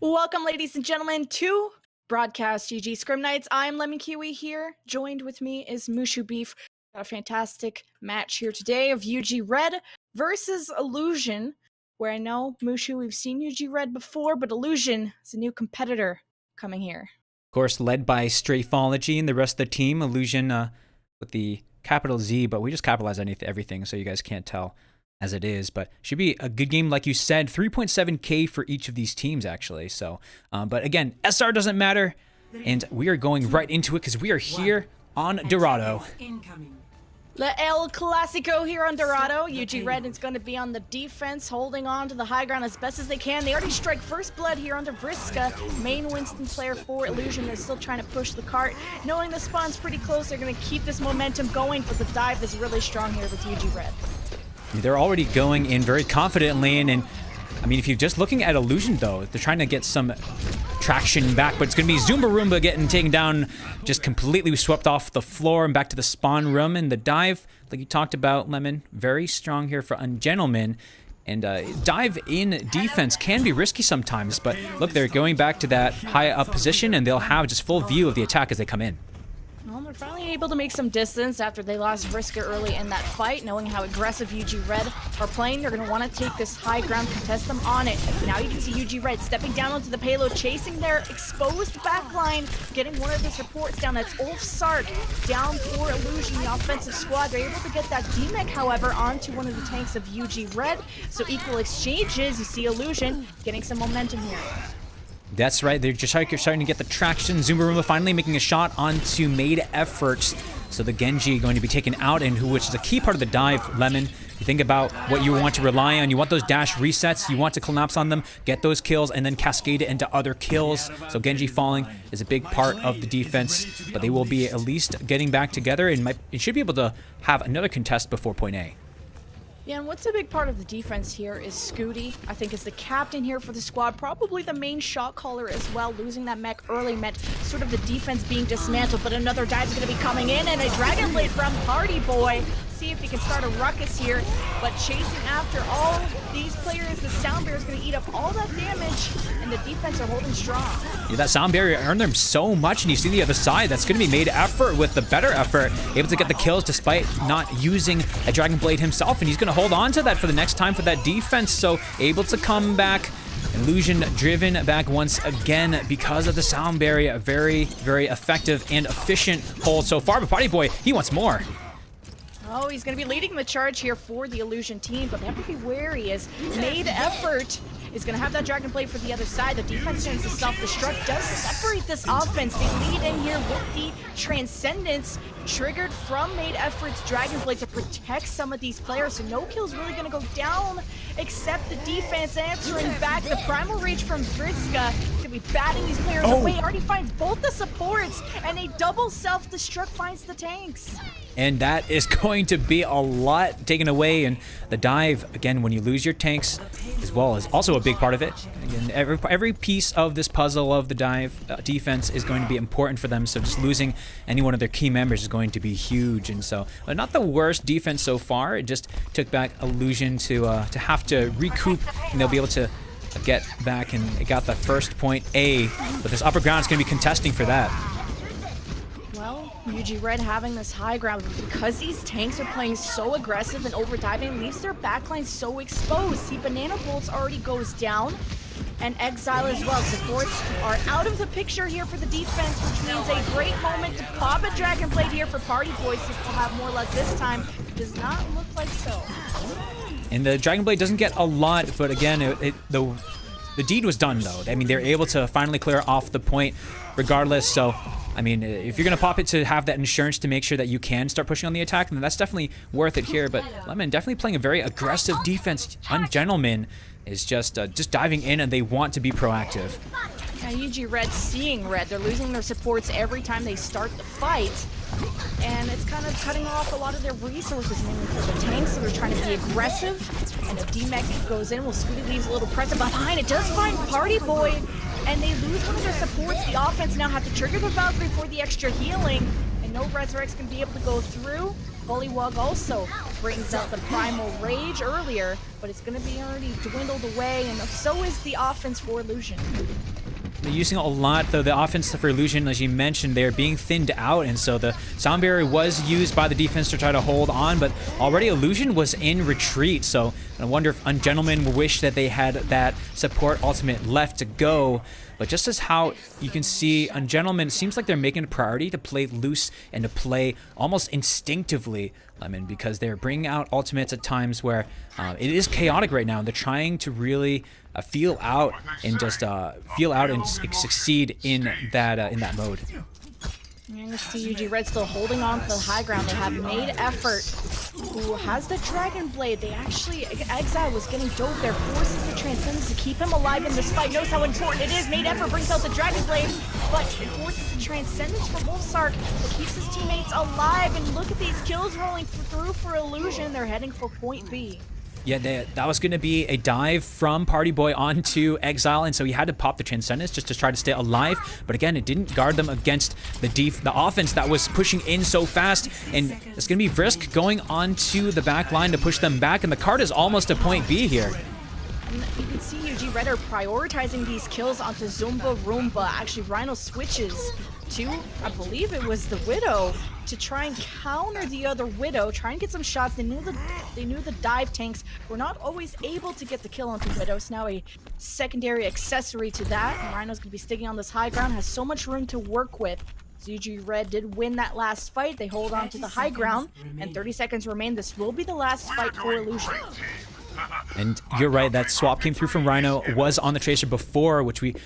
Welcome, ladies and gentlemen, to Broadcast.gg Scrim Nights. I'm Lemon Kiwi here. Joined with me is MooshuBeef. Got a fantastic match here today of UG Red versus Illusion, where I know, Mooshu, we've seen UG Red before, but Illusion is a new competitor coming here. Of course, led by Strafology and the rest of the team. Illusion with the capital Z, but we just capitalize everything, so you guys can't tell as it is. But should be a good game, like you said. 3.7K for each of these teams, actually. So, but again, SR doesn't matter, and we are going right into it because we are here on Dorado. The El Clasico here on Dorado. UG Red is going to be on the defense, holding on to the high ground as best as they can. They already strike first blood here under Vriska. Main Winston player for Illusion. They're still trying to push the cart. Knowing the spawn's pretty close, they're going to keep this momentum going, but the dive is really strong here with UG Red. They're already going in very confidently, and I mean, if you're just looking at Illusion, though, they're trying to get some traction back, but it's going to be Zumba Roomba getting taken down, just completely swept off the floor and back to the spawn room. And the dive, like you talked about, Lemon, very strong here for Ungentleman. And dive in defense can be risky sometimes, but look, they're going back to that high up position, and they'll have just full view of the attack as they come in. Well, they're finally able to make some distance after they lost Vriska early in that fight. Knowing how aggressive UG Red are playing, they're going to want to take this high ground, contest them on it. Now you can see UG Red stepping down onto the payload, chasing their exposed backline, getting one of the supports down. That's Ulf Sark down for Illusion, the offensive squad. They're able to get that D-Mech, however, onto one of the tanks of UG Red. So equal exchanges, you see Illusion getting some momentum here. That's right, they're just starting to get the traction. Zumbaruma finally making a shot onto made efforts. So the Genji going to be taken out, and which is a key part of the dive, Lemon. You think about what you want to rely on. You want those dash resets. You want to collapse on them, get those kills, and then cascade it into other kills. So Genji falling is a big part of the defense, but they will be at least getting back together, and it should be able to have another contest before point A. Yeah, and what's a big part of the defense here is Scooty. I think is the captain here for the squad, probably the main shot caller as well. Losing that mech early meant sort of the defense being dismantled, but another dive's going to be coming in, and a Dragon Blade from Party Boy. See if he can start a ruckus here, but chasing after all these players, the sound barrier is going to eat up all that damage, and the defense are holding strong. Yeah, that sound barrier earned them so much, and you see the other side, that's going to be made effort with the better effort, able to get the kills despite not using a Dragon Blade himself, and he's going to hold on to that for the next time for that defense, so able to come back. Illusion driven back once again because of the sound barrier. A very, very effective and efficient hold so far, but Party Boy, he wants more. Oh, he's going to be leading the charge here for the Illusion team, but they have to be wary as Made Effort is going to have that Dragon Blade for the other side. The defense turns to self-destruct, does separate this offense. They lead in here with the Transcendence triggered from Made Effort's Dragon Blade to protect some of these players, so no kill's really going to go down, except the defense answering back. The Primal Rage from Vriska is going to be batting these players away. Already finds both the supports, and a double self-destruct finds the tanks. And that is going to be a lot taken away, and the dive, again, when you lose your tanks as well, is also a big part of it. Again, every piece of this puzzle of the dive defense is going to be important for them, so just losing any one of their key members is going to be huge. And so not the worst defense so far. It just took back Illusion to have to recoup, and they'll be able to get back, and it got the first point A, but this upper ground is going to be contesting for that. UG Red having this high ground because these tanks are playing so aggressive and overdiving, leaves their backline so exposed. See, Banana Bolts already goes down, and Exile as well. Supports are out of the picture here for the defense, which means a great moment to pop a Dragon Blade here for Party Boys. If we'll have more luck this time, does not look like so. And the Dragon Blade doesn't get a lot, but again, the deed was done, though. I mean, they're able to finally clear off the point regardless, so I mean, if you're going to pop it to have that insurance to make sure that you can start pushing on the attack, then that's definitely worth it here. But Lemon definitely playing a very aggressive defense. Ungentleman is just diving in, and they want to be proactive. Now, UG Red seeing red. They're losing their supports every time they start the fight. And it's kind of cutting off a lot of their resources, mainly for the tanks, so they're trying to be aggressive. And if D-Mech goes in, well, Scooty leaves a little present behind. It does find Party Boy, and they lose one of their supports. The offense now have to trigger the Valkyrie for the extra healing, and no Resurrect's can be able to go through. Bullywug also brings out the Primal Rage earlier, but it's going to be already dwindled away, and so is the offense for Illusion. They're using a lot, though. The offense for Illusion, as you mentioned, they're being thinned out, and so the sound barrier was used by the defense to try to hold on, but already Illusion was in retreat, so I wonder if Ungentlemen wish that they had that support ultimate left to go. But just as how you can see, Ungentlemen, it seems like they're making a priority to play loose and to play almost instinctively, Lemon, because they're bringing out ultimates at times where it is chaotic right now. They're trying to really feel out and just succeed in that mode. And you see UG Red still holding on to the high ground. They have Made Effort, who has the Dragon Blade. They actually, Exile was getting dove there, forces the Transcendence to keep him alive in this fight. Knows how important it is. Made Effort brings out the Dragon Blade, but it forces the Transcendence for Wolfsark. It keeps his teammates alive, and look at these kills rolling through for Illusion. They're heading for point B. Yeah, that was going to be a dive from Party Boy onto Exile, and so he had to pop the Transcendence just to try to stay alive. But again, it didn't guard them against the offense that was pushing in so fast. And it's going to be Vrisk going onto the back line to push them back, and the card is almost a point B here. And you can see UG Red are prioritizing these kills onto Zumba Roomba. Actually, Rhino switches to, I believe it was the Widow, to try and counter the other Widow, try and get some shots. They knew the dive tanks were not always able to get the kill onto Widow, so now a secondary accessory to that. And Rhino's going to be sticking on this high ground, has so much room to work with. UG Red did win that last fight. They hold on to the high ground, and 30 seconds remain. This will be the last fight for Illusion. And you're right, that swap came through from Rhino, was on the Tracer before,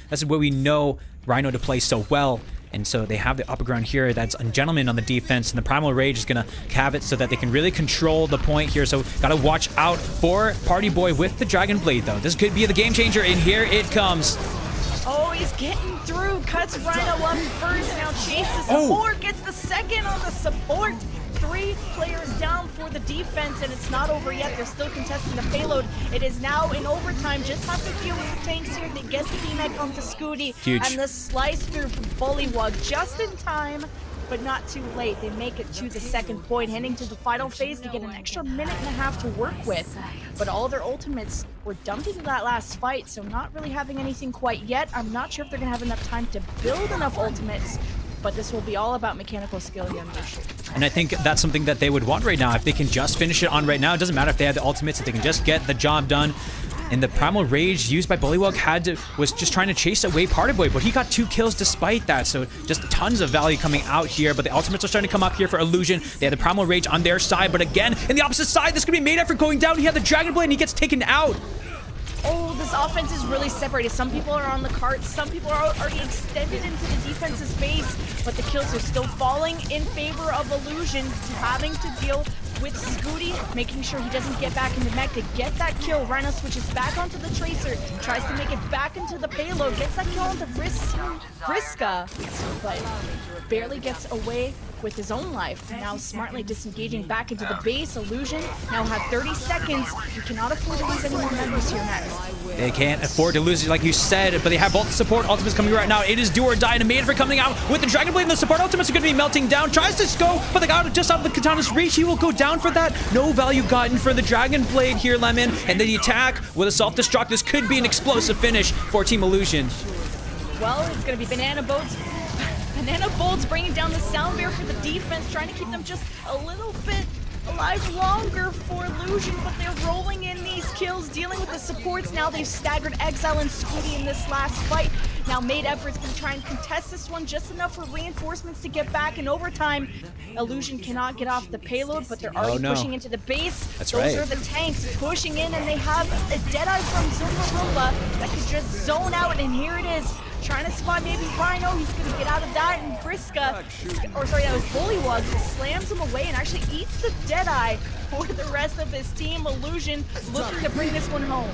that's what we know Rhino to play so well. And so they have the upper ground here. That's Ungentleman on the defense, and the Primal Rage is going to have it so that they can really control the point here. So got to watch out for Party Boy with the Dragon Blade, though. This could be the game changer, and here it comes. Oh, he's getting through. Cuts Rhino up first. Now chases support. Gets the second on the support. 3 players down for the defense, and it's not over yet. They're still contesting the payload. It is now in overtime. Just have to deal with the tanks here. They get the D-Mech onto Scooty. Huge. And the slice through from Bullywug just in time, but not too late. They make it to the second point, heading to the final phase to get an extra minute and a half to work with. But all their ultimates were dumped into that last fight, so not really having anything quite yet. I'm not sure if they're going to have enough time to build enough ultimates, but this will be all about mechanical skill again. And I think that's something that they would want right now. If they can just finish it on right now, it doesn't matter if they have the ultimates, if they can just get the job done. And the Primal Rage used by Bullywug was just trying to chase away Party Boy, but he got 2 kills despite that. So just tons of value coming out here. But the ultimates are starting to come up here for Illusion. They had the Primal Rage on their side, but again, in the opposite side, this could be Made Effort going down. He had the Dragon Blade and he gets taken out. Oh, this offense is really separated. Some people are on the carts, some people are already extended into the defense's base, but the kills are still falling in favor of Illusion, having to deal with Scooty, making sure he doesn't get back in the mech to get that kill. Rhino switches back onto the Tracer, tries to make it back into the payload, gets that kill onto Vriska, but barely gets away with his own life. Now smartly disengaging back into the base. Illusion now have 30 seconds. You cannot afford to lose any more members here next. They can't afford to lose it, like you said, but they have both the support ultimates coming right now. It is do or die, and Made Effort coming out with the Dragon Blade, and the support ultimates are going to be melting down. Tries to go, but they got it just out of the Katana's reach. He will go down for that. No value gotten for the Dragon Blade here, Lemon. And then the attack with a self-destruct. This could be an explosive finish for Team Illusion. Well, it's going to be Banana Boats. Banana Bolts bringing down the sound barrier for the defense, trying to keep them just a little bit alive longer for Illusion, but they're rolling in these kills, dealing with the supports. Now they've staggered Exile and Scooty in this last fight. Now Made Effort's going to try and contest this one just enough for reinforcements to get back in overtime. Illusion cannot get off the payload, but they're already pushing into the base. Those are the tanks pushing in, and they have a Deadeye from Zumba Roomba that could just zone out, and here it is. Trying to spot maybe Rhino, he's going to get out of that, and Vriska, or sorry, that was Bullywug, just slams him away and actually eats the Deadeye for the rest of his team. Illusion looking to bring this one home.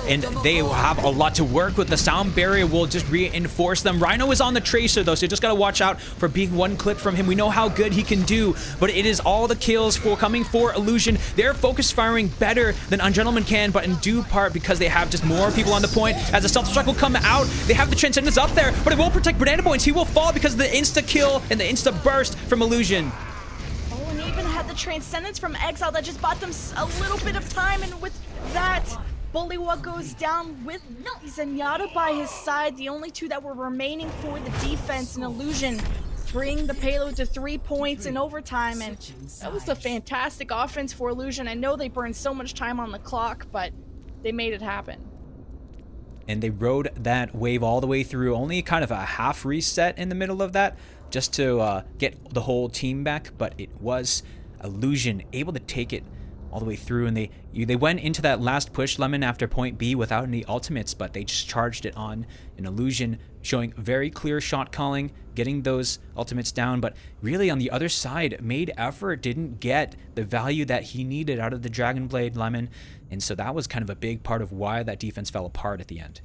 And they will have a lot to work with. The sound barrier will just reinforce them. Rhino is on the Tracer, though, so you just got to watch out for being one clip from him. We know how good he can do, but it is all the kills coming for Illusion. They're focus firing better than Ungentleman can, but in due part because they have just more people on the point. As the self-destruct will come out, they have the Transcendence up there, but it won't protect Banana Points. He will fall because of the insta-kill and the insta-burst from Illusion. Oh, and even had the Transcendence from Exile that just bought them a little bit of time, and with that, Bullywug goes down with Zenyatta by his side. The only two that were remaining for the defense, and Illusion bring the payload to 3 points in overtime, and that was a fantastic offense for Illusion. I know they burned so much time on the clock, but they made it happen. And they rode that wave all the way through, only kind of a half reset in the middle of that, just to get the whole team back, but it was Illusion able to take it all the way through, and they went into that last push, Lemon, after point B without any ultimates, but they just charged it on. An Illusion showing very clear shot calling, getting those ultimates down, but really on the other side, Made Effort didn't get the value that he needed out of the Dragon Blade, Lemon, and so that was kind of a big part of why that defense fell apart at the end.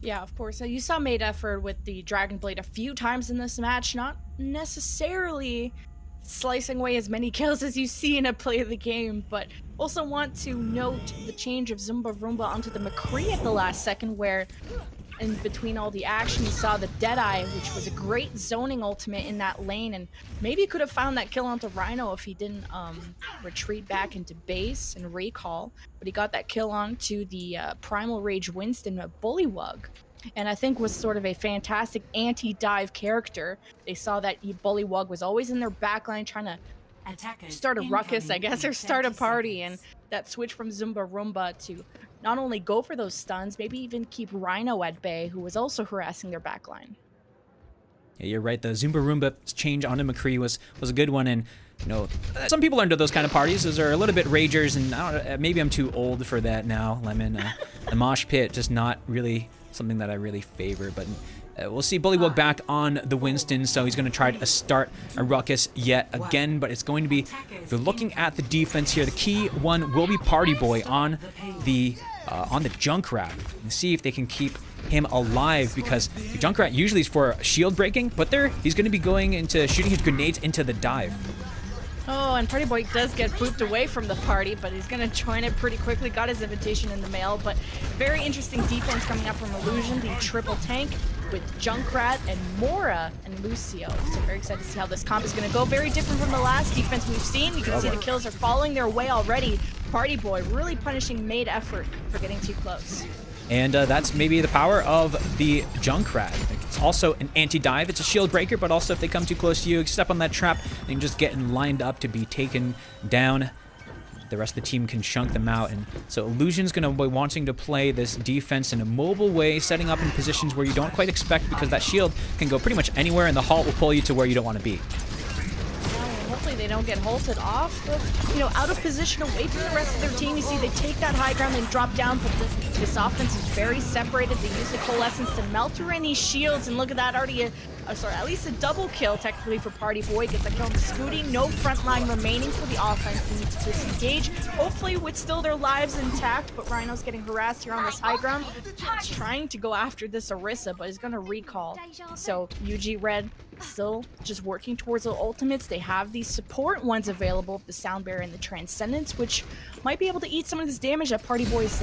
Yeah, of course. You saw Made Effort with the Dragon Blade a few times in this match, not necessarily slicing away as many kills as you see in a play of the game, but also want to note the change of Zumba Roomba onto the McCree at the last second, where in between all the action you saw the Deadeye, which was a great zoning ultimate in that lane, and maybe could have found that kill onto Rhino if he didn't retreat back into base and recall, but he got that kill onto the Primal Rage Winston Bullywug, and I think was sort of a fantastic anti-dive character. They saw that Bullywug was always in their backline trying to start a ruckus, I guess, or start a party, and that switch from Zumba Roomba to not only go for those stuns, maybe even keep Rhino at bay, who was also harassing their backline. Yeah, you're right. The Zumba Roomba change onto McCree was a good one, and you know, some people are into those kind of parties. Those are a little bit ragers, and I don't know, maybe I'm too old for that now, Lemon. The mosh pit, just not really something that I really favor, but we'll see Bullywug back on the Winston, so he's going to try to start a ruckus yet again, but it's going to be, if you're looking at the defense here, the key one will be Party Boy on the Junkrat, and see if they can keep him alive, because the Junkrat usually is for shield breaking, but he's going to be going into shooting his grenades into the dive. Oh, and Party Boy does get booped away from the party, but he's going to join it pretty quickly. Got his invitation in the mail, but very interesting defense coming up from Illusion, the triple tank with Junkrat and Mora and Lucio. So very excited to see how this comp is going to go. Very different from the last defense we've seen. You can see the kills are falling their way already. Party Boy really punishing Made Effort for getting too close. And that's maybe the power of the Junkrat. It's also an anti-dive. It's a shield breaker, but also if they come too close to you, step on that trap, they can just get lined up to be taken down. The rest of the team can chunk them out. And so Illusion's going to be wanting to play this defense in a mobile way, setting up in positions where you don't quite expect, because that shield can go pretty much anywhere, and the halt will pull you to where you don't want to be. Hopefully they don't get halted off, out of position away from the rest of their team. You see they take that high ground and drop down, but this offense is very separated. They use the Coalescence to melt through any shields, and look at that, already at least a double kill technically for Party Boy. Gets a kill on the Scooty. No front line remaining for the offense. They need to disengage, hopefully with still their lives intact, but Rhino's getting harassed here on this high ground. He's trying to go after this Orisa, but he's going to recall. So UG Red still just working towards the ultimates. They have these support ones available, the Sound Barrier and the Transcendence, which might be able to eat some of this damage that Party Boy's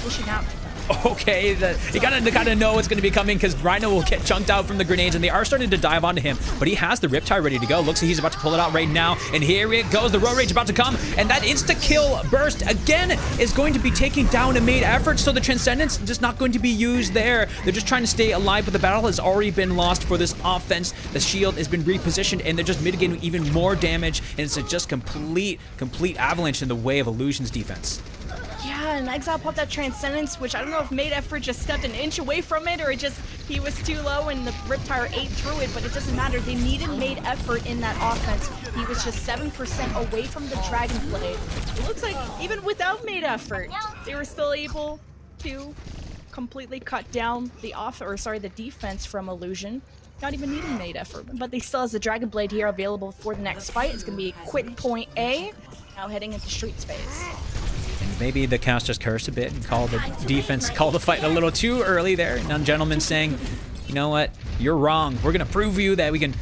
pushing out to them. Okay, you gotta know what's gonna be coming, because Rhino will get chunked out from the grenades, and they are starting to dive onto him, but he has the Riptide ready to go. Looks like he's about to pull it out right now, and here it goes. The Road Rage about to come, and that insta-kill burst again is going to be taking down a Made Effort, so the Transcendence just not going to be used there. They're just trying to stay alive, but the battle has already been lost for this offense. The shield has been repositioned, and they're just mitigating even more damage, and it's a just complete avalanche in the way of Illusion's defense. Yeah, and Exile popped that Transcendence, which I don't know if Made Effort just stepped an inch away from it, or he was too low and the Riptire ate through it, but it doesn't matter. They needed Made Effort in that offense. He was just 7% away from the Dragon Blade. It looks like even without Made Effort, they were still able to completely cut down the defense from Illusion. Not even needing Made Effort, but they still has the Dragon Blade here available for the next fight. It's going to be a quick point A, now heading into street space. And maybe the cast just cursed a bit and called the defense, called the fight a little too early there. And gentlemen saying, you know what, you're wrong. We're going to prove you that we can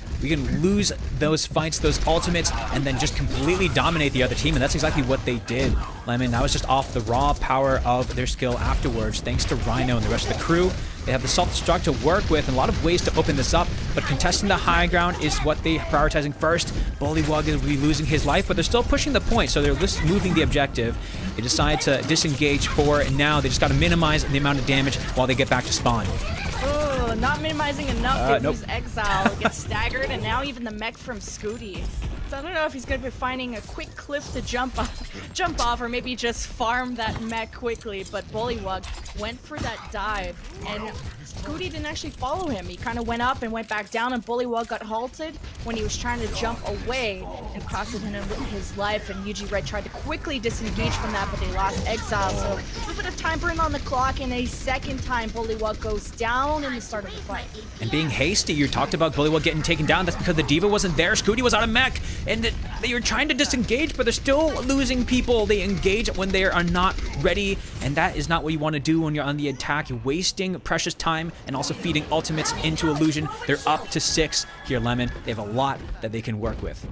lose those fights, those ultimates, and then just completely dominate the other team. And that's exactly what they did. Lemon, that was just off the raw power of their skill afterwards, thanks to Rhino and the rest of the crew. They have the self-destruct to work with and a lot of ways to open this up, but contesting the high ground is what they're prioritizing first. Bullywug will be losing his life, but they're still pushing the point, so they're just moving the objective. They decide to disengage for now. They just got to minimize the amount of damage while they get back to spawn. Oh, not minimizing enough. They nope. lose Exile, gets staggered, and now even the mech from Scooty. So I don't know if he's going to be finding a quick cliff to jump off, or maybe just farm that mech quickly. But Bullywug went for that dive, and Scooty didn't actually follow him. He kind of went up and went back down, and Bullywug got halted when he was trying to jump away and costed him his life. And UG Red tried to quickly disengage from that, but they lost Exile. So a little bit of time burn on the clock, and a second time Bullywug goes down in the start of the fight. And being hasty, you talked about Bullywug getting taken down. That's because the Diva wasn't there. Scooty was out of mech, and they were trying to disengage, but they're still losing people. They engage when they are not ready, and that is not what you want to do when you're on the attack. You're wasting precious time and also feeding ultimates into Illusion. They're up to 6 here, Lemon. They have a lot that they can work with.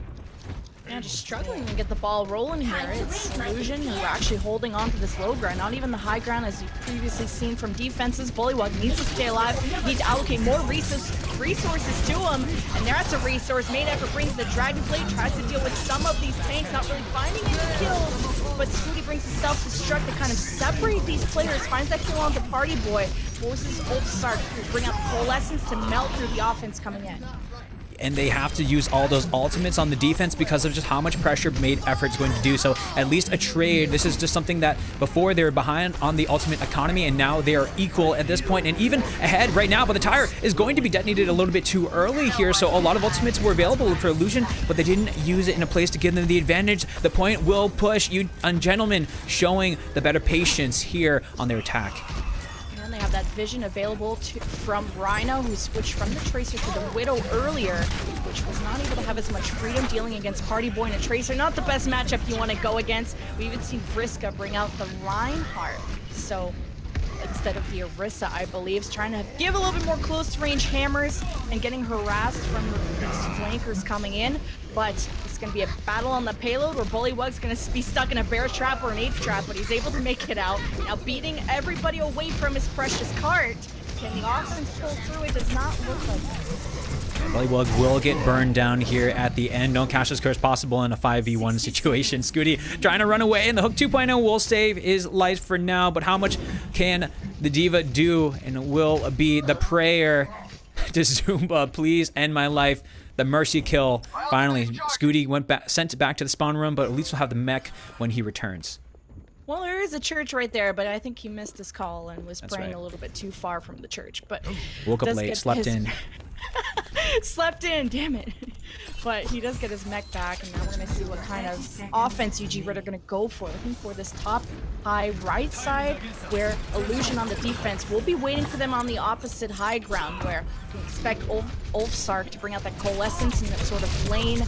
Yeah, just struggling to get the ball rolling here. It's Illusion who are actually holding on to this low ground, not even the high ground as you've previously seen from defenses. Bullywug needs to stay alive, needs to allocate more resources to him, and that's a resource. Made Effort brings the Dragon Blade, tries to deal with some of these tanks, not really finding any kills, but Scooty brings the self-destruct to kind of separate these players, finds that kill on the Party Boy, forces Ulfsark to bring out the Coalescence to melt through the offense coming in. And they have to use all those ultimates on the defense because of just how much pressure Made Effort is going to do. So at least a trade. This is just something that before they were behind on the ultimate economy, and now they are equal at this point, and even ahead right now. But the tire is going to be detonated a little bit too early here, so a lot of ultimates were available for Illusion, but they didn't use it in a place to give them the advantage. The point will push you, and Gentlemen showing the better patience here on their attack. They have that vision available from Rhino, who switched from the Tracer to the Widow earlier, which was not able to have as much freedom dealing against Party Boy and a Tracer. Not the best matchup you want to go against. We even seen Vriska bring out the Reinhardt. So instead of the Orisa, I believe, is trying to give a little bit more close-range hammers and getting harassed from these flankers coming in. But it's going to be a battle on the payload where Bullywug's going to be stuck in a bear trap or an ape trap, but he's able to make it out. Now beating everybody away from his precious cart. Can the offense pull through? It does not look like that. Bullywug will get burned down here at the end. No Cash's Curse possible in a 5v1 situation. Scooty trying to run away, and the Hook 2.0 will save his life for now, but how much can the Diva do? And will be the prayer to Zumba, please end my life. The mercy kill. Finally, Scooty went back, sent back to the spawn room, but at least we'll have the mech when he returns. Well, there is a church right there, but I think he missed his call and was That's praying right. a little bit too far from the church. But Woke up late, slept in. Slept in, damn it. But he does get his mech back, and now we're going to see what kind of offense UG Red are going to go for. Looking for this top high right side, where Illusion on the defense will be waiting for them on the opposite high ground, where you can expect Ulfsark to bring out that Coalescence in that sort of lane,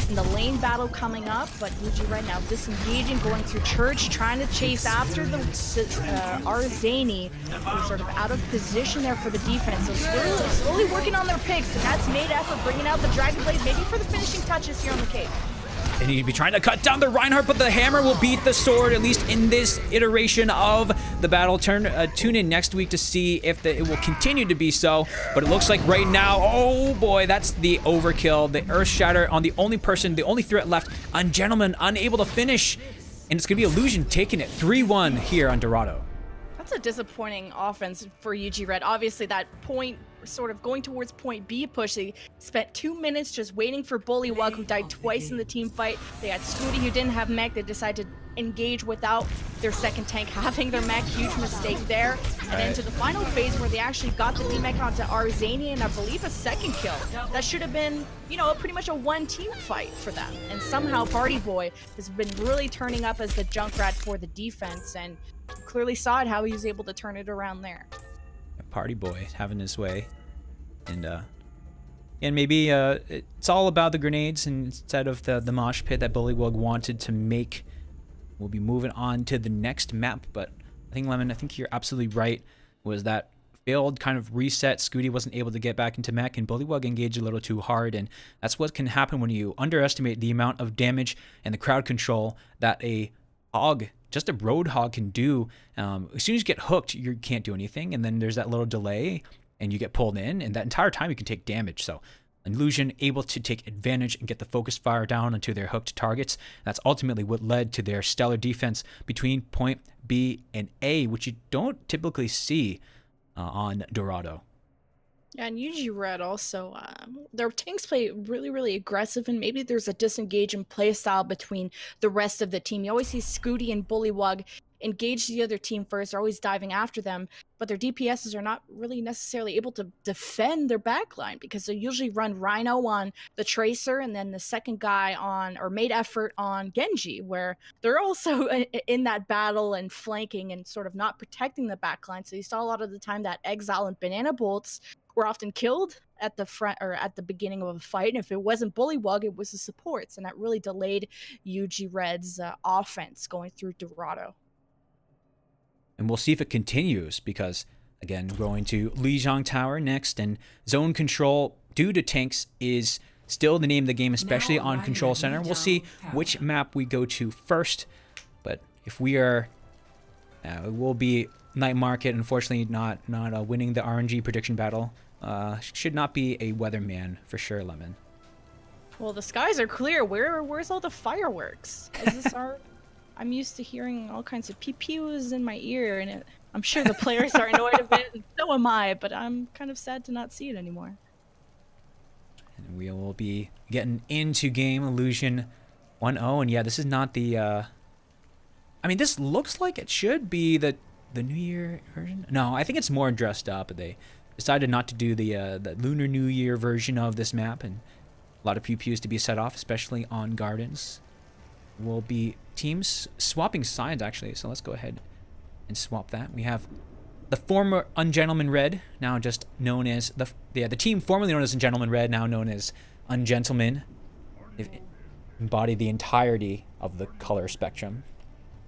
in the lane battle coming up. But UG right now disengaging, going through church, trying to chase after the Arzani, who's sort of out of position there for the defense. So slowly working on their picks, and that's Made Effort bringing out the Dragon Blade, maybe for the finishing touches here on the cave. And he'd be trying to cut down the Reinhardt, but the hammer will beat the sword, at least in this iteration of the battle. Tune in next week to see if it will continue to be so. But it looks like right now, oh boy, that's the overkill. The Earth Shatter on the only person, the only threat left on Gentleman, unable to finish. And it's going to be Illusion taking it 3-1 here on Dorado. That's a disappointing offense for UG Red. Obviously, that point, sort of going towards point B push, they spent 2 minutes just waiting for Bullywug, who died twice in the team fight. They had Scooty, who didn't have mech. They decided to engage without their second tank having their mech. Huge mistake there. And then to the final phase where they actually got the D-mech onto Arzani, and I believe a second kill. That should have been, you know, pretty much a one-team fight for them. And somehow Party Boy has been really turning up as the Junkrat for the defense, and clearly saw it, how he was able to turn it around there. Party Boy having his way, and maybe it's all about the grenades instead of the mosh pit that Bullywug wanted to make. We'll be moving on to the next map, but I think Lemon, I think you're absolutely right. Was that failed kind of reset? Scooty wasn't able to get back into mech, and Bullywug engaged a little too hard, and that's what can happen when you underestimate the amount of damage and the crowd control that a Hog just a Roadhog can do. As soon as you get hooked, you can't do anything, and then there's that little delay, and you get pulled in, and that entire time you can take damage. So Illusion able to take advantage and get the focus fire down onto their hooked targets. That's ultimately what led to their stellar defense between point B and A, which you don't typically see on Dorado. Yeah, and UG Red also, their tanks play really, really aggressive, and maybe there's a disengage and play style between the rest of the team. You always see Scooty and Bullywug engage the other team first. They're always diving after them, but their DPSs are not really necessarily able to defend their backline because they usually run Rhino on the Tracer and then the second guy on, or made effort on Genji, where they're also in that battle and flanking and sort of not protecting the backline. So you saw a lot of the time that Exile and Banana Bolts were often killed at the front or at the beginning of a fight, and if it wasn't Bullywug, it was the supports, and that really delayed UG Red's offense going through Dorado. And we'll see if it continues because, again, going to Lijiang Tower next, and zone control due to tanks is still the name of the game, especially on Control Center. We'll see which map we go to first, but if we are, it will be Night Market. Unfortunately, not winning the RNG prediction battle. Should not be a weatherman for sure, Lemon. Well, the skies are clear. Where's all the fireworks? Is this our... I'm used to hearing all kinds of pew-pews in my ear, and I'm sure the players are annoyed of it, and so am I, but I'm kind of sad to not see it anymore. And we will be getting into game Illusion 1-0, and yeah, this is not the... I mean, this looks like it should be the New Year version. No, I think it's more dressed up. They decided not to do the Lunar New Year version of this map, and a lot of pew-pews to be set off, especially on Gardens. Will be teams swapping sides, actually, so let's go ahead and swap that. We have the former Ungentleman Red, now just known as the team formerly known as Ungentleman Red, now known as Ungentleman. They've embodied the entirety of the color spectrum.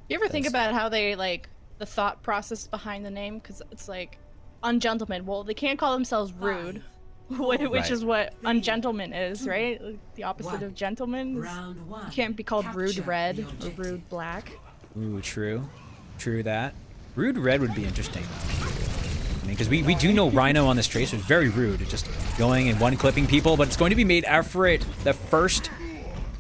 You ever think about how they, like, the thought process behind the name? Because it's like, Ungentleman, well, they can't call themselves rude, which is what ungentleman is, right? The opposite of gentleman. You can't be called rude red or rude black. Ooh, true that. Rude red would be interesting. I mean, because we do know Rhino on this Tracer is very rude, just going and one-clipping people, but it's going to be made effort, the first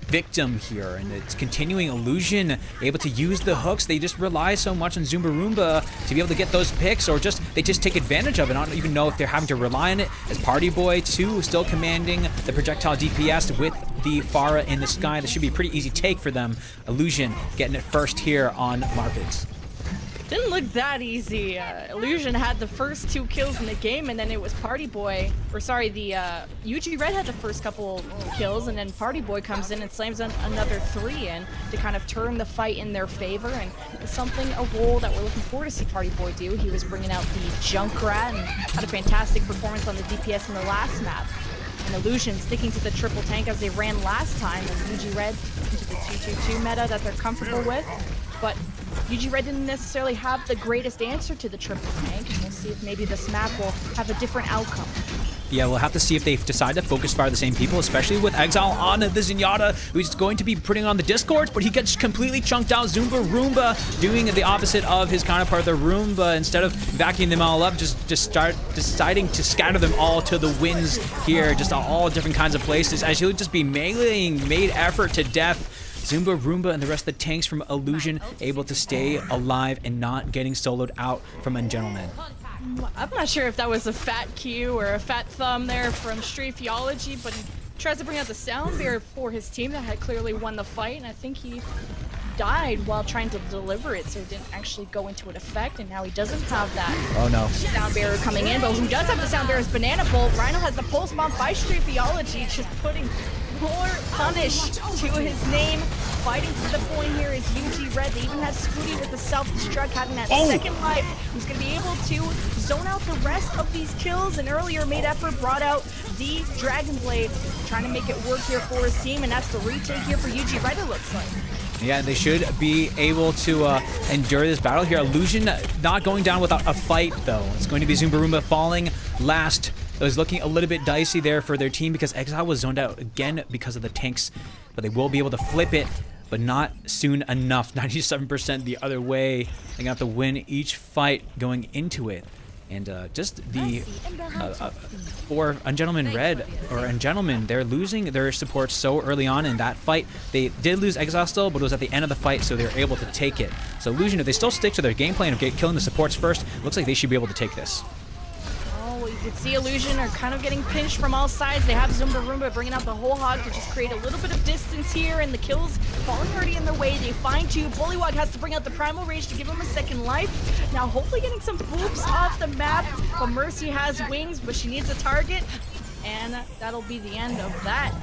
victim here, and it's continuing. Illusion able to use the hooks. They just rely so much on Zumba Roomba to be able to get those picks, or they just take advantage of it. I don't even know if they're having to rely on it, as Party Boy 2 still commanding the projectile DPS with the Pharah in the sky. This should be a pretty easy take for them. Illusion getting it first here on Markets. Didn't look that easy. Illusion had the first 2 kills in the game, and then it was Party Boy, or sorry, the UG Red had the first couple kills, and then Party Boy comes in and slams another 3 in to kind of turn the fight in their favor, and it's a role that we're looking forward to see Party Boy do. He was bringing out the Junkrat and had a fantastic performance on the DPS in the last map. And Illusion sticking to the triple tank as they ran last time, and UG Red into the 2-2-2 meta that they're comfortable with. But UG Red didn't necessarily have the greatest answer to the triple tank, and we'll see if maybe this map will have a different outcome. Yeah, we'll have to see if they decide to focus fire the same people, especially with Exile on the Zenyatta, who's going to be putting on the Discords, but he gets completely chunked out. Zumba Roomba doing the opposite of his counterpart, the Roomba. Instead of vacuuming them all up, just start deciding to scatter them all to the winds here, just all different kinds of places, as he'll just be meleeing made effort to death. Zumba Roomba and the rest of the tanks from Illusion able to stay alive and not getting soloed out from Ungentleman. I'm not sure if that was a fat cue or a fat thumb there from Street Theology, but he tries to bring out the sound barrier for his team that had clearly won the fight, and I think he died while trying to deliver it, so it didn't actually go into an effect, and now he doesn't have that sound barrier coming in. But who does have the sound barrier is Banana Bolt. Rhino has the pulse bomb by Street Theology, just putting more punish to his name. Fighting to the point here is UG Red. They even have Scooty with the self-destruct, having that second life, who's going to be able to zone out the rest of these kills. And earlier made effort brought out the Dragon Blade, trying to make it work here for his team, and that's the retake here for UG Red, it looks like. Yeah, they should be able to endure this battle here. Illusion not going down without a fight, though. It's going to be Zumba Roomba falling last. It was looking a little bit dicey there for their team because Exile was zoned out again because of the tanks, but they will be able to flip it but not soon enough. 97% the other way. They got to win each fight going into it. And just the for Ungentleman Red, or Ungentleman, they're losing their support so early on in that fight. They did lose Exile still, but it was at the end of the fight, so they were able to take it. So Illusion, if they still stick to their game plan of killing the supports first, looks like they should be able to take this. You can see Illusion are kind of getting pinched from all sides. They have Zumba bringing out the whole hog to just create a little bit of distance here, and the kills falling already in their way. They find two. Bullywog has to bring out the Primal Rage to give him a second life. Now hopefully getting some boops off the map, but Mercy has wings, but she needs a target, and that'll be the end of that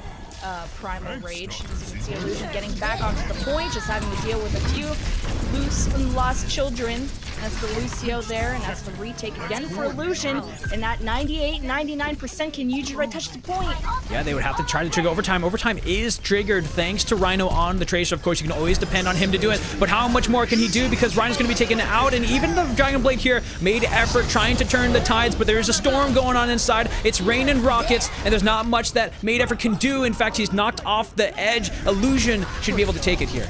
Primal Rage. As you can see, Illusion getting back onto the point, just having to deal with a few loose and lost children. That's the Lucio there, and that's the retake again for Illusion. And at 98, 99%, can Yuji Red touch the point? Yeah, they would have to try to trigger Overtime. Overtime is triggered thanks to Rhino on the Tracer. Of course, you can always depend on him to do it, but how much more can he do? Because Rhino's going to be taken out, and even the Dragon Blade here made effort trying to turn the tides, but there's a storm going on inside. It's rain and rockets, and there's not much that made effort can do. In fact, he's knocked off the edge. Illusion should be able to take it here.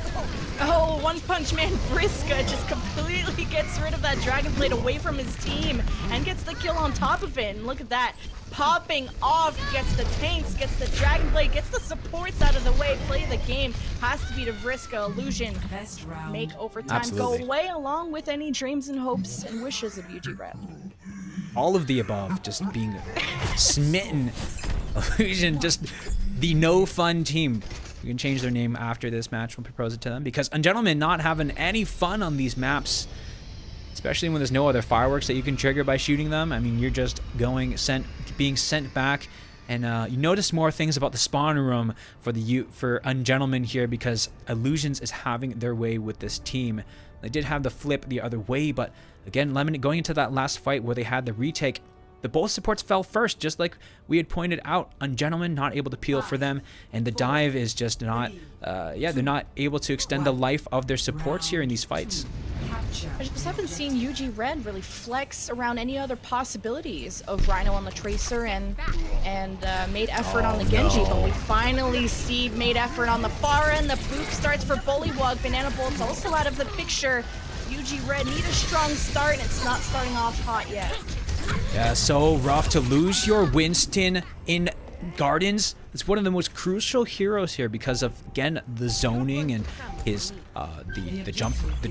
Oh, One Punch Man Vriska just completely gets rid of that Dragon Blade away from his team and gets the kill on top of it. And look at that. Popping off, gets the tanks, gets the Dragon Blade, gets the supports out of the way. Play of the game has to be to Vriska. Illusion make Overtime go away, along with any dreams and hopes and wishes of UG Red. All of the above, just being smitten. Illusion, just the no fun team. You can change their name after this match. We'll propose it to them, because Ungentleman not having any fun on these maps, especially when there's no other fireworks that you can trigger by shooting them. I mean, you're just being sent back. And you notice more things about the spawn room for Ungentleman here, because Illusions is having their way with this team. They did have the flip the other way, but again, Lemon going into that last fight where they had the retake, the both supports fell first, just like we had pointed out. Ungentleman not able to peel for them, and the dive is just not, they're not able to extend the life of their supports here in these fights. I just haven't seen UG Red really flex around any other possibilities of Rhino on the Tracer and made effort on the Genji, but we finally see made effort on the far end. The boop starts for Bullywug. Banana Bolt's also out of the picture. UG Red need a strong start, and it's not starting off hot yet. Yeah, so rough to lose your Winston in Gardens. It's one of the most crucial heroes here because of, again, the zoning and his the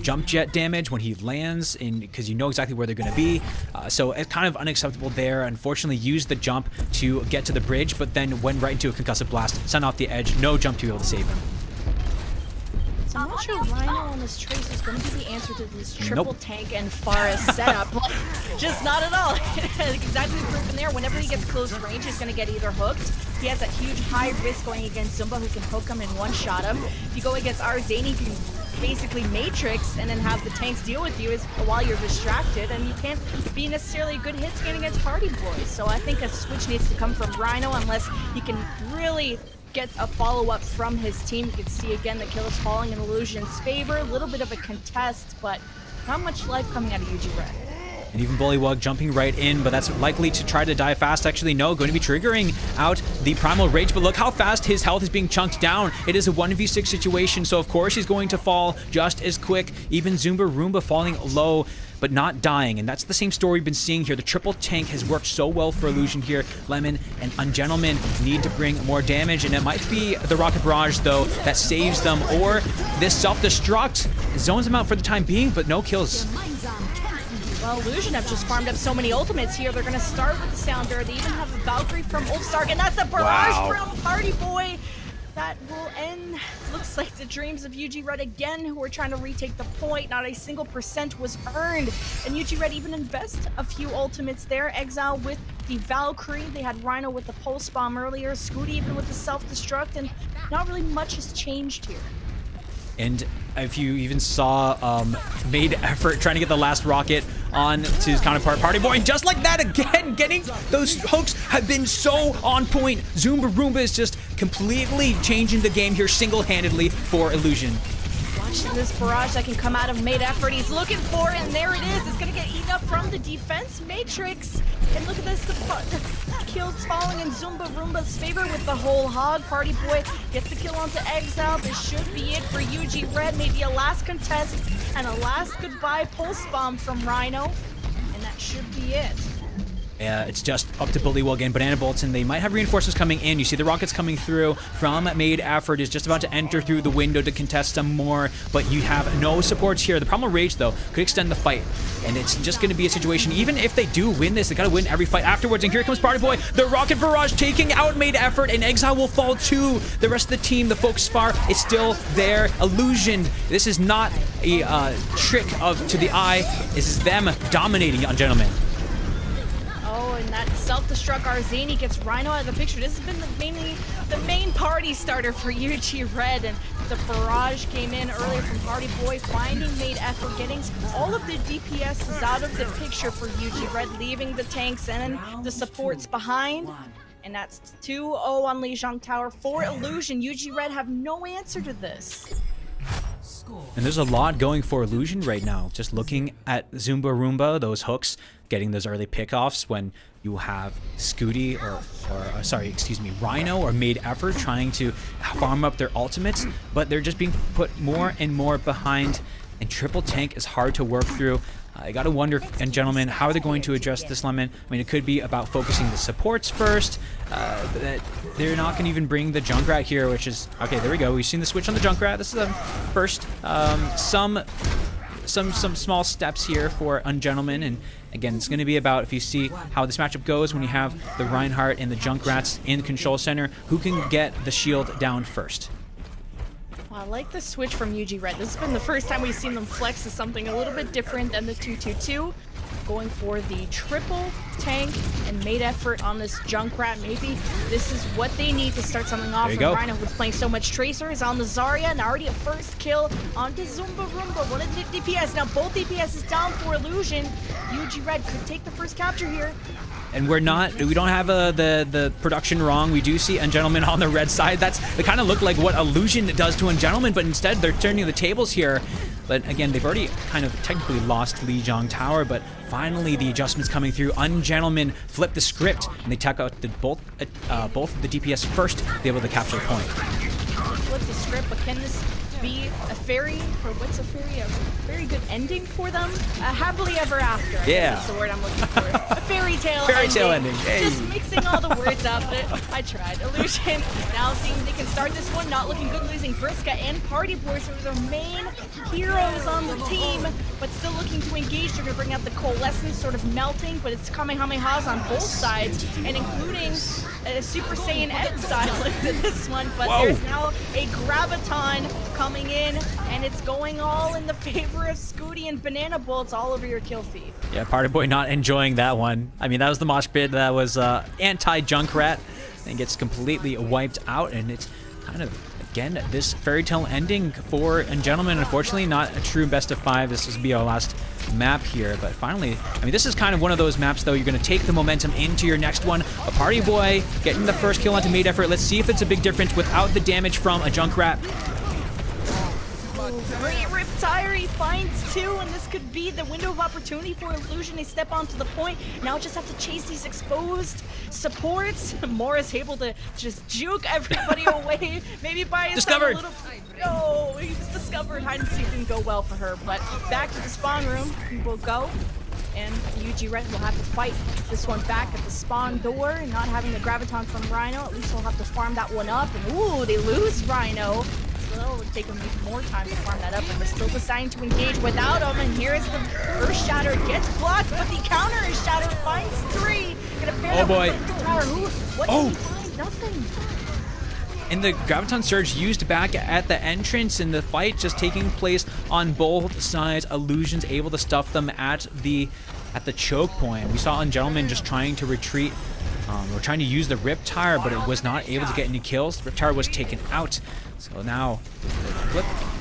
jump jet damage when he lands, in because you know exactly where they're going to be. So it's kind of unacceptable there. Unfortunately, used the jump to get to the bridge, but then went right into a concussive blast, sent off the edge. No jump to be able to save him. So I'm not sure Rhino on this Trace is going to be the answer to this triple tank and Forest setup. Like, just not at all. Exactly the proof in there. Whenever he gets close range, he's going to get either hooked. He has that huge high risk going against Zumba, who can hook him and one-shot him. If you go against Arzani, you can basically Matrix and then have the tanks deal with you while you're distracted, and you can't be necessarily a good hit scan against Party Boys. So I think a switch needs to come from Rhino unless he can really get a follow-up from his team. You can see again the kill is falling in Illusion's favor. A little bit of a contest, but not much life coming out of UG Red. And even Bullywug jumping right in, but that's likely to try to die fast. Actually, no, going to be triggering out the Primal Rage, but look how fast his health is being chunked down. It is a 1v6 situation, so of course he's going to fall just as quick. Even Zumba Roomba falling low, but not dying, and that's the same story we've been seeing here. The triple tank has worked so well for Illusion here. Lemon and Ungentleman need to bring more damage, and it might be the Rocket Barrage, though, that saves them, or this self-destruct zones them out for the time being, but no kills. Well, Illusion have just farmed up so many ultimates here. They're going to start with the Sounder. They even have a Valkyrie from Ulfstark, and that's a barrage from Party Boy. That will end, looks like, the dreams of UG Red again, who are trying to retake the point. Not a single % was earned, and UG Red even invest a few ultimates there. Exile with the Valkyrie. They had Rhino with the Pulse Bomb earlier. Scooty even with the Self-Destruct, and not really much has changed here. And if you even saw made effort trying to get the last rocket on to his counterpart Party Boy, and just like that again, getting those hooks have been so on point. Zumba Roomba is just completely changing the game here single-handedly for Illusion. Watching this barrage that can come out of Made Effort. He's looking for it, and there it is. It's going to get eaten up from the defense matrix. And look at this, the kills falling in Zumba Roomba's favor with the whole hog. Party Boy gets the kill onto Exile. This should be it for UG Red. Maybe a last contest and a last goodbye pulse bomb from Rhino. And that should be it. Yeah, it's just up to Bullywug again. Banana Bolts, and they might have reinforcements coming in. You see the rockets coming through from Made Effort is just about to enter through the window to contest some more, but you have no supports here. The Primal Rage, though, could extend the fight, and it's just going to be a situation, even if they do win this, they got to win every fight afterwards, and here comes Party Boy. The Rocket Barrage taking out Made Effort, and Exile will fall too. The rest of the team, the Focus Fire, is still there. Illusion, this is not a trick to the eye. This is them dominating on Gentlemen. And that self-destruct Arzani gets Rhino out of the picture. This has been the main party starter for UG Red, and the barrage came in earlier from Party Boy, finding Made Effort, getting all of the DPS out of the picture for UG Red, leaving the tanks and the supports behind. And that's 2-0 on Lijiang Tower for Illusion. UG Red have no answer to this. And there's a lot going for Illusion right now. Just looking at Zumba Roomba, those hooks, getting those early pickoffs when you have Scooty Rhino or Made Effort trying to farm up their ultimates, but they're just being put more and more behind, and triple tank is hard to work through. I gotta wonder, and gentlemen, how are they going to address this lemon? I mean, it could be about focusing the supports first. That they're not gonna even bring the Junkrat here, which is okay. There we go. We've seen the switch on the Junkrat. This is the first. Some small steps here for Ungentlemen, and again, it's going to be about, if you see how this matchup goes when you have the Reinhardt and the Junkrats in the control center, who can get the shield down first. Well, I like the switch from UG Red. This has been the first time we've seen them flex to something a little bit different than the 2-2-2. Going for the triple tank and Made Effort on this Junkrat. Maybe this is what they need to start something off. And Rhino, who's playing so much Tracer, is on the Zarya, and already a first kill onto Zumba Roomba. One of the DPS. Now both DPS is down for Illusion. UG Red could take the first capture here. And we don't have the production wrong. We do see Ungentlemen on the red side. They kind of look like what Illusion does to Ungentlemen, but instead they're turning the tables here. But again, they've already kind of technically lost Lijiang Tower, but finally the adjustments coming through. Ungentlemen flip the script, and they take out both of the DPS first to be able to capture the point. Flip the script, but can this be a fairy, or what's a fairy? A very good ending for them? Happily ever after. I guess that's the word I'm looking for. A fairy tale ending. Hey. Just mixing all the words up, but I tried. Illusion now seeing they can start this one, not looking good, losing Vriska and Party Boy, so their main heroes on the team, but still looking to engage. They're going to bring out the Coalescence, sort of melting, but it's Kamehamehas on both sides, and including a Super Saiyan Exile into this one, but there's now a Graviton coming in, and it's going all in the favor of Scooty and Banana Bolts all over your kill feed. Yeah, Party Boy not enjoying that one. I mean, that was the mosh pit that was anti-Junkrat, and gets completely wiped out, and it's kind of, again, this fairy tale ending for Ungentlemen. Unfortunately, not a true best of 5. This will be our last map here, but finally, I mean, this is kind of one of those maps, though, you're going to take the momentum into your next one. A Party Boy getting the first kill onto Made Effort. Let's see if it's a big difference without the damage from a Junkrat. Great Riptire, he finds 2, and this could be the window of opportunity for Illusion. They step onto the point, now just have to chase these exposed supports. Morris able to just juke everybody away, maybe by his a little... No, he's discovered. Hide and seek didn't go well for her, but back to the spawn room we will go. And UG Red will have to fight this one back at the spawn door, and not having the Graviton from Rhino. At least they'll have to farm that one up, and ooh, they lose Rhino. Well, it would take them even more time to farm that up, and they're still deciding to engage without him. And here is the first shatter. Gets blocked, but the counter is shattered. Finds 3. Gonna pair boy. With the tower. What did he find? Nothing. And the Graviton Surge used back at the entrance, and the fight just taking place on both sides. Illusion's able to stuff them at the choke point. We saw Ungentlemen just trying to retreat. We're trying to use the Riptire, but it was not able to get any kills. The Riptire was taken out. So now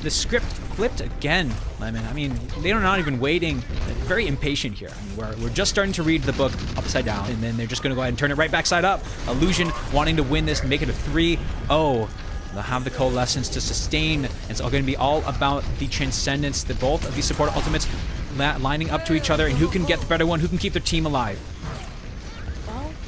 the script flipped again, Lemon. I mean, they're not even waiting. They're very impatient here. I mean, we're just starting to read the book upside down, and then they're just going to go ahead and turn it right back side up. Illusion wanting to win this and make it a 3-0. They'll have the Coalescence to sustain. It's all going to be all about the Transcendence, the both of these support ultimates lining up to each other, and who can get the better one, who can keep their team alive.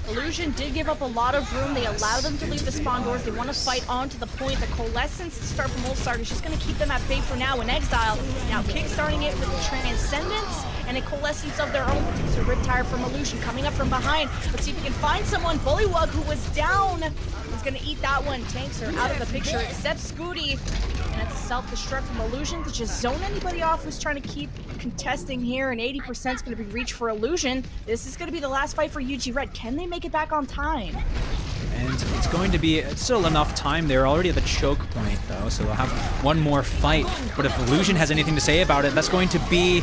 Illusion did give up a lot of room. They allowed them to leave the spawn doors. They want to fight on to the point. The Coalescence to start from Ulsark is just going to keep them at bay for now. In Exile, now kickstarting it with Transcendence and a Coalescence of their own. So Riptire from Illusion coming up from behind. Let's see if we can find someone. Bullywug, who was down, is going to eat that one. Tanks are out of the picture, except Scooty. And it's a self-destruct from Illusion to just zone anybody off who's trying to keep contesting here, and 80% is going to be reached for Illusion. This is going to be the last fight for UG Red. Can they make it back on time? And it's going to be still enough time. They're already at the choke point, though, so they'll have one more fight. But if Illusion has anything to say about it, that's going to be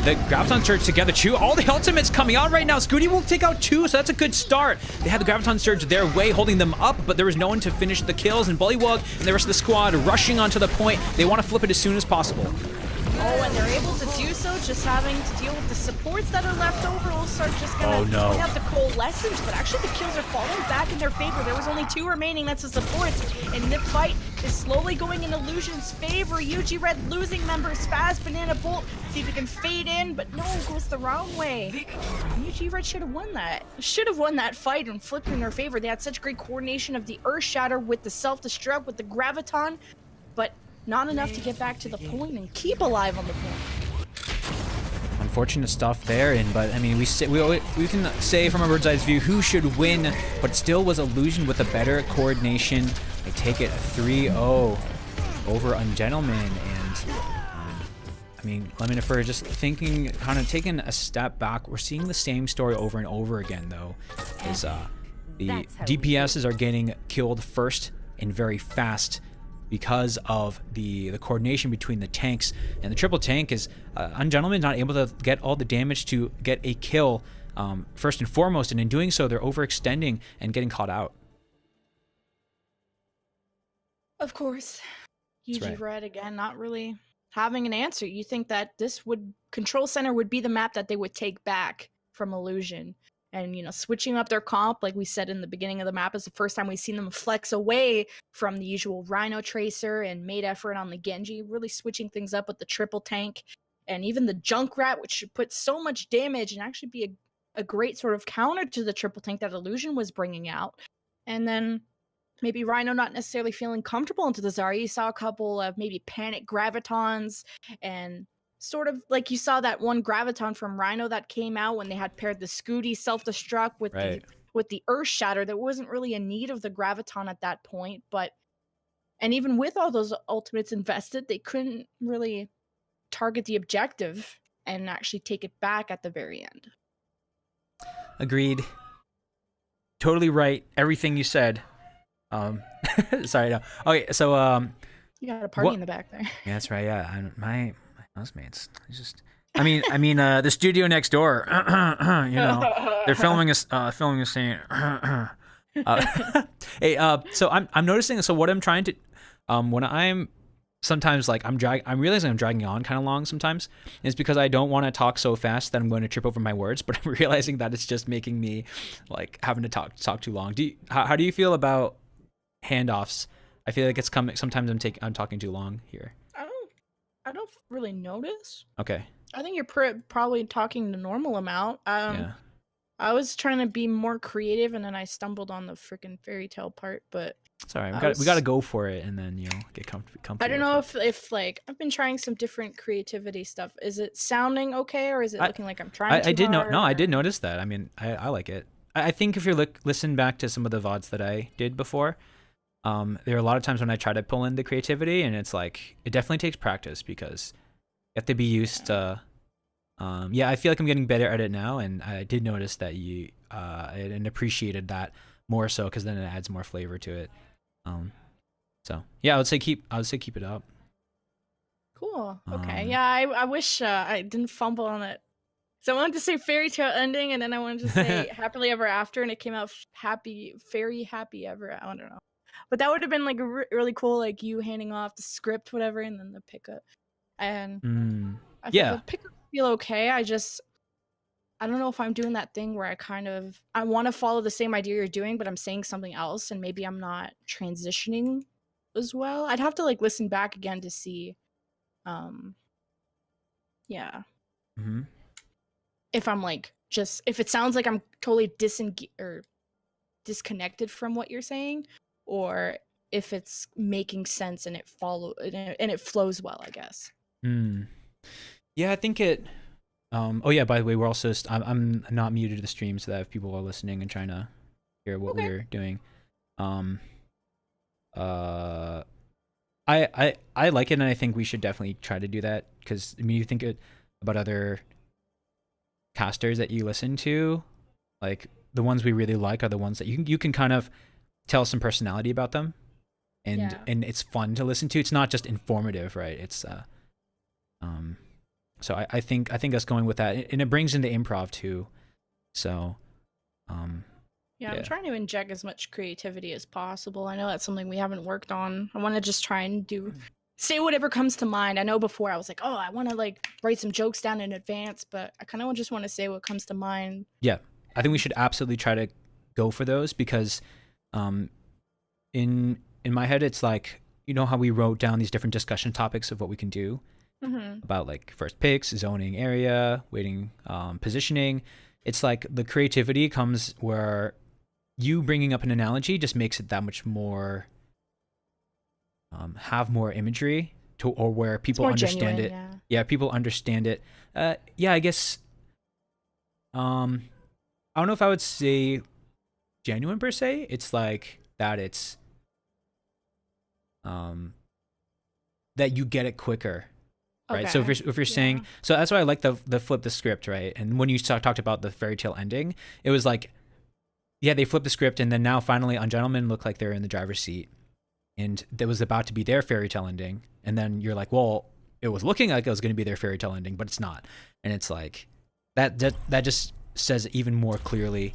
the Graviton Surge together, too. All the ultimates coming out right now. Scooty will take out 2, so that's a good start. They had the Graviton Surge their way, holding them up, but there was no one to finish the kills, and Bullywug and the rest of the squad rushing onto the point. They want to flip it as soon as possible. Oh, and they're able to do so, just having to deal with the supports that are left over. Ulsark just gonna point out the Coalescence, but actually the kills are falling back in their favor. There was only 2 remaining, that's the supports, and the fight is slowly going in Illusion's favor. UG Red losing members, fast Banana Bolt, see if he can fade in, but no, it goes the wrong way. UG Red should have won that. Should have won that fight and flipped in their favor. They had such great coordination of the Earth Shatter with the self-destruct, with the Graviton, but not enough to get back to the point and keep alive on the point. Unfortunate stuff there, but I mean, we can say from a bird's eye view who should win, but it still was Illusion with a better coordination. They take it 3-0 over Ungentleman, and I mean, Lemonifer just thinking, kind of taking a step back. We're seeing the same story over and over again, though, is the DPSs are getting killed first and very fast, because of the coordination between the tanks. And the triple tank is Ungentleman not able to get all the damage to get a kill first and foremost, and in doing so they're overextending and getting caught out. Of course. UG right. Red again not really having an answer. You think that this would Control Center would be the map that they would take back from Illusion. And, you know, switching up their comp, like we said in the beginning of the map, is the first time we've seen them flex away from the usual Rhino Tracer and made effort on the Genji, really switching things up with the triple tank and even the Junkrat, which should put so much damage and actually be a great sort of counter to the triple tank that Illusion was bringing out. And then maybe Rhino not necessarily feeling comfortable into the Zarya. You saw a couple of maybe panic Gravitons, and sort of like you saw that one Graviton from Rhino that came out when they had paired the Scooty self-destruct with the Earth Shatter. That wasn't really in need of the Graviton at that point, and even with all those ultimates invested, they couldn't really target the objective and actually take it back at the very end. Agreed. Totally right. Everything you said. Sorry, no. Okay, so you got a party in the back there. Yeah, that's right. Yeah, my housemates. I mean, the studio next door. You know, they're filming a scene. Hey, so I'm noticing. So what I'm trying to, when I'm sometimes like I'm realizing I'm dragging on kind of long sometimes. It's because I don't want to talk so fast that I'm going to trip over my words. But I'm realizing that it's just making me like having to talk too long. How do you feel about handoffs? I feel like it's coming. Sometimes I'm talking too long here. I don't really notice. Okay. I think you're probably talking the normal amount. Yeah. I was trying to be more creative, and then I stumbled on the freaking fairy tale part. But sorry, we got to go for it, and then get comfortable. I don't know if like I've been trying some different creativity stuff. Is it sounding okay, or is it looking like I'm trying? I did notice that. I mean, I like it. I think if you listen back to some of the VODs that I did before. There are a lot of times when I try to pull in the creativity, and it's like it definitely takes practice because you have to be used to. Yeah, I feel like I'm getting better at it now, and I did notice that you and appreciated that more so because then it adds more flavor to it. So yeah, I would say keep it up. Cool. Okay. Yeah, I wish I didn't fumble on it. So I wanted to say fairy tale ending, and then I wanted to say happily ever after, and it came out fairy happy ever. I don't know. But that would have been like really cool, like you handing off the script, whatever, and then the pickup. And I think the pickup feel okay. I don't know if I'm doing that thing where I want to follow the same idea you're doing, but I'm saying something else, and maybe I'm not transitioning as well. I'd have to like listen back again to see. Yeah. Mm-hmm. If I'm like if it sounds like I'm totally disconnected from what you're saying, or if it's making sense and it flows well, I guess. Yeah, I think it. Oh yeah, by the way, we're also I'm not muted to the stream so that if people are listening and trying to hear what we're doing, I like it, and I think we should definitely try to do that, because I mean, you think about other casters that you listen to, like the ones we really like are the ones that you can kind of tell some personality about them, and it's fun to listen to. It's not just informative, right? It's so I think us going with that, and it brings in the improv too. So I'm trying to inject as much creativity as possible. I know that's something we haven't worked on. I want to just try and say whatever comes to mind. I know before I was like, oh, I want to like write some jokes down in advance, but I kind of just want to say what comes to mind. Yeah, I think we should absolutely try to go for those, because in my head, it's like, you know how we wrote down these different discussion topics of what we can do about like first picks, zoning area, waiting, positioning. It's like the creativity comes where you bringing up an analogy just makes it that much more, have more imagery to, or where people understand genuine, it. Yeah, people understand it. I guess, I don't know if I would say genuine per se. It's like that it's, that you get it quicker. Right. So if you're saying, so that's why I like the flip the script, right? And when you talked about the fairy tale ending, it was like, yeah, they flipped the script, and then now finally Ungentlemen look like they're in the driver's seat, and that was about to be their fairy tale ending, and then you're like, well, it was looking like it was going to be their fairy tale ending, but it's not, and it's like that just says even more clearly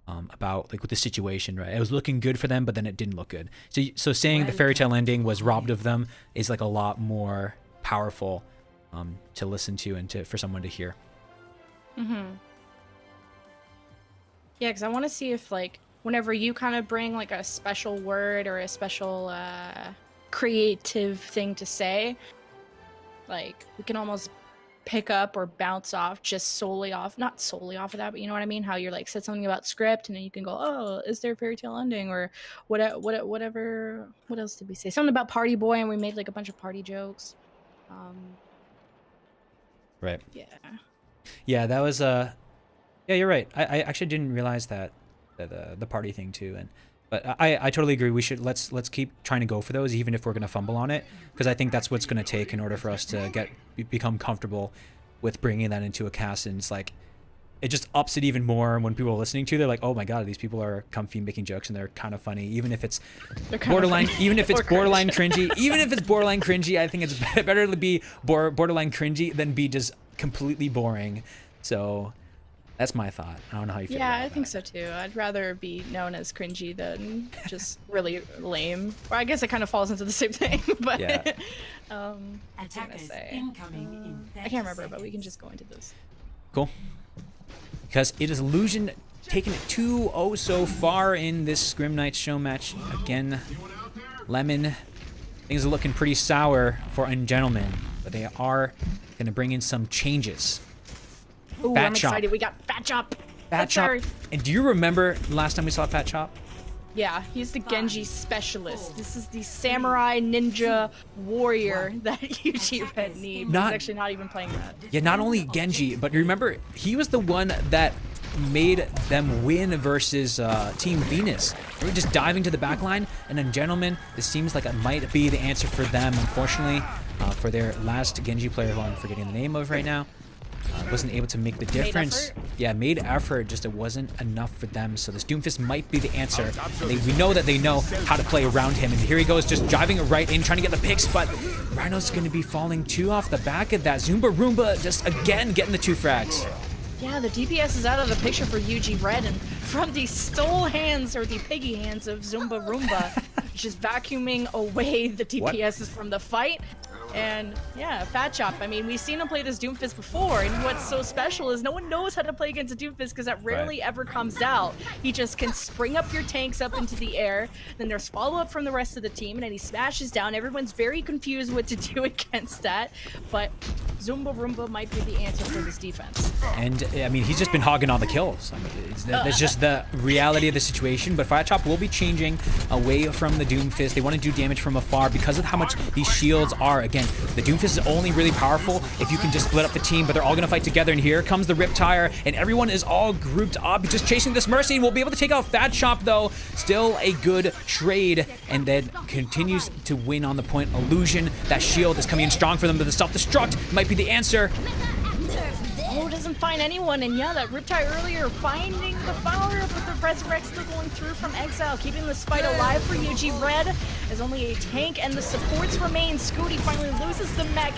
about like with the situation, right? It was looking good for them, but then it didn't look good. So saying the fairy tale ending was robbed of them is like a lot more powerful to listen to and for someone to hear. Yeah, because I want to see if like whenever you kind of bring like a special word or a special creative thing to say, like we can almost pick up or bounce off just not solely off of that, but you know what I mean? How you're like said something about script, and then you can go, oh, is there a fairy tale ending, or whatever. What else did we say? Something about Party Boy, and we made like a bunch of party jokes. Right. Yeah, that was yeah, you're right. I actually didn't realize that the party thing too, but I totally agree. We should let's keep trying to go for those, even if we're gonna fumble on it, because I think that's what's gonna take in order for us to become comfortable with bringing that into a cast. And it's like, it just ups it even more when people are listening to. They're like, oh my god, these people are comfy making jokes, and they're kind of funny, even if it's borderline, even if it's borderline cringy, even if it's borderline cringy. I think it's better to be borderline cringy than be just completely boring. So that's my thought. I don't know how you feel. Yeah, I think so too. I'd rather be known as cringy than just really lame. Or I guess it kind of falls into the same thing. But yeah. I can't remember, but we can just go into this. Cool. Because it is Illusion taking it 2-0 so far in this Scrim Night show match. Again, Lemon, things are looking pretty sour for Ungentlemen, but they are going to bring in some changes. Ooh, I'm excited. We got Fat Chop. Fat Chop. And do you remember last time we saw Fat Chop? Yeah, he's the Genji specialist. This is the samurai ninja warrior that Yuji Red needs. He's actually not even playing that. Yeah, not only Genji, but remember, he was the one that made them win versus Team Venus. They were just diving to the back line, and then Gentlemen, this seems like it might be the answer for them. Unfortunately, for their last Genji player, who I'm forgetting the name of right now, wasn't able to make the difference. Made effort, just it wasn't enough for them. So this Doomfist might be the answer. We know that they know how to play around him, and here he goes, just driving it right in, trying to get the picks, but Rhino's going to be falling two off the back of that. Zumba Roomba just again getting the 2 frags. Yeah, the DPS is out of the picture for UG Red, and from the stole hands, or the piggy hands of Zumba Roomba, just vacuuming away the DPSs from the fight. And yeah, Fat Chop. I mean, we've seen him play this Doomfist before, and what's so special is no one knows how to play against a Doomfist because that rarely ever comes out. He just can spring up your tanks up into the air, then there's follow-up from the rest of the team, and then he smashes down. Everyone's very confused what to do against that, but Zumba Roomba might be the answer for this defense. And I mean, he's just been hogging all the kills. I mean, that's just the reality of the situation. But Fat Chop will be changing away from the Doomfist. They want to do damage from afar because of how much these shields are. Again, the Doomfist is only really powerful if you can just split up the team, but they're all going to fight together. And here comes the Riptire, and everyone is all grouped up, just chasing this Mercy. And we'll be able to take out Fat Chop, though. Still a good trade, and then continues to win on the point. Illusion, that shield is coming in strong for them, but the self-destruct might be the answer. Oh, doesn't find anyone, and yeah, that Riptide earlier finding the power, but the Resurrect still going through from Exile, keeping this fight alive for UG Red, as only a tank and the supports remain. Scooty finally loses the mech,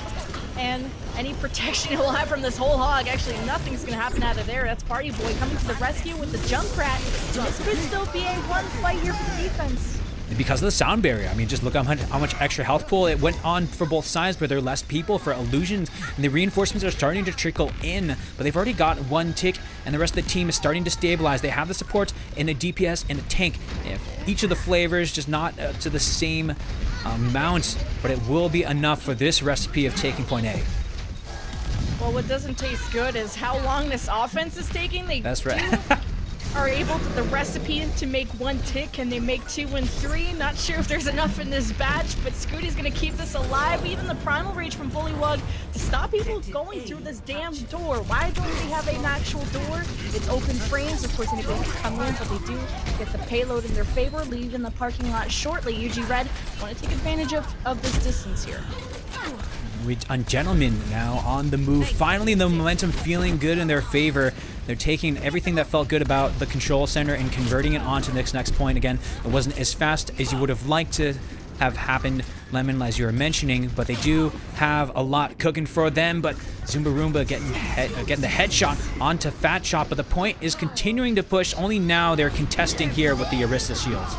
and any protection he'll have from this whole hog, actually nothing's gonna happen out of there. That's Party Boy coming to the rescue with the Junkrat, and this could still be a one fight here for defense. Because of the sound barrier. I mean, just look how much extra health pool it went on for both sides, but there are less people for Illusions, and the reinforcements are starting to trickle in, but they've already got one tick, and the rest of the team is starting to stabilize. They have the supports in a DPS and a tank. Each of the flavors, just not to the same amount, but it will be enough for this recipe of taking point A. Well, what doesn't taste good is how long this offense is taking. That's right. Are able to the recipe to make one tick, and they make 2 and 3. Not sure if there's enough in this batch, but Scooty's gonna keep this alive. Even the primal rage from Bullywug to stop people going through this damn door. Why don't they have an actual door? It's open frames. Of course, anybody can come in, but they do get the payload in their favor, leaving the parking lot shortly. UG Red want to take advantage of this distance here. Gentlemen now on the move. Finally, the momentum feeling good in their favor. They're taking everything that felt good about the control center and converting it onto this next point. Again, it wasn't as fast as you would have liked to have happened, Lemon, as you were mentioning, but they do have a lot cooking for them. But Zumba Roomba getting the headshot onto Fat Chop, but the point is continuing to push. Only now they're contesting here with the Arista shields.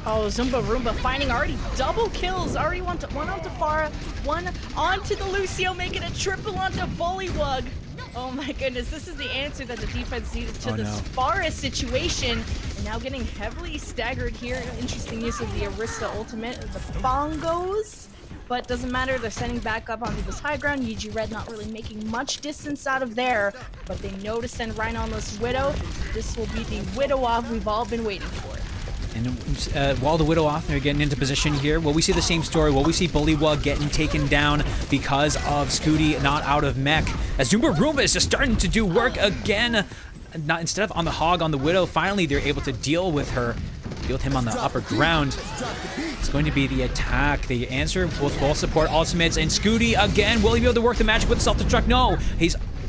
Oh, Zumba Roomba finding already double kills. Already one onto Farah, one onto the Lucio, making a triple onto Bullywug. Oh my goodness, this is the answer that the defense needed to this Farah situation. And now getting heavily staggered here. Interesting use of the Arista ultimate, the bongos. But doesn't matter, they're sending back up onto this high ground. UG Red not really making much distance out of there, but they know to send right on this Widow. This will be the Widow off we've all been waiting for. And while the Widow off, they're getting into position here. Will we see the same story? Will we see Bullywug getting taken down because of Scooty not out of mech? As Zumba Roomba is just starting to do work again. Instead of on the hog, on the Widow, finally they're able to deal with him on the upper ground. It's going to be the attack. The answer with both support ultimates, and Scooty again. Will he be able to work the magic with self-destruct? No.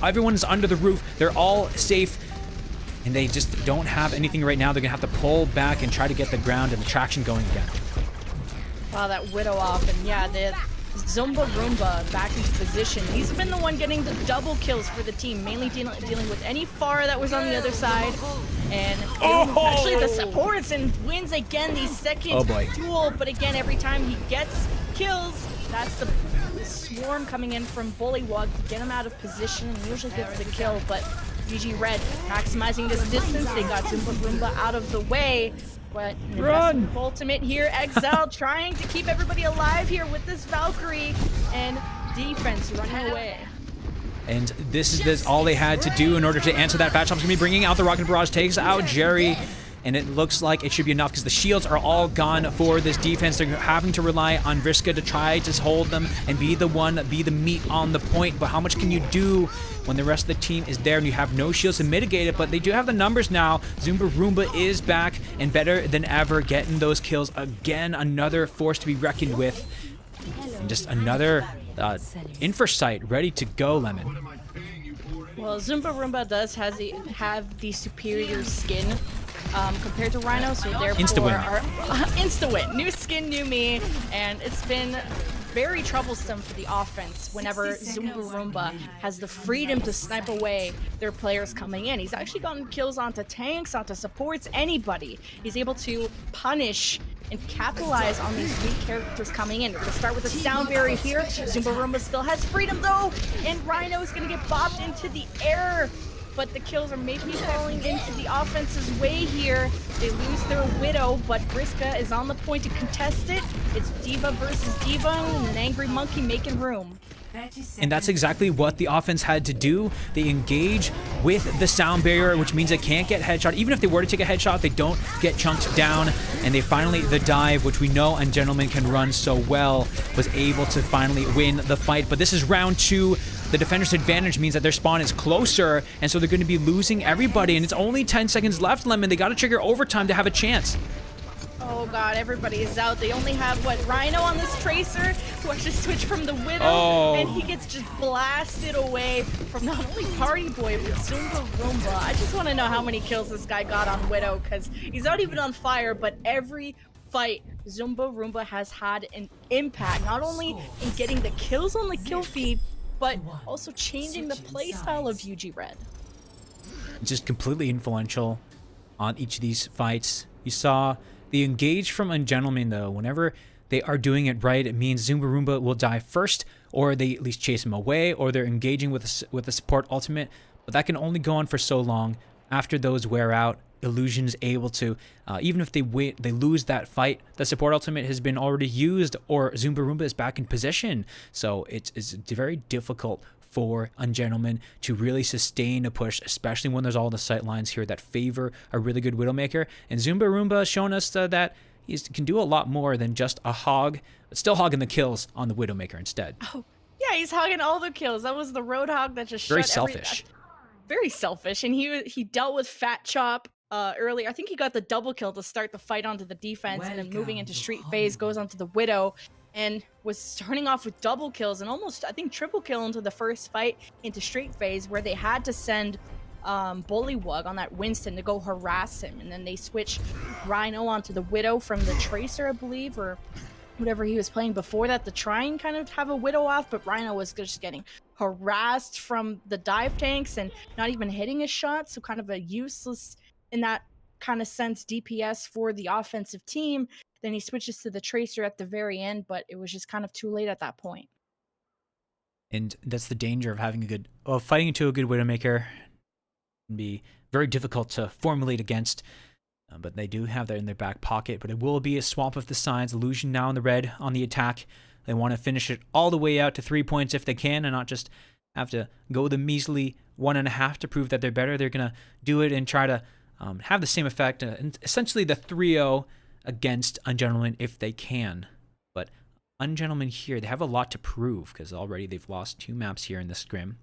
Everyone's under the roof. They're all safe. And they just don't have anything right now. They're going to have to pull back and try to get the ground and the traction going again. Wow, that Widow off. And yeah, the Zumba Roomba back into position. He's been the one getting the double kills for the team, mainly dealing with any Farah that was on the other side. And actually the supports, and wins again the second duel. But again, every time he gets kills, that's the swarm coming in from Bullywug to get him out of position, and usually gets the kill. But UG Red maximizing this distance. They got Zumba Roomba out of the way. But Run! Ultimate here, Exile trying to keep everybody alive here with this Valkyrie, and defense running away. And this is all they had to do in order to answer that. Fat Chop's gonna be bringing out the Rocket Barrage, takes out Jerry. And it looks like it should be enough because the shields are all gone for this defense. They're having to rely on Vriska to try to hold them and be the meat on the point. But how much can you do when the rest of the team is there and you have no shields to mitigate it? But they do have the numbers now. Zumba Roomba is back and better than ever, getting those kills again. Another force to be reckoned with. And just another Infrasight ready to go, Lemon. Well, Zumba Roomba does have the superior skin compared to Rhino, so therefore Insta-win. Insta-win. New skin, new me, and it's been very troublesome for the offense whenever Zumba has the freedom to snipe away their players coming in. He's actually gotten kills onto tanks, onto supports, anybody. He's able to punish and capitalize on these weak characters coming in. We're going to start with a sound barrier here. Zumba still has freedom though, and Rhino is going to get bopped into the air. But the kills are maybe falling into the offense's way here. They lose their Widow, but Briska is on the point to contest it. It's D.Va versus D.Va, and an angry monkey making room. And that's exactly what the offense had to do. They engage with the sound barrier, which means they can't get headshot. Even if they were to take a headshot, they don't get chunked down. And they finally, the dive, which we know Ungentleman can run so well, was able to finally win the fight. But this is round 2. The defender's advantage means that their spawn is closer, and so they're going to be losing everybody. And it's only 10 seconds left, Lemon. They got to trigger overtime to have a chance. Oh god, everybody is out. They only have, what, Rhino on this Tracer, who actually switched from the Widow, and he gets just blasted away from not only Party Boy, but Zumba. I just want to know how many kills this guy got on Widow, because he's not even on fire, but every fight Zumba has had an impact, not only in getting the kills on the kill feed, but also changing the playstyle of UG Red. Just completely influential on each of these fights. You saw the engage from Ungentleman, though. Whenever they are doing it right, it means Zumba will die first, or they at least chase him away, or they're engaging with a support ultimate. But that can only go on for so long. After those wear out, Illusion's able to, even if they lose that fight, the support ultimate has been already used, or Zumba is back in position. So it's very difficult for Ungentleman to really sustain a push, especially when there's all the sight lines here that favor a really good Widowmaker. And Zumba has shown us that he can do a lot more than just a hog, but still hogging the kills on the Widowmaker instead. Oh, yeah, he's hogging all the kills. That was the Roadhog that just very shut selfish. Very selfish, and he dealt with Fat Chop earlier. I think he got the double kill to start the fight onto the defense, and then moving into street phase goes onto the Widow, and was starting off with double kills and almost, I think, triple kill into the first fight into straight phase, where they had to send Bullywug on that Winston to go harass him, and then they switched Rhino onto the Widow from the Tracer, I believe, or whatever he was playing before that, to try and kind of have a Widow off, but Rhino was just getting harassed from the dive tanks and not even hitting a shot, so kind of a useless, in that kind of sense, DPS for the offensive team. Then he switches to the Tracer at the very end, but it was just kind of too late at that point. And that's the danger of having a good, fighting into a good Widowmaker can be very difficult to formulate against. But they do have that in their back pocket. But it will be a swap of the sides. Illusion now in the red on the attack. They want to finish it all the way out to 3 points if they can, and not just have to go the measly 1.5 to prove that they're better. They're going to do it and try to have the same effect, and essentially the 3-0 against Ungentleman if they can. But Ungentleman here, they have a lot to prove, because already they've lost 2 maps here in the scrim.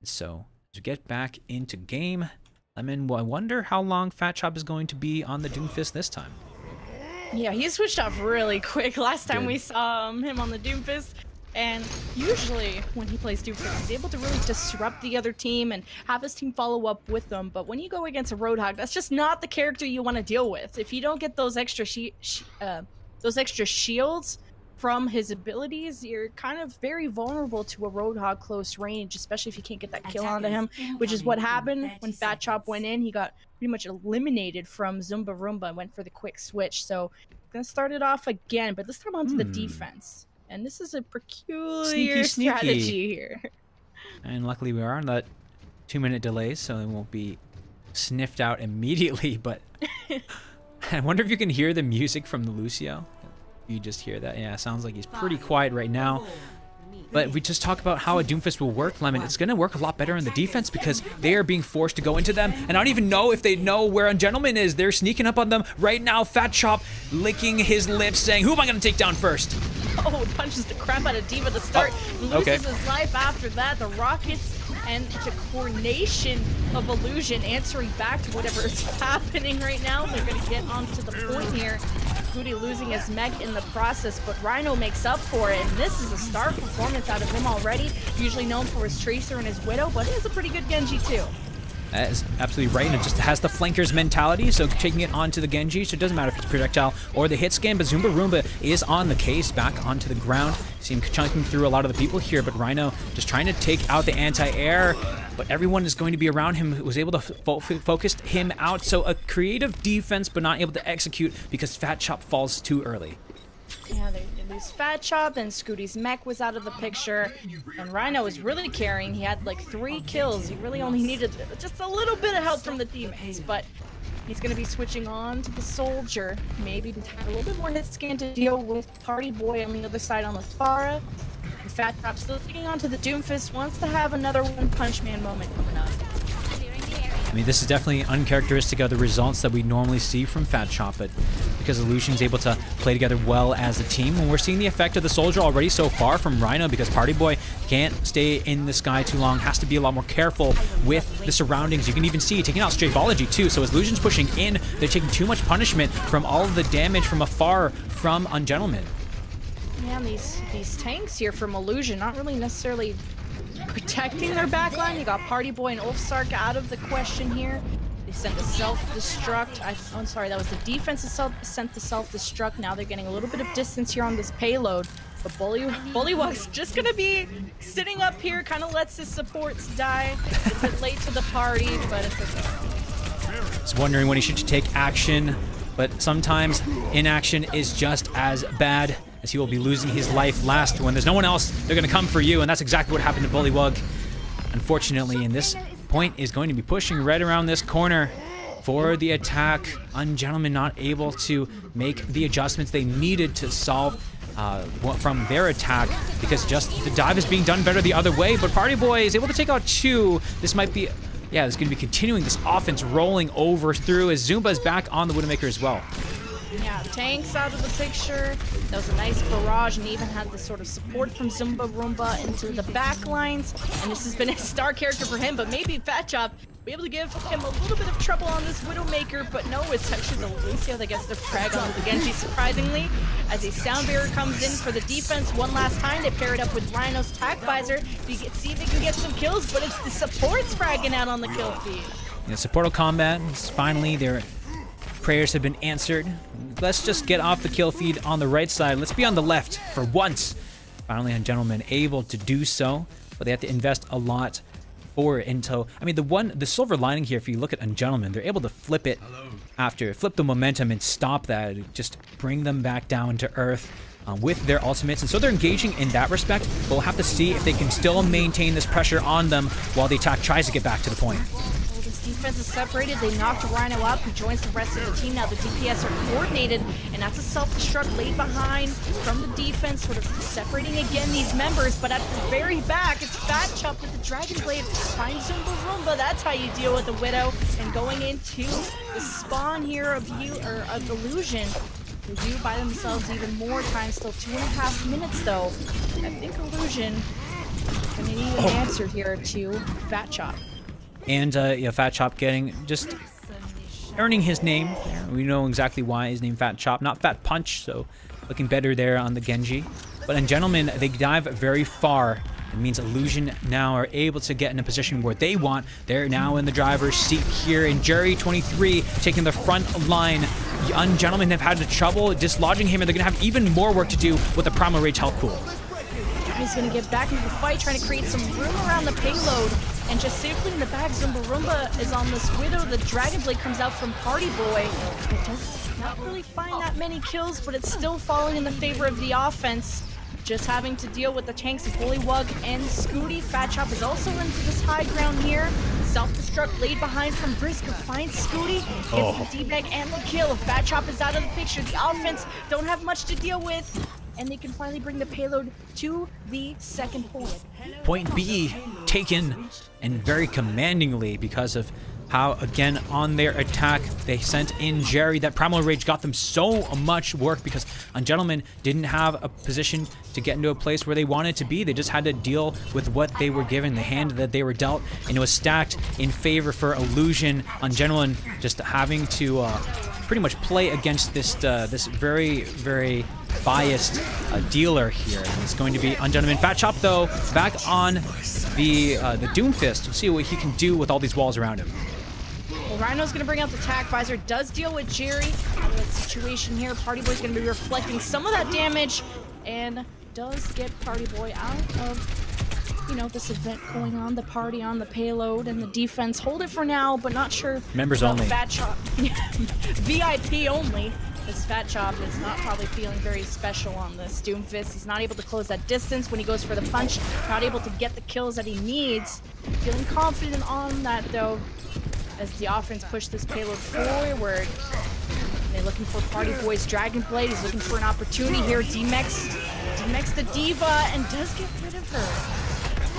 So as we get back into game, Lemon, well, I wonder how long Fat Chop is going to be on the Doomfist this time. Yeah, he switched off really quick. Last time we saw him on the Doomfist, and usually when he plays Doomfist, he's able to really disrupt the other team and have his team follow up with them. But when you go against a Roadhog, that's just not the character you want to deal with. If you don't get those extra shields from his abilities, you're kind of very vulnerable to a Roadhog close range, especially if you can't get that kill onto him, which is what happened when Fat Chop went in. He got pretty much eliminated from Zumba and went for the quick switch. So gonna start it off again, but this time onto the defense. And this is a peculiar strategy here. And luckily we are on that 2-minute delay, so it won't be sniffed out immediately. But I wonder if you can hear the music from the Lucio. You just hear that. Yeah, it sounds like he's pretty quiet right now. But we just talk about how a Doomfist will work, Lemon. It's going to work a lot better in the defense, because they are being forced to go into them, and I don't even know if they know where Ungentleman is. They're sneaking up on them right now. Fat Chop licking his lips, saying, who am I going to take down first? Oh, punches the crap out of D.Va to start. Loses his life after that. The Rockets and the coordination of Illusion answering back to whatever is happening right now. They're going to get onto the point here. Booty losing his mech in the process, but Rhino makes up for it, and this is a star performance out of him already. Usually known for his Tracer and his Widow, but he has a pretty good Genji too. That is absolutely right, and it just has the flankers mentality, so taking it onto the Genji, so it doesn't matter if it's projectile or the hit scan, but Zumba Roomba is on the case, back onto the ground. See him chunking through a lot of the people here, but Rhino just trying to take out the anti-air, but everyone is going to be around him, who was able to focus him out, so a creative defense, but not able to execute because Fat Chop falls too early. Yeah, they lose Fat Chop, and Scooty's mech was out of the picture, and Rhino was really carrying. He had like 3 kills. He really only needed just a little bit of help from the teammates, but he's going to be switching on to the Soldier, maybe to have a little bit more hit scan to deal with Party Boy on the other side on the Pharah. And Fat Chop still taking on to the Doomfist, wants to have another One Punch Man moment coming up. I mean, this is definitely uncharacteristic of the results that we normally see from Fat Chop, but because Illusion's able to play together well as a team, and we're seeing the effect of the Soldier already so far from Rhino, because Party Boy can't stay in the sky too long, has to be a lot more careful with the surroundings. You can even see taking out Straightology too, so as Illusion's pushing in, they're taking too much punishment from all of the damage from afar from Ungentleman. Yeah, and these tanks here from Illusion, not really necessarily protecting their backline. You got Party Boy and Ulfsark out of the question here. They sent the self-destruct. I'm sorry, that was the defense that sent the self-destruct. Now they're getting a little bit of distance here on this payload. But Bullywug's just gonna be sitting up here, kind of lets his supports die. It's a bit late to the party, but it's okay. Just wondering when he should take action, but sometimes inaction is just as bad, as he will be losing his life last. When there's no one else, they're going to come for you, and that's exactly what happened to Bullywug. Unfortunately, and this point is going to be pushing right around this corner for the attack. Ungentleman not able to make the adjustments they needed to solve from their attack, because just the dive is being done better the other way, but Party Boy is able to take out 2. This might be, yeah, it's going to be continuing this offense rolling over through, as Zumba is back on the Widowmaker as well. Yeah, tanks out of the picture. That was a nice barrage, and even had the sort of support from Zumba Roomba into the back lines. And this has been a star character for him, but maybe Fat Chop be able to give him a little bit of trouble on this Widowmaker, but no, it's actually the Lucio that gets the frag on the Genji, surprisingly. As a sound barrier comes in for the defense one last time, they pair it up with Rhino's tack visor. You can see if they can get some kills, but it's the supports fragging out on the kill feed. Yeah, supportal combat is finally their prayers have been answered. Let's just get off the kill feed on the right side. Let's be on the left for once. Finally, Ungentleman able to do so, but they have to invest a lot for it until, I mean, the silver lining here, if you look at Ungentleman, they're able to flip it flip the momentum and stop that, just bring them back down to earth with their ultimates, and so they're engaging in that respect. We'll have to see if they can still maintain this pressure on them while the attack tries to get back to the point. Defense is separated. They knocked Rhino out, who joins the rest of the team. Now the DPS are coordinated, and that's a self-destruct laid behind from the defense, sort of separating again these members. But at the very back, it's Fat Chop with the Dragon Blade. Finds Zumba Roomba. That's how you deal with the Widow. And going into the spawn here of Illusion, they do buy themselves even more time. Still 2.5 minutes, though. I think Illusion gonna need an answer here to Fat Chop. And yeah, Fat Chop just earning his name. We know exactly why his name Fat Chop, not Fat Punch, so looking better there on the Genji. But Ungentleman, they dive very far. It means Illusion now are able to get in a position where they want. They're now in the driver's seat here, and Jerry 23 taking the front line. The Ungentleman have had trouble dislodging him, and they're going to have even more work to do with the Primal Rage health pool. He's going to get back into the fight, trying to create some room around the payload. And just safely in the back, Zumba Roomba is on this Widow. The Dragon Blade comes out from Party Boy. It does not really find that many kills, but it's still falling in the favor of the offense. Just having to deal with the tanks of Bullywug and Scooty. Fat Chop is also into this high ground here. Self-destruct laid behind from Brisker. Finds Scooty, gets the D-bag and the kill. Fat Chop is out of the picture. The offense don't have much to deal with, and they can finally bring the payload to the second point. Point B taken, and very commandingly, because of how, again, on their attack, they sent in Jerry. That Primal Rage got them so much work because Ungentleman didn't have a position to get into a place where they wanted to be. They just had to deal with what they were given, the hand that they were dealt, and it was stacked in favor for Illusion. Ungentleman just having to pretty much play against this this very, very biased dealer here. And it's going to be Ungentleman. Fat Chop, though, back on the Doomfist. We'll see what he can do with all these walls around him. Well, Rhino's going to bring out the tack. Visor does deal with Jerry. Out of that situation here, Party Boy's going to be reflecting some of that damage and does get Party Boy out of, you know, this event going on, the party on the payload, and the defense hold it for now, but not sure. Members only. Fat Chop. VIP only. This Fat Chop is not probably feeling very special on this Doomfist. He's not able to close that distance when he goes for the punch. Not able to get the kills that he needs. Feeling confident on that, though, as the offense push this payload forward. They're looking for Party Boy's Dragon Blade. He's looking for an opportunity here. D-Mex the Diva and does get rid of her.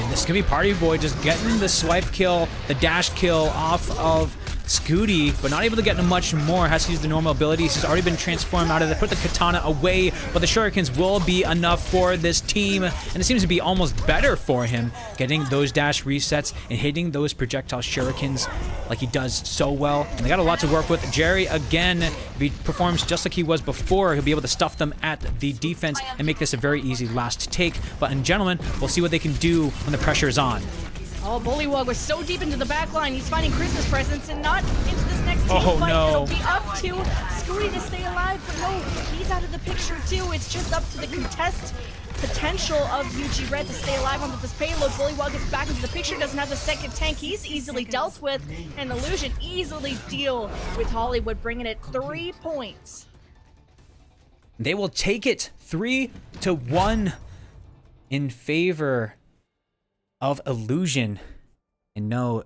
And this is going to be Party Boy just getting the swipe kill, the dash kill off of Scooty, but not able to get much more. Has to use the normal abilities. He's already been transformed out of it. Put the katana away, but the shurikens will be enough for this team, and it seems to be almost better for him, getting those dash resets and hitting those projectile shurikens like he does so well. And they got a lot to work with. Jerry, again, if he performs just like he was before, he'll be able to stuff them at the defense and make this a very easy last take. But in gentlemen, we'll see what they can do when the pressure is on. Oh, Bullywug was so deep into the back line. He's finding Christmas presents and not into this next team fight. No. It'll be up to Scooty to stay alive, but no, he's out of the picture too. It's just up to the contest potential of UG Red to stay alive onto this payload. Bullywug gets back into the picture, doesn't have the second tank. He's easily dealt with, and Illusion easily deal with Hollywood, bringing it 3 points. They will take it 3-1 in favor of Illusion. And no,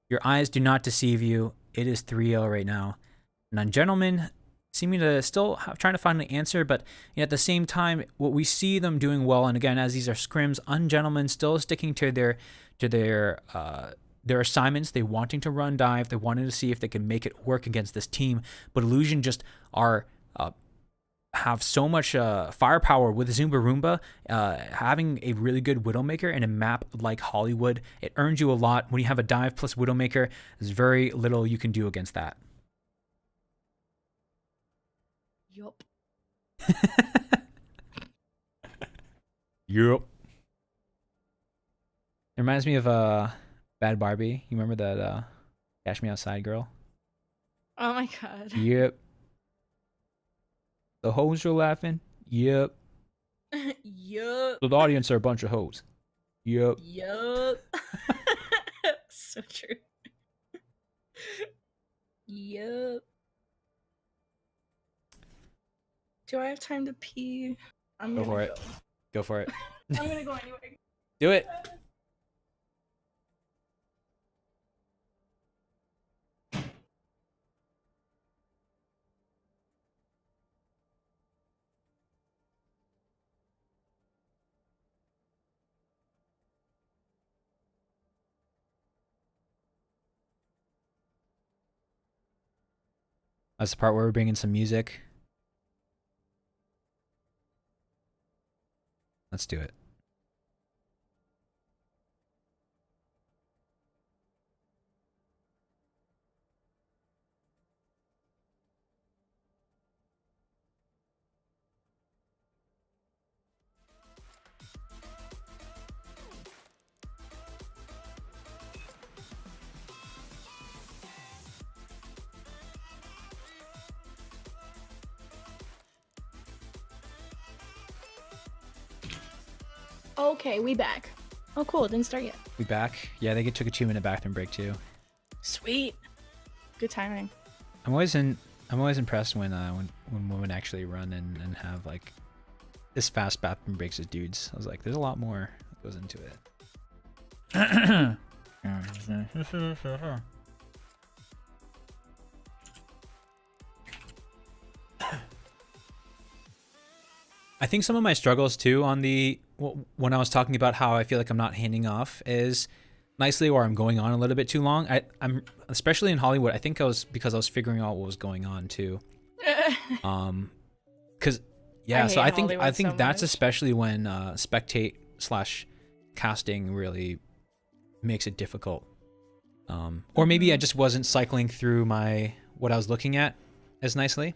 your eyes do not deceive you. It is 3-0 right now. And Gentlemen seeming to still trying to find an answer, but at the same time, what we see them doing well, and again, as these are scrims, Ungentlemen still sticking to their assignments. They wanting to run dive. They wanting to see if they can make it work against this team. But Illusion just are have so much firepower with Zumba Roomba. Having a really good Widowmaker in a map like Hollywood, it earns you a lot. When you have a dive plus Widowmaker, there's very little you can do against that. Yup. Yup. It reminds me of Bad Barbie. You remember that Cash Me Outside girl? Oh my god. Yep. The hoes are laughing. Yep. Yup. So the audience are a bunch of hoes. Yep. Yup. So true. Yup. Do I have time to pee? Go for it. Go for it. I'm gonna go anyway. Do it. That's the part where we're bringing some music. Let's do it. Okay, we back. Oh, cool. It didn't start yet. We back? Yeah, they took a 2-minute bathroom break too. Sweet. Good timing. I'm always impressed when women actually run and have like this fast bathroom breaks as dudes. I was like, there's a lot more that goes into it. I think some of my struggles too on when I was talking about how I feel like I'm not handing off is nicely, or I'm going on a little bit too long. I'm especially in Hollywood. I think because I was figuring out what was going on too. Because yeah, so I think so that's much. especially when spectate/casting really makes it difficult. Or maybe I just wasn't cycling through what I was looking at as nicely.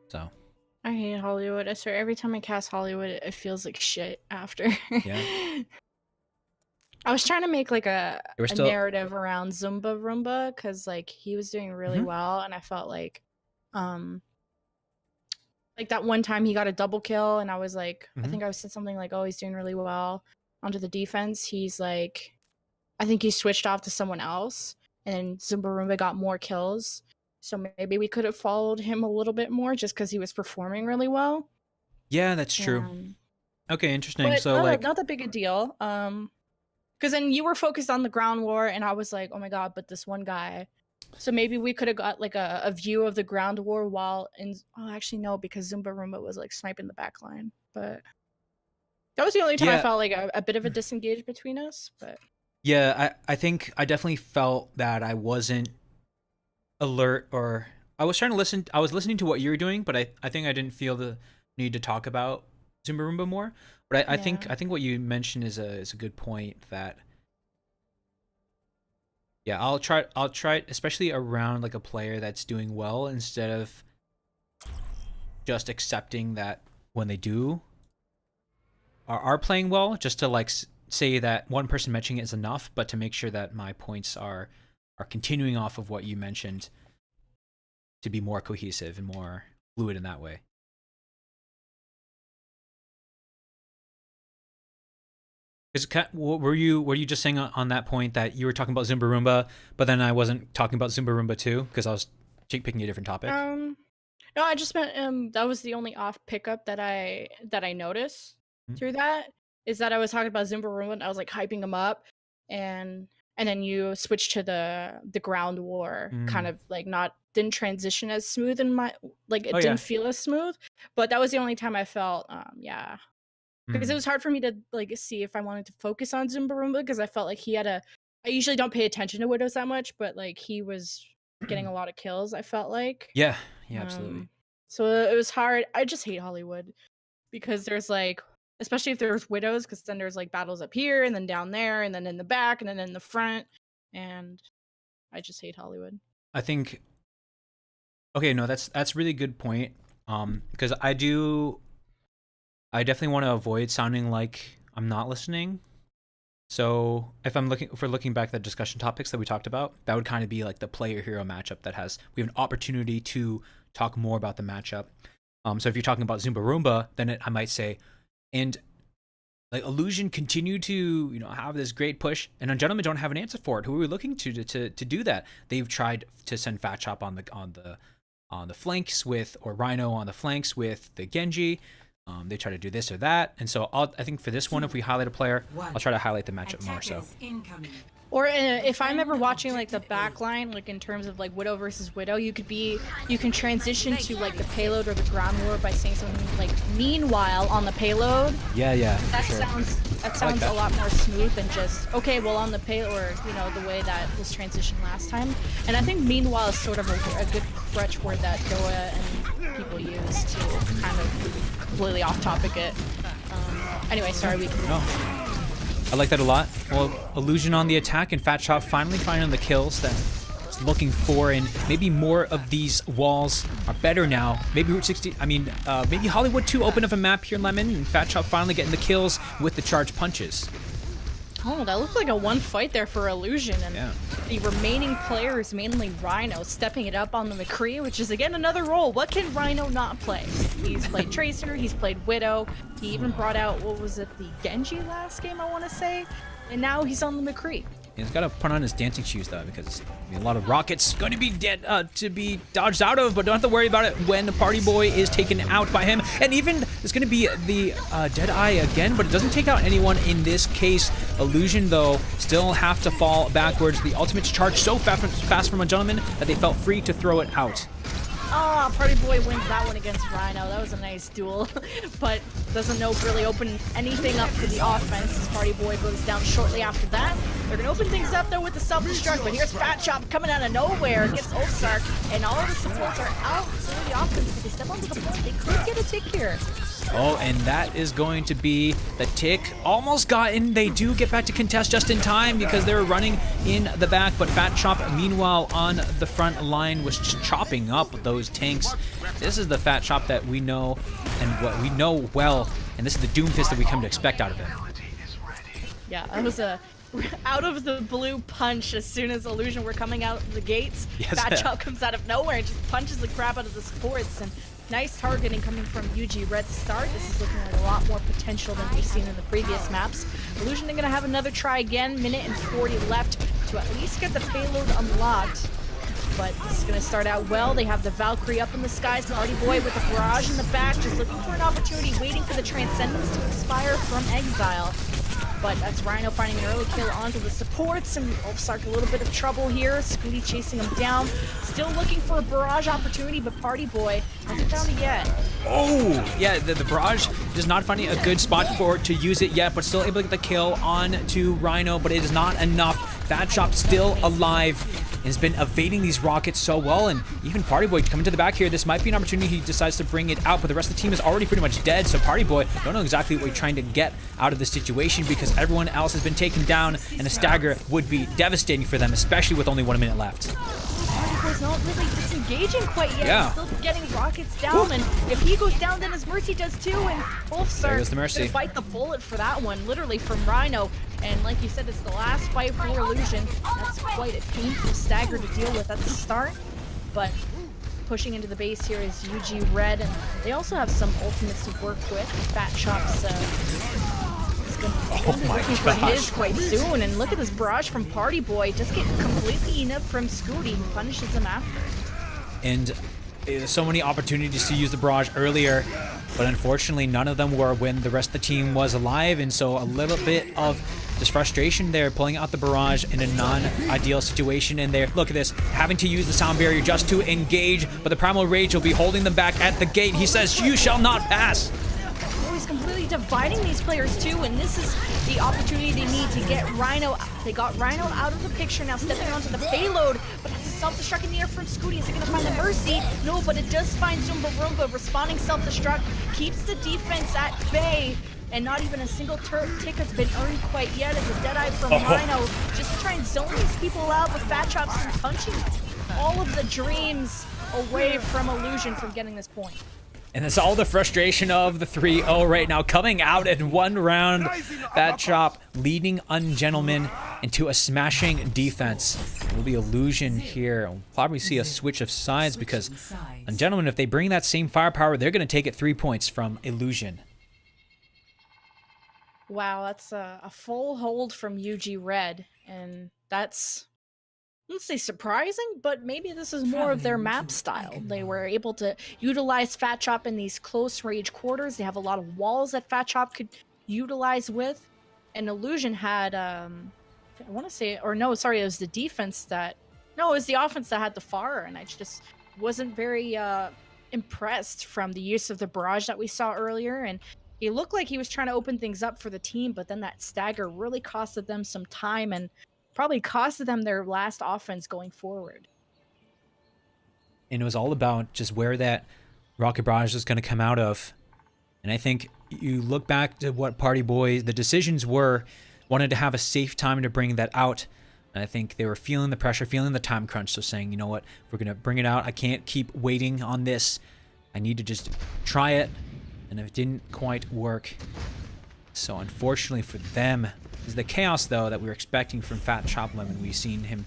So I hate Hollywood. I swear, every time I cast Hollywood, it feels like shit after. Yeah. I was trying to make like We're a still. narrative around Zumba Roomba because like he was doing really Mhm. well, and I felt like that one time he got a double kill, and I was like, I Mhm. think I said something like, "Oh, he's doing really well." Onto the defense, he's like, I think he switched off to someone else, and then Zumba Roomba got more kills. So maybe we could have followed him a little bit more just because he was performing really well. Yeah, that's true. Um, Okay, interesting. but So like, not that big a deal. Because then you were focused on the ground war, and I was like, oh my god, but this one guy. So maybe we could have got like a view of the ground war while in. Oh, actually no, because Zumba Roomba was like sniping the back line. But that was the only time I yeah, felt like a bit of a disengage between us. But yeah, I think I definitely felt that I wasn't alert, or I was trying to listen. I was listening to what you were doing, but I think I didn't feel the need to talk about Zumba Roomba more. But yeah, I think what you mentioned is a good point. That yeah, I'll try it, especially around like a player that's doing well, instead of just accepting that when they do are playing well, just to like say that one person mentioning it is enough, but to make sure that my points are continuing off of what you mentioned, to be more cohesive and more fluid in that way. Were you just saying on that point that you were talking about Zumba Roomba, but then I wasn't talking about Zumba Roomba too because I was picking a different topic? no, I just meant that was the only off pickup that I noticed Mhm. through that, is that I was talking about Zumba Roomba and I was like hyping him up, and then you switched to the ground war, kind Mm. of like not didn't transition as smooth in my, like Oh it yeah. didn't feel as smooth, but that was the only time I felt yeah, because it Mm. was hard for me to like see if I wanted to focus on Zumba Roomba because I felt like he had a. I usually don't pay attention to Widows that much, but like he was getting a lot of kills. I felt like. Yeah. Yeah. Absolutely. So it was hard. I just hate Hollywood because there's like, especially if there's Widows, because then there's like battles up here and then down there and then in the back and then in the front, and I just hate Hollywood. I think. Okay. No, that's really good point. Because I definitely want to avoid sounding like I'm not listening. So if we're looking back at the discussion topics that we talked about, that would kind of be like the player hero matchup that we have an opportunity to talk more about the matchup. So if you're talking about Zumba Roomba, then I might say, and like Illusion continue to have this great push, and Gentlemen don't have an answer for it. Who are we looking to do that? They've tried to send Fat Chop on the flanks with, or Rhino on the flanks with the Genji. They try to do this or that, and so I think for this one, if we highlight a player, I'll try to highlight the matchup more. So, Or if I'm ever watching like the back line, like in terms of like Widow versus Widow, you can transition to like the payload or the ground war by saying something like "meanwhile" on the payload. yeah, That for sure. sounds a lot more smooth than just okay. Well, on the payload, or the way that was transitioned last time. And I think "meanwhile" is sort of a good crutch word that Doa and people use to kind of completely off topic it. Anyway, sorry, we can. No. I like that a lot. Well, Illusion on the attack, and Fat Chop finally finding the kills that it's looking for, and maybe more of these walls are better now. Maybe Route 60, maybe Hollywood 2 open up a map here, Lemon, and Fat Chop finally getting the kills with the charge punches. Oh, that looked like a one fight there for Illusion, and Yeah. the remaining players, mainly Rhino, stepping it up on the McCree, which is again another role. What can Rhino not play? He's played Tracer, he's played Widow, he even brought out, what was it, the Genji last game, I want to say? And now he's on the McCree. He's got to put on his dancing shoes, though, because a lot of rockets going to be to be dodged out of, but don't have to worry about it when the party boy is taken out by him. And even there's going to be the Deadeye again, but it doesn't take out anyone in this case. Illusion, though, still have to fall backwards. The ultimate's charged so fast from a Gentleman that they felt free to throw it out. Ah, Party Boy wins that one against Rhino. That was a nice duel, but doesn't really open anything up for the offense as Party Boy goes down shortly after that. They're gonna open things up though with the self-destruct, but here's Fat Chop coming out of nowhere, gets Ulfsark, and all the supports are out for the offense. If they step onto the point, they could get a tick here. Oh, and that is going to be the tick. Almost gotten. They do get back to contest just in time because they were running in the back, but Fat Chop, meanwhile, on the front line was just chopping up those tanks. This is the Fat Chop that we know and what we know well, and this is the Doomfist that we come to expect out of him. Yeah, that was a out of the blue punch as soon as Illusion were coming out the gates. Yes. Fat Chop comes out of nowhere and just punches the crap out of the supports, and nice targeting coming from UG Red to start. This is looking like a lot more potential than we've seen in the previous maps. Illusion are going to have another try again, minute and 40 left to at least get the payload unlocked. But this is going to start out well. They have the Valkyrie up in the skies, Party Boy with the barrage in the back, just looking for an opportunity, waiting for the Transcendence to expire from Exile. But that's Rhino finding an early kill onto the supports, and Ulfsark a little bit of trouble here. Scooty chasing him down. Still looking for a barrage opportunity, but Party Boy hasn't found it yet. Oh, yeah, the barrage is not finding a good spot for it to use it yet, but still able to get the kill on to Rhino, but it is not enough. Fat Chop still alive and has been evading these rockets so well, and even Party Boy coming to the back here. This might be an opportunity. He decides to bring it out, but the rest of the team is already pretty much dead, so Party Boy don't know exactly what he's trying to get out of this situation because everyone else has been taken down, and a stagger would be devastating for them, especially with only 1 minute left. Party Boy's not really disengaging quite yet. Yeah. He's still getting rockets down, and if he goes down, then his Mercy does too, and There goes Ulfsark the Mercy. gonna bite the bullet for that one, literally from Rhino. And like you said, it's the last fight for Illusion. That's quite a painful stagger to deal with at the start, but pushing into the base here is UG Red, and they also have some ultimates to work with. Fat Chop's Oh my looking for gosh. his quite soon, and look at this barrage from Party Boy, just getting completely eaten up from Scooty, who punishes him after. And there's so many opportunities to use the barrage earlier, but unfortunately none of them were when the rest of the team was alive, and so a little bit of just frustration there, pulling out the barrage in a non-ideal situation. And there, look at this, having to use the sound barrier just to engage, but the Primal Rage will be holding them back at the gate. He says, "You shall not pass." Oh, he's completely dividing these players too, and this is the opportunity they need to get Rhino. They got Rhino out of the picture, now stepping onto the payload, but that's a self-destruct in the air from Scooty. Is he gonna find the Mercy? No, but it does find Zumba Roomba. Responding self-destruct keeps the defense at bay, and not even a single tick has been earned quite yet as a Deadeye from Rhino, just to try and zone these people out, but Fat Chop's been punching all of the dreams away from Illusion from getting this point. And it's all the frustration of the 3-0 right now coming out in one round. Fat Chop leading Ungentleman into a smashing defense. It will be Illusion here. We'll probably see a switch of sides because Ungentleman, if they bring that same firepower, they're going to take it 3 points from Illusion. Wow, that's a full hold from UG Red, and that's, let's say, surprising, but maybe this is more of their map style. They were able to utilize Fat Chop in these close range quarters. They have a lot of walls that Fat Chop could utilize with, and Illusion had, I want to say, or no, sorry, it was the defense that, no, it was the offense that had the fire, and I just wasn't very impressed from the use of the barrage that we saw earlier, and he looked like he was trying to open things up for the team, but then that stagger really costed them some time and probably costed them their last offense going forward. And it was all about just where that rocket barrage was going to come out of. And I think you look back to what Party Boy, the decisions were, wanted to have a safe time to bring that out. And I think they were feeling the pressure, feeling the time crunch. So saying, you know what, we're going to bring it out. I can't keep waiting on this. I need to just try it. And it didn't quite work. So unfortunately for them, is the chaos though that we were expecting from Fat Chop Lemon. We've seen him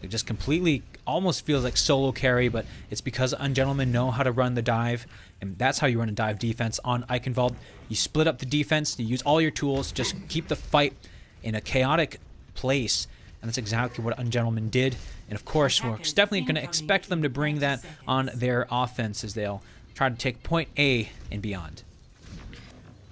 just completely, almost feels like solo carry, but it's because Ungentlemen know how to run the dive, and that's how you run a dive defense on Eichenwald. You split up the defense, you use all your tools, just keep the fight in a chaotic place, and that's exactly what Ungentlemen did. And of course, we're definitely going to expect them to bring that on their offense as they'll try to take point A and beyond.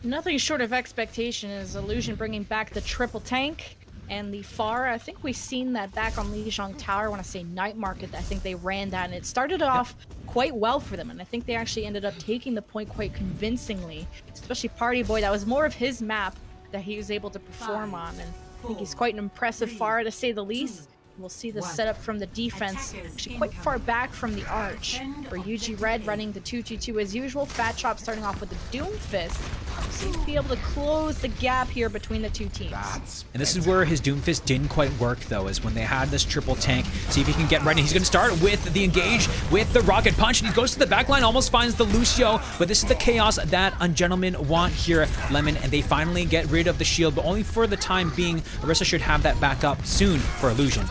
Nothing short of expectation is Illusion bringing back the triple tank and the FAR. I think we've seen that back on Lijiang Tower. I want to say Night Market. I think they ran that, and it started off quite well for them, and I think they actually ended up taking the point quite convincingly, especially Party Boy. That was more of his map that he was able to perform on, and I think he's quite an impressive far, to say the least. We'll see the setup from the defense, actually quite far back from the arch. For UG Red running the 2-2-2 as usual. Fat Chop starting off with the Doomfist. Seems to be able to close the gap here between the two teams. And this is where his Doomfist didn't quite work, though, is when they had this triple tank. See if he can get ready. He's going to start with the engage with the Rocket Punch, and he goes to the backline, almost finds the Lucio, but this is the chaos that Ungentlemen want here, Lemon, and they finally get rid of the shield, but only for the time being. Orisa should have that back up soon for Illusion.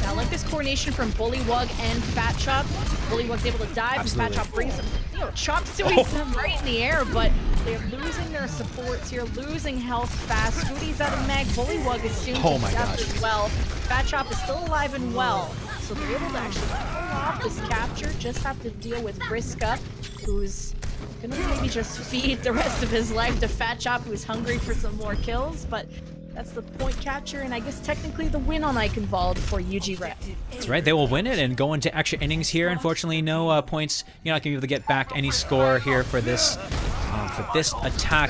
Now, like this coordination from Bullywug and Fat Chop. Bullywug's able to dive, and Fat Chop brings him, Chop suies them right in the air, but they're losing their supports here, losing health fast. Scooty's out of mag. Bullywug is soon to death as well. Fat Chop is still alive and well, so they're able to actually pull off this capture. Just have to deal with Briska, who's gonna maybe just feed the rest of his life to Fat Chop, who's hungry for some more kills, but that's the point capture, and I guess technically the win on Eichenwald for UG Red. That's right, they will win it and go into extra innings here. Unfortunately, no points. You're not going to be able to get back any score here for this attack.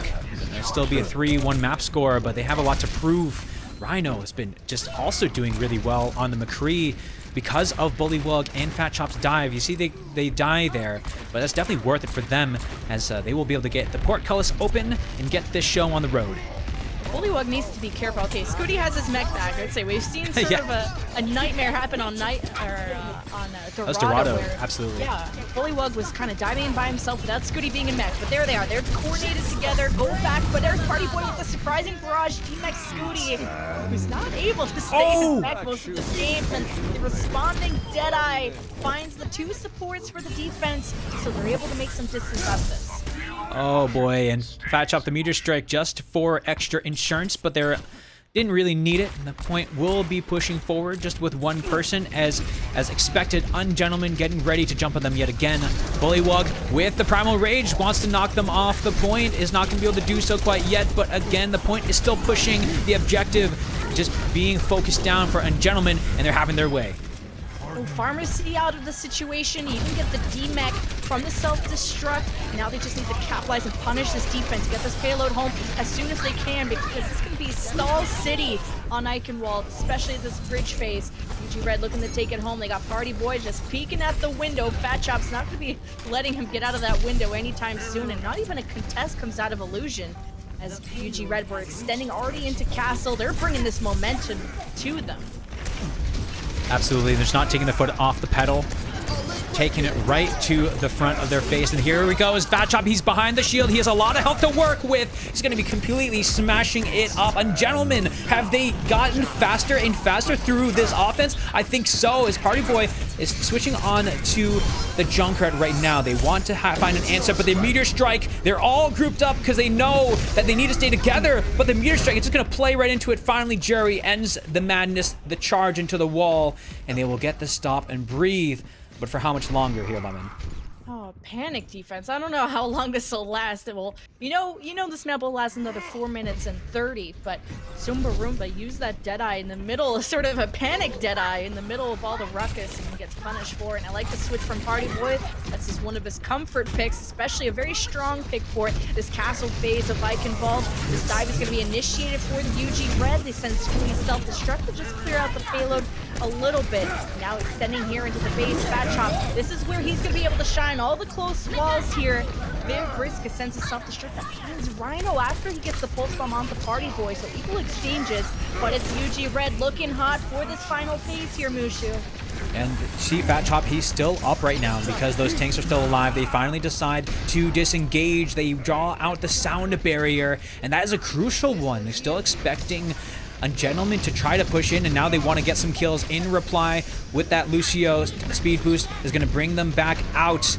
It'll still be a 3-1 map score, but they have a lot to prove. Rhino has been just also doing really well on the McCree because of Bullywug and Fat Chop's dive. You see they die there, but that's definitely worth it for them, as they will be able to get the portcullis open and get this show on the road. Bullywug needs to be careful. Okay, Scooty has his mech back. I'd say we've seen sort of a nightmare happen on Dorado. Where, absolutely. Yeah, Bullywug was kind of diving in by himself without Scooty being in mech. But there they are. They're coordinated together. Go back. But there's Party Boy with the surprising barrage. D-Mech Scooty, who's not able to stay in mech most of this game. And the responding Deadeye finds the two supports for the defense, so they're able to make some distance out of this. Oh boy, and Fat Chop the meteor strike just for extra insurance, but they didn't really need it. And the point will be pushing forward just with one person, as expected. Ungentlemen getting ready to jump on them yet again. Bullywug with the Primal Rage wants to knock them off the point, is not going to be able to do so quite yet, but again, the point is still pushing the objective, just being focused down for Ungentlemen, and they're having their way. Pharmacy out of the situation, you even get the D-Mech from the self-destruct. Now they just need to capitalize and punish this defense, get this payload home as soon as they can, because this can be Stall City on Eichenwald, especially this bridge phase. UG Red looking to take it home. They got Party Boy just peeking at the window. Fat Chop's not going to be letting him get out of that window anytime soon, and not even a contest comes out of Illusion. As UG Red were extending already into Castle, they're bringing this momentum to them. Absolutely, they're just not taking the foot off the pedal, taking it right to the front of their face. And here we go, is Fat Chop. He's behind the shield. He has a lot of health to work with. He's going to be completely smashing it up. And gentlemen, have they gotten faster and faster through this offense? I think so, as Party Boy is switching on to the Junkrat right now. They want to find an answer, but the meteor strike, they're all grouped up because they know that they need to stay together, but the meteor strike is just going to play right into it. Finally, Jerry ends the madness, the charge into the wall, and they will get the stop and breathe. But for how much longer here, Lemon? Oh, panic defense. I don't know how long this will last. It will, you know this map will last another 4 minutes and 30, but Zumba Roomba used that Deadeye in the middle, sort of a panic Deadeye in the middle of all the ruckus, and gets punished for it. And I like the switch from Party Boy. That's just one of his comfort picks, especially a very strong pick for it. This castle phase of Eichenwald. This dive is going to be initiated for the UG Red. They send Scooty self-destruct to just clear out the payload a little bit. Now extending here into the base. Fat Chop. This is where he's going to be able to shine all the close walls here. Very Briska sends a self-destruct that pins Rhino after he gets the pulse bomb onto Party Boy. So equal exchanges, but it's UG Red looking hot for this final phase here, Mushu. And see, Fat Chop, he's still up right now because those tanks are still alive. They finally decide to disengage. They draw out the sound barrier, and that is a crucial one. They're still expecting Ungentlemen to try to push in, and now they want to get some kills in reply with that Lucio speed boost is going to bring them back out.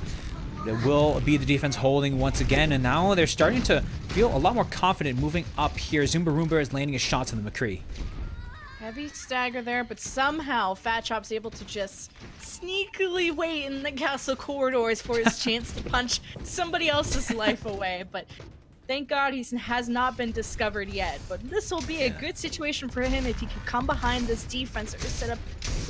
It will be the defense holding once again, and now they're starting to feel a lot more confident moving up here. Zumba Roomba is landing his shots on the McCree. Heavy stagger there, but somehow Fat Chop's able to just sneakily wait in the castle corridors for his chance to punch somebody else's life away. But thank God he has not been discovered yet. But this will be a good situation for him if he can come behind this defense or set up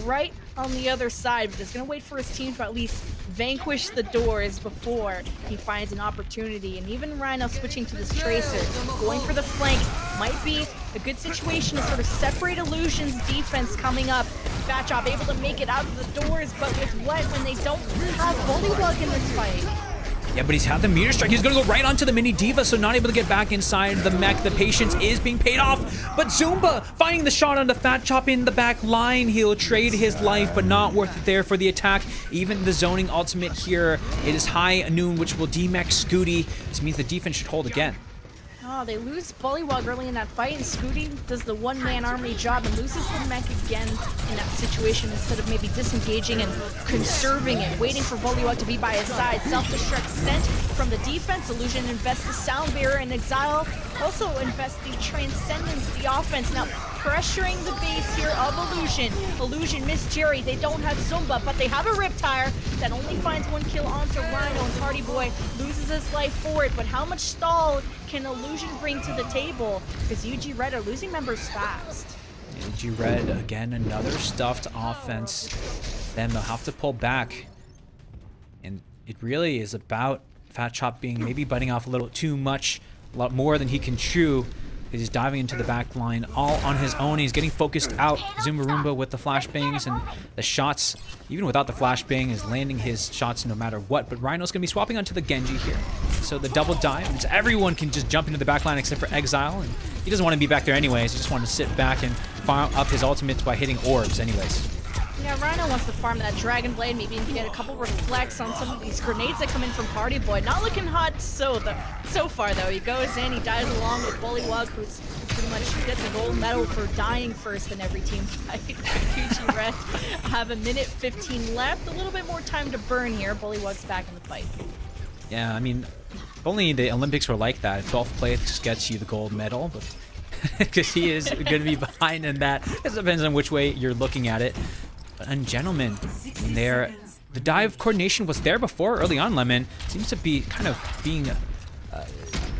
right on the other side. But he's going to wait for his team to at least vanquish the doors before he finds an opportunity. And even Rhino switching to this Tracer, going for the flank. might be a good situation to sort of separate Illusion's defense coming up. Fat Chop able to make it out of the doors, but with what when they don't have Bullywug in this fight? Yeah, but he's had the meter strike. He's going to go right onto the mini diva, so not able to get back inside the mech. The patience is being paid off, but Zumba finding the shot on the Fat Chop in the back line. He'll trade his life, but not worth it there for the attack. Even the zoning ultimate here, it is high noon, which will demech Scooty. This means the defense should hold again. Oh, they lose Bullywug early in that fight, and Scooty does the one-man army job and loses the mech again in that situation instead of maybe disengaging and conserving it, waiting for Bullywug to be by his side. Self-destruct sent from the defense. Illusion invests the Sound Barrier, and Exile also invests the Transcendence, the offense. Now pressuring the base here of Illusion. Illusion missed Jerry. They don't have Zumba, but they have a Riptire that only finds one kill onto Rhino, and Party Boy loses his life for it. But how much stall can Illusion bring to the table? Because UG Red are losing members fast. UG Red, again, another stuffed offense. Then they'll have to pull back. And it really is about Fat Chop being maybe biting off a little too much, a lot more than he can chew. He's diving into the back line all on his own. He's getting focused out. Zumba with the flashbangs and the shots, even without the flashbang, is landing his shots no matter what. But Rhino's going to be swapping onto the Genji here. So the double dive means everyone can just jump into the back line except for Exile. And he doesn't want to be back there anyways. He just wanted to sit back and fire up his ultimates by hitting orbs anyways. Yeah, Rhino wants to farm that Dragon Blade, maybe get a couple reflects on some of these grenades that come in from Party Boy. Not looking hot so far, though. He goes in, he dies along with Bullywug, who's pretty much gets a gold medal for dying first in every team fight. UG Red have a minute 15 left. A little bit more time to burn here. Bullywug's back in the fight. Yeah, I mean, if only the Olympics were like that. 12th place gets you the gold medal, but because he is going to be behind in that. It depends on which way you're looking at it. And gentlemen, the dive coordination was there before early on. Lemon seems to be kind of being,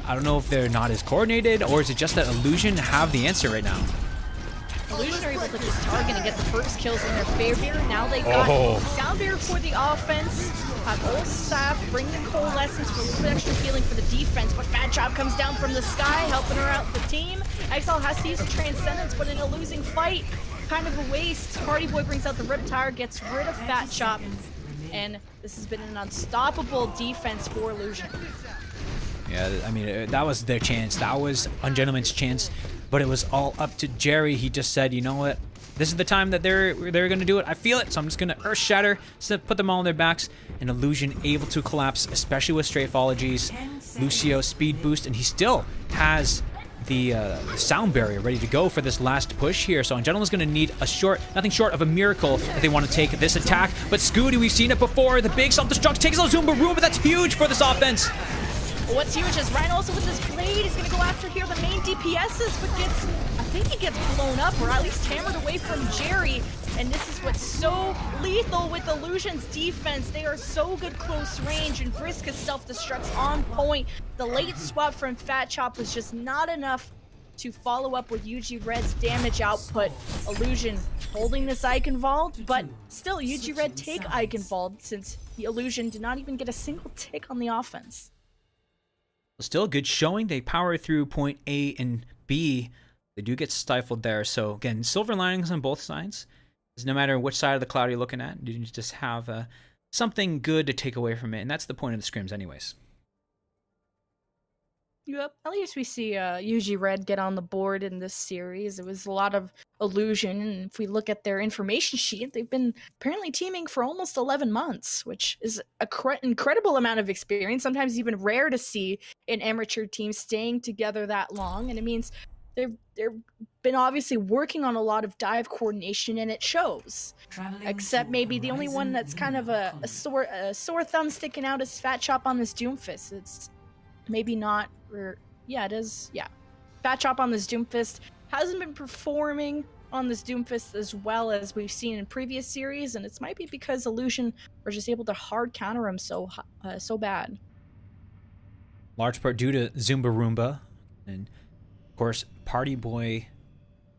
I don't know if they're not as coordinated, or is it just that Illusion have the answer right now? Illusion are able to just target and get the first kills in their favor. Now they got Sound Barrier for the offense. Have Old Staff bring the Coalescence for a little bit extra healing for the defense. But Fat Chop comes down from the sky, helping her out the team. Exile has to use a Transcendence, but in a losing fight, kind of a waste. Party Boy brings out the Riptire, gets rid of Fat Chop, and this has been an unstoppable defense for Illusion. Yeah, I mean, that was their chance. That was Ungentleman's chance, but it was all up to Jerry. He just said, you know what? This is the time that they're going to do it. I feel it, so I'm just going to Earth Shatter, so put them all on their backs, and Illusion able to collapse, especially with Straightologies. Lucio speed boost, and he still has the Sound Barrier ready to go for this last push here. So Ungentleman's going to need nothing short of a miracle if they want to take this attack. But Scooty, we've seen it before. The big self-destruct takes out Zumba Room, but that's huge for this offense. What's huge is Rhino also with this blade is going to go after here the main DPSs, but I think he gets blown up, or at least hammered away from Jerry. And this is what's so lethal with Illusion's defense. They are so good close range, and Vriska's self-destruct's on point. The late swap from Fat Chop was just not enough to follow up with UG Red's damage output. Illusion holding this Eichenwald, but still UG Red take Eichenwald since the Illusion did not even get a single tick on the offense. Still a good showing. They power through point A and B. They do get stifled there. So again, silver linings on both sides. No matter which side of the cloud you're looking at, you just have something good to take away from it, and that's the point of the scrims anyways. Yep, at least we see UG Red get on the board in this series. It was a lot of Illusion, and if we look at their information sheet, they've been apparently teaming for almost 11 months, which is an incredible amount of experience, sometimes even rare to see an amateur team staying together that long, and it means they've been obviously working on a lot of dive coordination, and it shows. Except maybe the only one that's kind of a sore thumb sticking out is Fat Chop on this Doomfist. It's maybe not, or yeah, it is. Yeah, Fat Chop on this Doomfist hasn't been performing on this Doomfist as well as we've seen in previous series, and it might be because Illusion were just able to hard counter him so bad. Large part due to Zumba Roomba, and of course Party Boy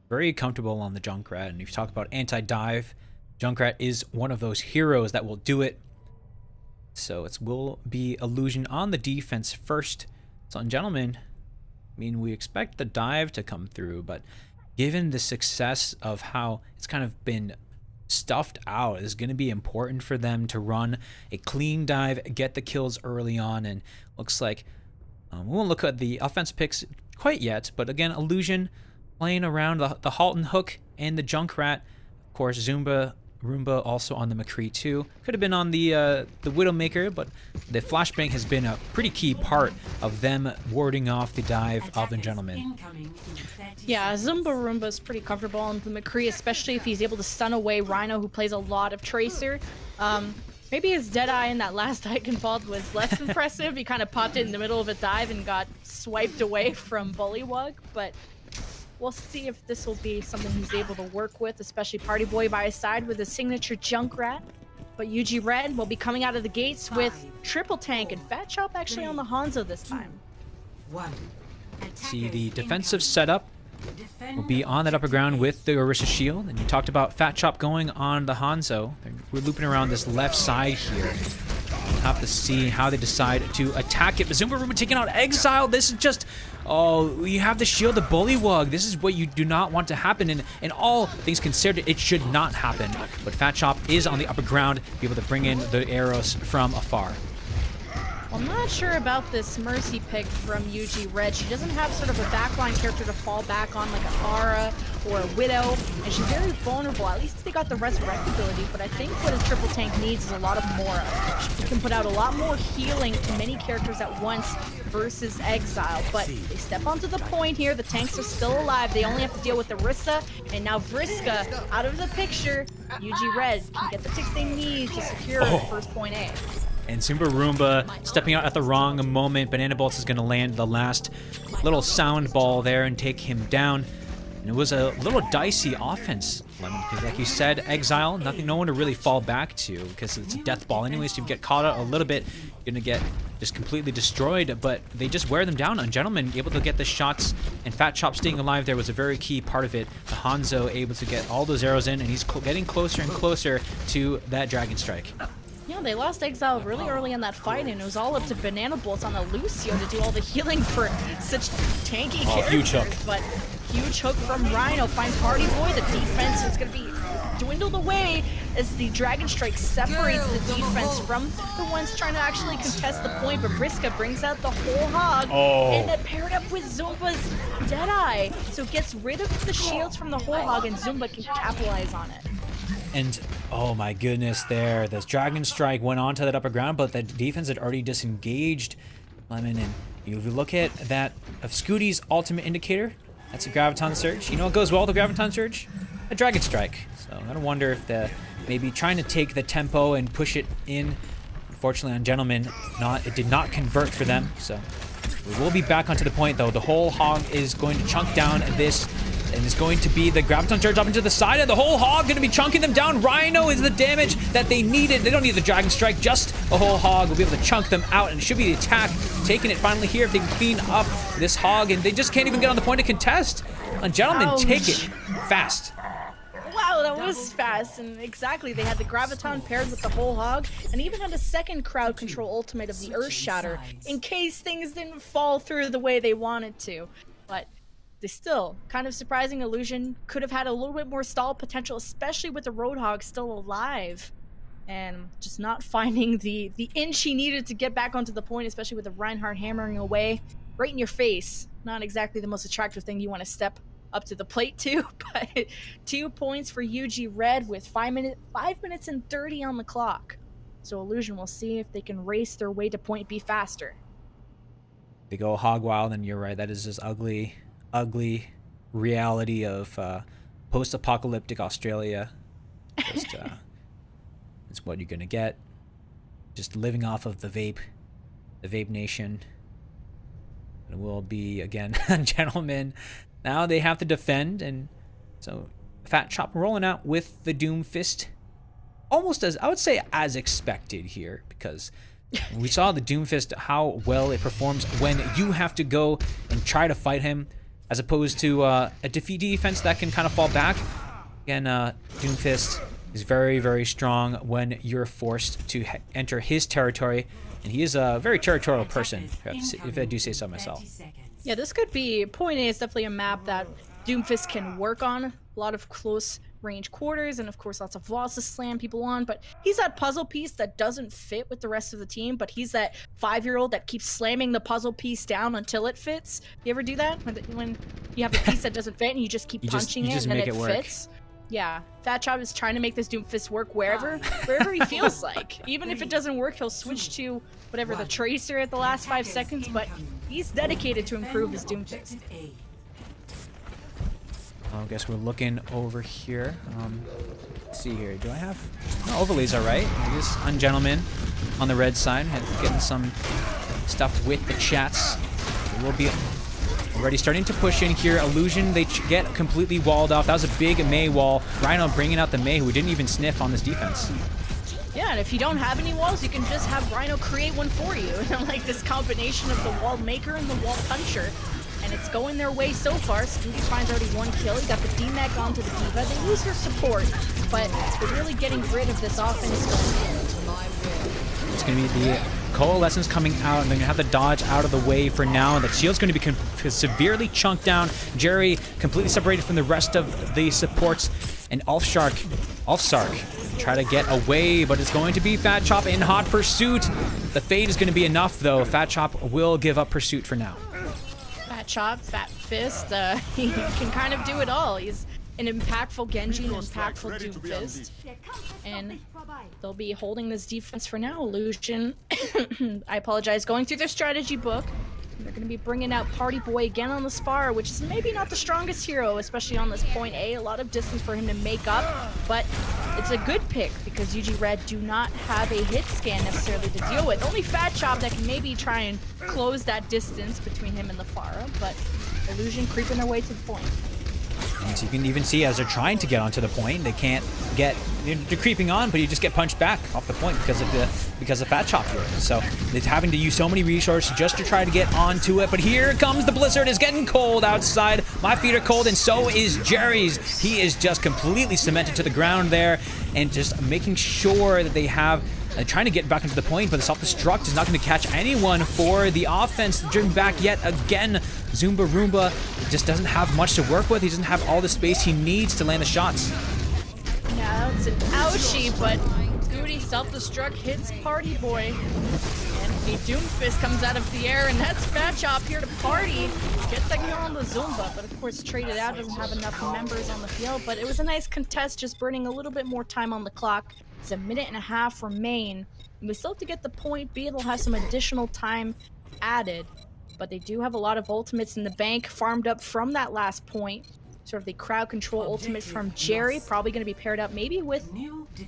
very comfortable on the Junkrat. And if you talk about anti-dive, Junkrat is one of those heroes that will do it. So it will be Illusion on the defense first. So gentlemen, I mean, we expect the dive to come through, but given the success of how it's kind of been stuffed out, it's going to be important for them to run a clean dive, get the kills early on, and looks like we won't look at the offensive picks quite yet, but again, Illusion playing around the Halton Hook and the Junkrat. Of course, Roomba also on the McCree too. Could have been on the Widowmaker, but the flashbang has been a pretty key part of them warding off the dive of the Gentleman. Yeah, Roomba is pretty comfortable on the McCree, especially if he's able to stun away Rhino, who plays a lot of Tracer. Maybe his Deadeye in that last Icon Vault was less impressive. He kind of popped it in the middle of a dive and got swiped away from Bullywug, but we'll see if this will be something he's able to work with, especially Party Boy by his side with his signature Junkrat. But UG Red will be coming out of the gates with Triple Tank and Fat Chop actually on the Hanzo this time. See, the defensive setup will be on that upper ground with the Orisa Shield, and you talked about Fat Chop going on the Hanzo. We're looping around this left side here. We'll have to see how they decide to attack it. Roomba taking out Exile. This is just... Oh, you have the shield, the Bullywug. This is what you do not want to happen, and all things considered, it should not happen. But Fat Chop is on the upper ground, be able to bring in the arrows from afar. Well, I'm not sure about this Mercy pick from UG Red. She doesn't have sort of a backline character to fall back on like a Pharah or a Widow, and she's very vulnerable. At least they got the Resurrect ability, but I think what a Triple Tank needs is a lot of Mora. She can put out a lot more healing to many characters at once versus Exile, but they step onto the point here. The tanks are still alive. They only have to deal with the Orisa, and now Vriska out of the picture. UG Red can get the ticks they need to secure the first point A. And Roomba stepping out at the wrong moment. Banana Bolts is going to land the last little sound ball there and take him down. And it was a little dicey offense, Lemon, because like you said, Exile, no one to really fall back to because it's a death ball anyways. So you get caught out a little bit, you're going to get just completely destroyed, but they just wear them down. And Gentleman able to get the shots, and Fat Chop staying alive there was a very key part of it. The Hanzo able to get all those arrows in, and he's getting closer and closer to that Dragon Strike. Yeah, they lost Exile really early in that fight, and it was all up to Banana Bolts on the Lucio to do all the healing for such tanky characters. Huge hook. But huge hook from Rhino finds Party Boy. The defense is going to be dwindled away as the Dragon Strike separates the defense from the ones trying to actually contest the point. But Vriska brings out the whole hog, and then paired up with Zumba's Deadeye. So it gets rid of the shields from the whole hog, and Zumba can capitalize on it. And oh my goodness, there, this Dragon Strike went onto that upper ground, but the defense had already disengaged Lemon. And if you look at that of Scooty's ultimate indicator, that's a Graviton Surge. You know what goes well with the Graviton Surge? A Dragon Strike. So I don't wonder if the maybe trying to take the tempo and push it in. Unfortunately on Gentleman, it did not convert for them. So we will be back onto the point though. The whole hog is going to chunk down this. And it's going to be the Graviton Charge up into the side, and the whole hog going to be chunking them down. Rhino is the damage that they needed. They don't need the Dragon Strike, just a whole hog will be able to chunk them out, and it should be the attack taking it finally here if they can clean up this hog, and they just can't even get on the point to contest. And Gentlemen, take it fast. Wow, that was fast, and exactly, they had the Graviton paired with the whole hog, and even had a second crowd control ultimate of the Earth Shatter in case things didn't fall through the way they wanted to. But they still, kind of surprising. Illusion could have had a little bit more stall potential, especially with the Roadhog still alive. And just not finding the inch he needed to get back onto the point, especially with the Reinhardt hammering away right in your face. Not exactly the most attractive thing you want to step up to the plate to, but 2 points for UG Red with 5 minutes and 30 on the clock. So Illusion will see if they can race their way to point B faster. They go hog wild, and you're right, that is just ugly reality of post-apocalyptic Australia. Just, it's what you're gonna get. Just living off of the vape nation. It will be again, Gentlemen. Now they have to defend, and so Fat Chop rolling out with the Doom Fist, almost as I would say as expected here, because we saw the Doom Fist how well it performs when you have to go and try to fight him, as opposed to a defense that can kind of fall back. Again, Doomfist is very, very strong when you're forced to enter his territory, and he is a very territorial person, if I do say so myself. Yeah, this could be, Point A is definitely a map that Doomfist can work on. A lot of close range quarters and of course lots of walls to slam people on, but he's that puzzle piece that doesn't fit with the rest of the team, but he's that 5-year-old that keeps slamming the puzzle piece down until it fits. You ever do that? When you have a piece that doesn't fit and you just keep punching it and then it fits? Yeah, Fat Chop is trying to make this Doomfist work wherever he feels like. Even if it doesn't work, he'll switch to whatever, the Tracer at the last 5 seconds, but he's dedicated to improve his Doomfist. I guess we're looking over here. Let's see here. Do I have... No, overlays are right. This Ungentleman on the red side. Getting some stuff with the chats. We'll be already starting to push in here. Illusion, they get completely walled off. That was a big Mei wall. Rhino bringing out the Mei, who didn't even sniff on this defense. Yeah, and if you don't have any walls, you can just have Rhino create one for you. Like this combination of the wall maker and the wall puncher. And it's going their way so far. Scooby finds already 1 kill. He got the D-Mac onto the D.Va. They lose their support, but they're really getting rid of this offense. It's going to be the Coalescence coming out, and they're going to have the dodge out of the way for now. And the shield's going to be severely chunked down. Jerry completely separated from the rest of the supports. And Ulfsark try to get away, but it's going to be Fat Chop in hot pursuit. The fade is going to be enough, though. Fat Chop will give up pursuit for now. Fat Chop, Fat Fist, he can kind of do it all. He's an impactful Genji, an impactful Doomfist. And they'll be holding this defense for now. Illusion, I apologize, going through their strategy book. And they're going to be bringing out Party Boy again on the spar, which is maybe not the strongest hero, especially on this point A. A lot of distance for him to make up, but it's a good pick because UG Red do not have a hit scan necessarily to deal with. Only Fat Chop that can maybe try and close that distance between him and the Pharah, but Illusion creeping their way to the point. And so you can even see as they're trying to get onto the point, they can't get... They're creeping on, but you just get punched back off the point because of Fat Chop here. So they're having to use so many resources just to try to get onto it. But here comes the blizzard. It's getting cold outside. My feet are cold, and so is Jerry's. He is just completely cemented to the ground there, and just making sure that they have... trying to get back into the point, but the self-destruct is not going to catch anyone for the offense. Driven back yet again. Zumba Roomba just doesn't have much to work with. He doesn't have all the space he needs to land the shots. Yeah, it's an ouchie, but Goody self-destruct hits Party Boy. And a Doomfist comes out of the air, and that's Fat Chop here to party. Gets that kill on the Zumba, but of course traded out, doesn't have enough members on the field. But it was a nice contest, just burning a little bit more time on the clock. It's a 1.5 minutes remain. And we still have to get the point B. It'll have some additional time added. But they do have a lot of ultimates in the bank farmed up from that last point. Sort of the crowd control ultimate from Jerry. Probably going to be paired up maybe with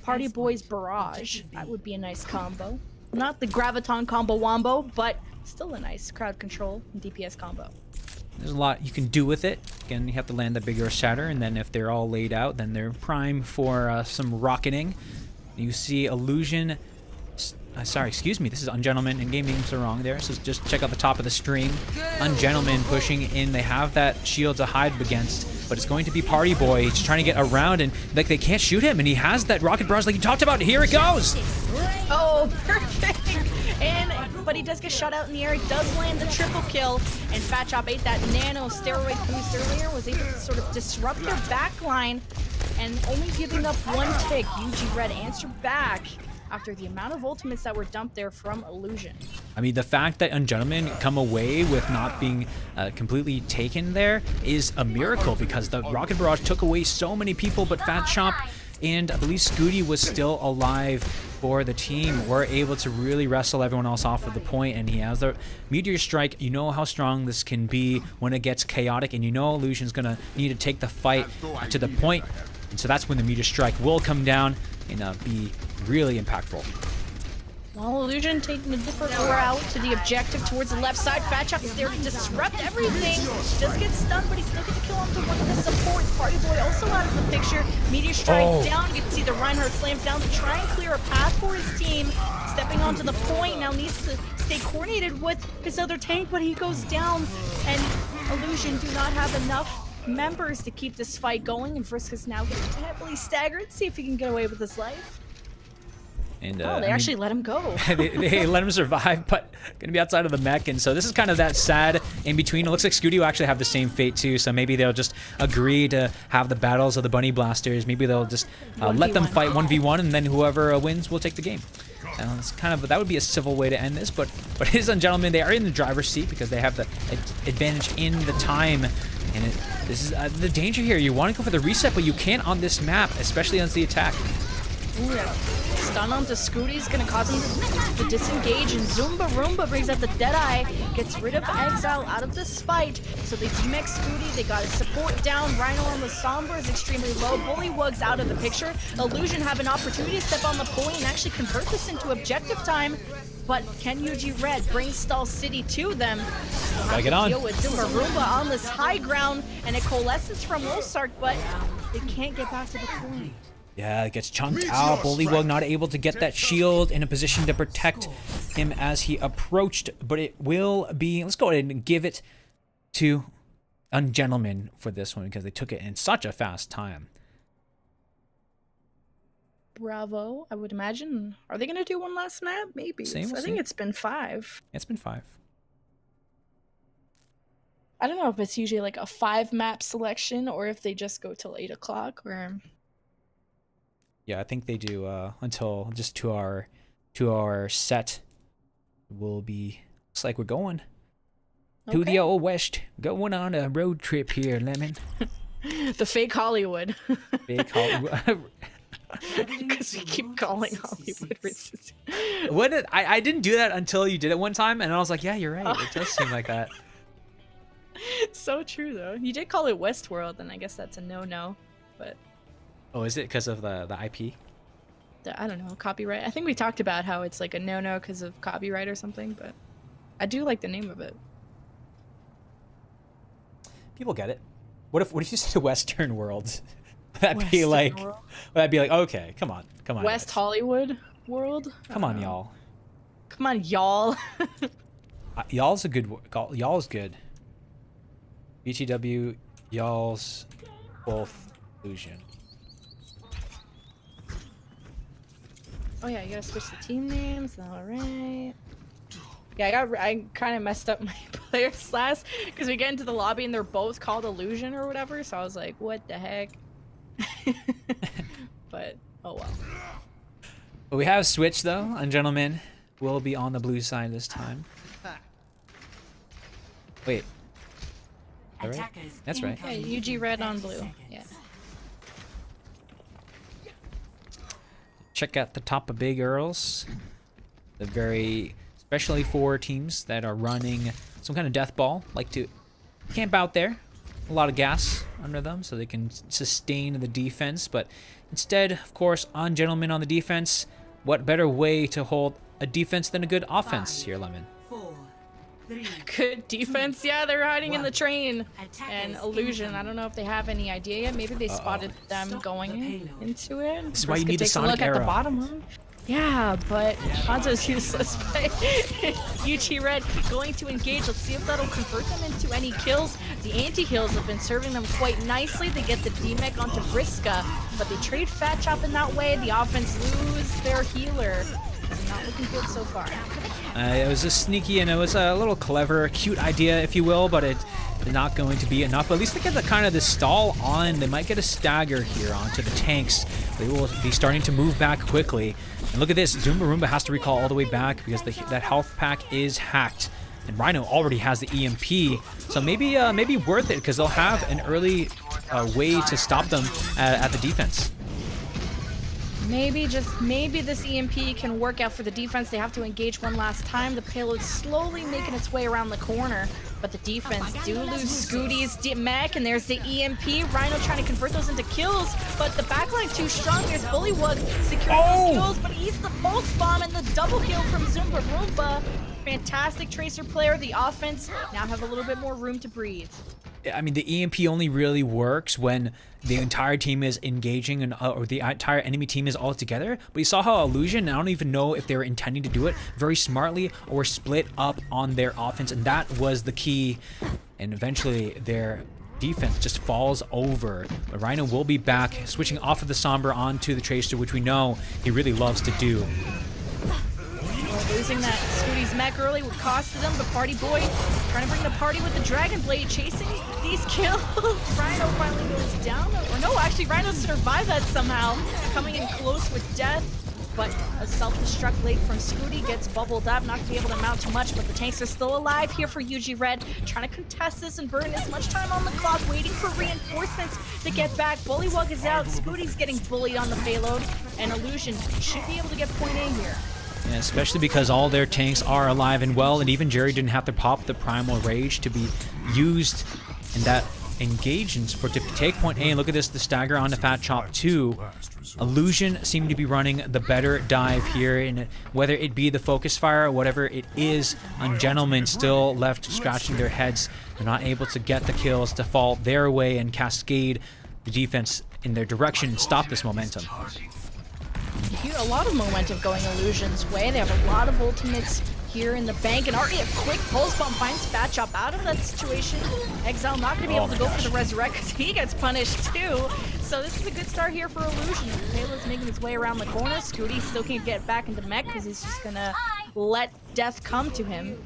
Party Boy's Barrage. That would be a nice combo. Not the Graviton combo wombo, but still a nice crowd control and DPS combo. There's a lot you can do with it. Again, you have to land the bigger shatter, and then if they're all laid out, then they're prime for some rocketing. You see Illusion... sorry, excuse me, this is Ungentleman, and game names are wrong there, so just check out the top of the stream. Ungentleman pushing in, they have that shield to hide against, but it's going to be Party Boy. He's trying to get around, and like they can't shoot him, and he has that rocket barrage like you talked about. Here it goes! Oh, perfect! But he does get shot out in the air. He does land the triple kill, and Fat Chop ate that nano steroid boost earlier, was able to sort of disrupt their backline, and only giving up 1 tick. UG Red answered back after the amount of ultimates that were dumped there from Illusion. I mean, the fact that Ungentleman come away with not being completely taken there is a miracle, because the rocket barrage took away so many people, but Fat Chop and I believe Scooty was still alive for the team. Were able to really wrestle everyone else off of the point, and he has the Meteor Strike. You know how strong this can be when it gets chaotic, and you know Illusion's gonna need to take the fight to the point, and so that's when the Meteor Strike will come down and be really impactful. Well, Illusion taking a different route to the objective towards the left side. Fat Chop is there to disrupt everything. Just gets stunned, but he still gets a kill onto one of the supports. Party Boy also out of the picture. Meteor Strike down. You can see the Reinhardt slams down to try and clear a path for his team. Stepping onto the point, now needs to stay coordinated with his other tank, but he goes down. And Illusion do not have enough members to keep this fight going, and Frisk is now getting heavily staggered. See if he can get away with his life. And Oh, they actually let him go. they let him survive, but gonna be outside of the mech, and so this is kind of that sad in between. It looks like Scooty will actually have the same fate too, so maybe they'll just agree to have the battles of the bunny blasters. Maybe they'll just let them fight 1v1, and then whoever wins will take the game. It's kind of, that would be a civil way to end this, but ladies and gentlemen, they are in the driver's seat because they have the advantage in the time. And this is the danger here. You want to go for the reset, but you can't on this map, especially on the attack. Ooh, yeah. Stun onto Scooty's gonna cause him to disengage, and Zumba Roomba brings out the Deadeye, gets rid of Exile out of this fight. So they demix Scooty, they got his support down. Rhino on the Sombra is extremely low. Bullywug's out of the picture. Illusion have an opportunity to step on the point and actually convert this into objective time. But can UG Red bring Stall City to them? Gotta get on. Deal with Zumba Roomba on this high ground, and it coalesces from Losark, but they can't get back to the point. Yeah, it gets chunked out. Bullywug not able to get that shield in a position to protect him as he approached, but it will be, let's go ahead and give it to Ungentleman for this one because they took it in such a fast time. Bravo, I would imagine. Are they going to do one last map? Maybe. I think it's been 5. It's been 5. I don't know if it's usually like a 5-map selection or if they just go till 8 o'clock or... Yeah, I think they do until just 2-hour set will be. Looks like we're going to the old west, going on a road trip here, Lemon. The fake Hollywood. Fake Hollywood. Because we keep calling Hollywood. I didn't do that until you did it one time, and I was like, yeah, you're right. It does seem like that. So true, though. You did call it Westworld, and I guess that's a no-no, but... Oh, is it because of the IP? I don't know, copyright. I think we talked about how it's like a no-no because of copyright or something, but I do like the name of it. People get it. What if you said Western World? That'd be like, okay, come on. West Hollywood World? Come on, y'all. Come on, y'all. Y'all's a good y'all's good. BTW, y'all's both illusion. Oh yeah, you gotta switch the team names. All right. Yeah, I kind of messed up my players last because we get into the lobby and they're both called Illusion or whatever. So I was like, what the heck? But oh well. But we have switched though, and gentlemen will be on the blue side this time. Wait. Right? That's right. Yeah, UG red on blue. Yeah. Check out the top of Big Earls. The very, especially for teams that are running some kind of death ball, like to camp out there. A lot of gas under them so they can sustain the defense. But instead, of course, on Gentlemen on the defense, what better way to hold a defense than a good offense here, Lemon? Good defense. Yeah, they're hiding in the train. And Illusion, I don't know if they have any idea yet. Maybe they spotted them going into it. This is why you need the Sonic Look arrow. at the bottom one. Yeah, but Hanzo's useless. But UG Red going to engage. Let's see if that'll convert them into any kills. The anti-heals have been serving them quite nicely. They get the D-Mech onto Vriska, but they trade Fat Chop in that way. The offense lose their healer. Not looking good so far. It was a sneaky and it was a little clever, cute idea, if you will, but it's not going to be enough. But at least they get the kind of the stall on. They might get a stagger here onto the tanks. They will be starting to move back quickly. And look at this. Zumba Roomba has to recall all the way back because that health pack is hacked. And Rhino already has the EMP, so maybe worth it because they'll have an early way to stop them at the defense. Maybe, just maybe this EMP can work out for the defense. They have to engage one last time. The payload's slowly making its way around the corner, but the defense do lose Scooty's mech, and there's the EMP. Rhino trying to convert those into kills, but the backline too strong. There's Bullywug securing those kills, but he's the pulse bomb and the double kill from Zumba Roomba. Fantastic Tracer player. The offense now have a little bit more room to breathe. I mean, the EMP only really works when the entire team is engaging and or the entire enemy team is all together. But you saw how Illusion, I don't even know if they were intending to do it very smartly or split up on their offense, and that was the key. And eventually their defense just falls over. But Rhino will be back, switching off of the Sombra onto the Tracer, which we know he really loves to do. Well, losing that Scooty's mech early would cost them, but Party Boy trying to bring the party with the Dragon Blade, chasing these kills. Rhino finally goes down, or no, actually Rhino survived that somehow, coming in close with death. But a self-destruct late from Scooty gets bubbled up, not going to be able to mount too much, but the tanks are still alive here for UG Red, trying to contest this and burn as much time on the clock, waiting for reinforcements to get back. Bullywug is out, Scooty's getting bullied on the payload, and Illusion should be able to get point A here. Yeah, especially because all their tanks are alive and well, and even Jerry didn't have to pop the Primal Rage to be used in that engagement for to take point A. And look at this, the stagger on the Fat Chop 2. Illusion seemed to be running the better dive here, and whether it be the focus fire or whatever it is, Gentlemen still left scratching their heads. They're not able to get the kills to fall their way and cascade the defense in their direction and stop this momentum. A lot of momentum going Illusion's way. They have a lot of ultimates here in the bank, and already a quick pulse bomb finds Fat Chop out of that situation. Exile not going to be able to go for the resurrect because he gets punished too. So this is a good start here for Illusion. Payload's making his way around the corner. Scooty still can't get back into mech because he's just going to let death come to him.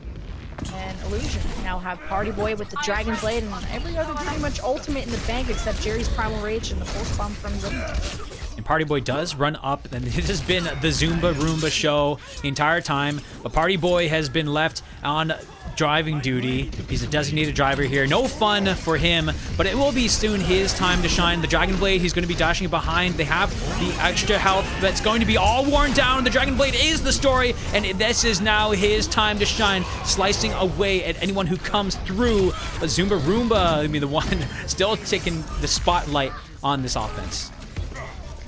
And Illusion now have Party Boy with the Dragon Blade and every other pretty much ultimate in the bank except Jerry's Primal Rage and the pulse bomb from Zumba. And Party Boy does run up, and it has been the Zumba Roomba show the entire time. But Party Boy has been left on driving duty. He's a designated driver here. No fun for him, but it will be soon his time to shine. The Dragon Blade, he's going to be dashing behind. They have the extra health that's going to be all worn down. The Dragon Blade is the story, and this is now his time to shine, slicing away at anyone who comes through. But Zumba Roomba, I mean, the one still taking the spotlight on this offense.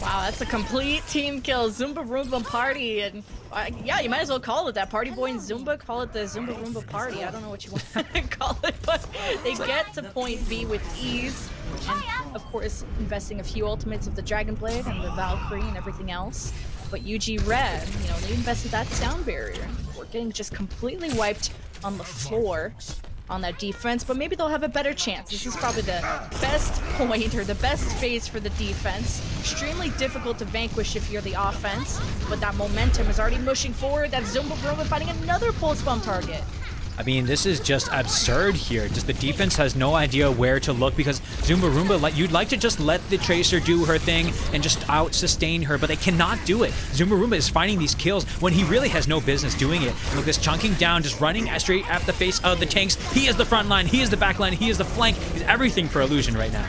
Wow, that's a complete team kill. Zumba Roomba party, and yeah, you might as well call it that. Party Boy and Zumba, call it the Zumba Roomba party. I don't know what you want to call it, but they get to point B with ease. And of course, investing a few ultimates of the Dragon Blade and the Valkyrie and everything else. But UG Red, you know, they invested that sound barrier. We're getting just completely wiped on the floor on that defense, but maybe they'll have a better chance. This is probably the best point or the best phase for the defense. Extremely difficult to vanquish if you're the offense, but that momentum is already mushing forward. That Zumba Roomba finding another pulse bomb target. I mean, this is just absurd here. Just the defense has no idea where to look because Zumba Roomba, you'd like to just let the Tracer do her thing and just out-sustain her, but they cannot do it. Zumba Roomba is finding these kills when he really has no business doing it. And look, this chunking down, just running straight at the face of the tanks. He is the front line, he is the back line, he is the flank. He's everything for Illusion right now.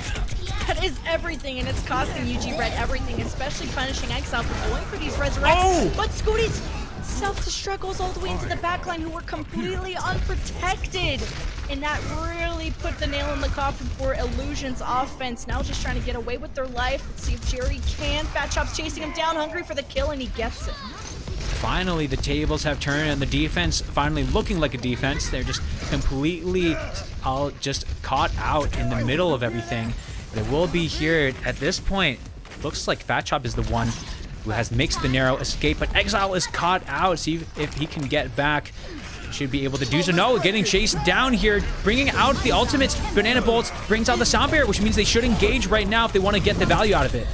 That is everything, and it's costing UG Red everything, especially punishing Exile for going for these resurrects. Oh! But Scooty's self-destruct goes all the way into the backline, who were completely unprotected. And that really put the nail in the coffin for Illusion's offense. Now just trying to get away with their life. Let's see if Jerry can. Fat Chop's chasing him down, hungry for the kill, and he gets it. Finally, the tables have turned, and the defense finally looking like a defense. They're just completely all just caught out in the middle of everything. But it will be here at this point. Looks like Fat Chop is the one who has makes the narrow escape, but Exile is caught out. See if he can get back. Should be able to do so. No, getting chased down here, bringing out the ultimates. Banana Bolts brings out the sound barrier, which means they should engage right now if they want to get the value out of it.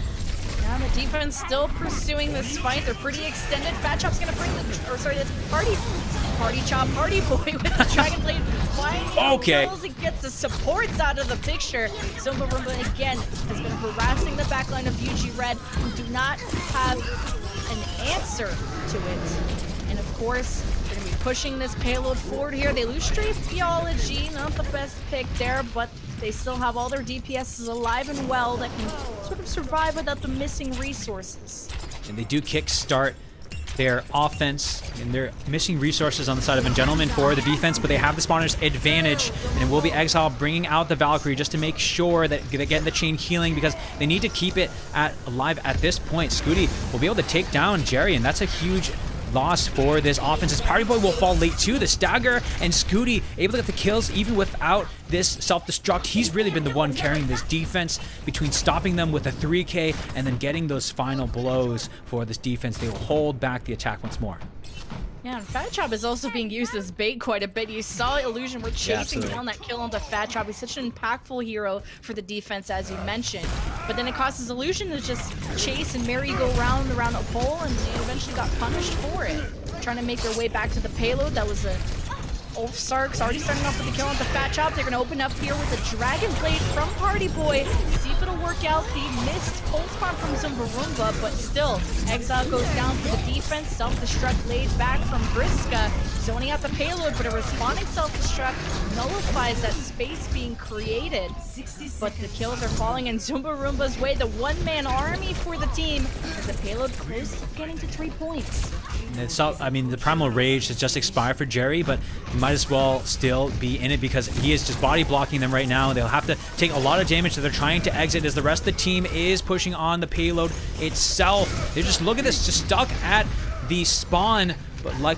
Yeah, the defense still pursuing this fight. They're pretty extended. Fat Chop's gonna bring the, or sorry, that's Party Chop, Party Boy with the Dragon Blade flying. Okay. It gets the supports out of the picture. Zumba Roomba again has been harassing the backline of UG Red, who do not have an answer to it. And of course, they're gonna be pushing this payload forward here. They lose Strafe Theology, not the best pick there, but they still have all their DPSs alive and well that can sort of survive without the missing resources. And they do kickstart their offense, and they're missing resources on the side of Gentlemen for the defense, but they have the spawner's advantage, and it will be Exile bringing out the Valkyrie just to make sure that they get the chain healing because they need to keep it alive at this point. Scooty will be able to take down Jerry, and that's a huge loss for this offense. As Party Boy will fall late too. The stagger and Scooty able to get the kills even without this self-destruct. He's really been the one carrying this defense between stopping them with a 3K and then getting those final blows for this defense. They will hold back the attack once more. Yeah, and Fat Chop is also being used as bait quite a bit. You saw Illusion were chasing down that kill onto Fat Chop. He's such an impactful hero for the defense, as you mentioned. But then it causes Illusion to just chase and merry-go-round around a pole, and they eventually got punished for it. Trying to make their way back to the payload. That was a... Ulfsark's already starting off with the kill on the Fat Chop. They're going to open up here with a Dragon Blade from Party Boy. See if it'll work out. The missed pulse bomb from Zumbarumba, but still, Exile goes down for the defense. Self-destruct laid back from Briska, zoning out the payload, but a responding self-destruct nullifies that space being created. But the kills are falling in Zumbarumba's way. The one-man army for the team, as the payload close to getting to 3 points. I mean, the Primal Rage has just expired for Jerry, but he might as well still be in it because he is just body blocking them right now. They'll have to take a lot of damage, so they're trying to exit as the rest of the team is pushing on the payload itself. They just, look at this, just stuck at the spawn, but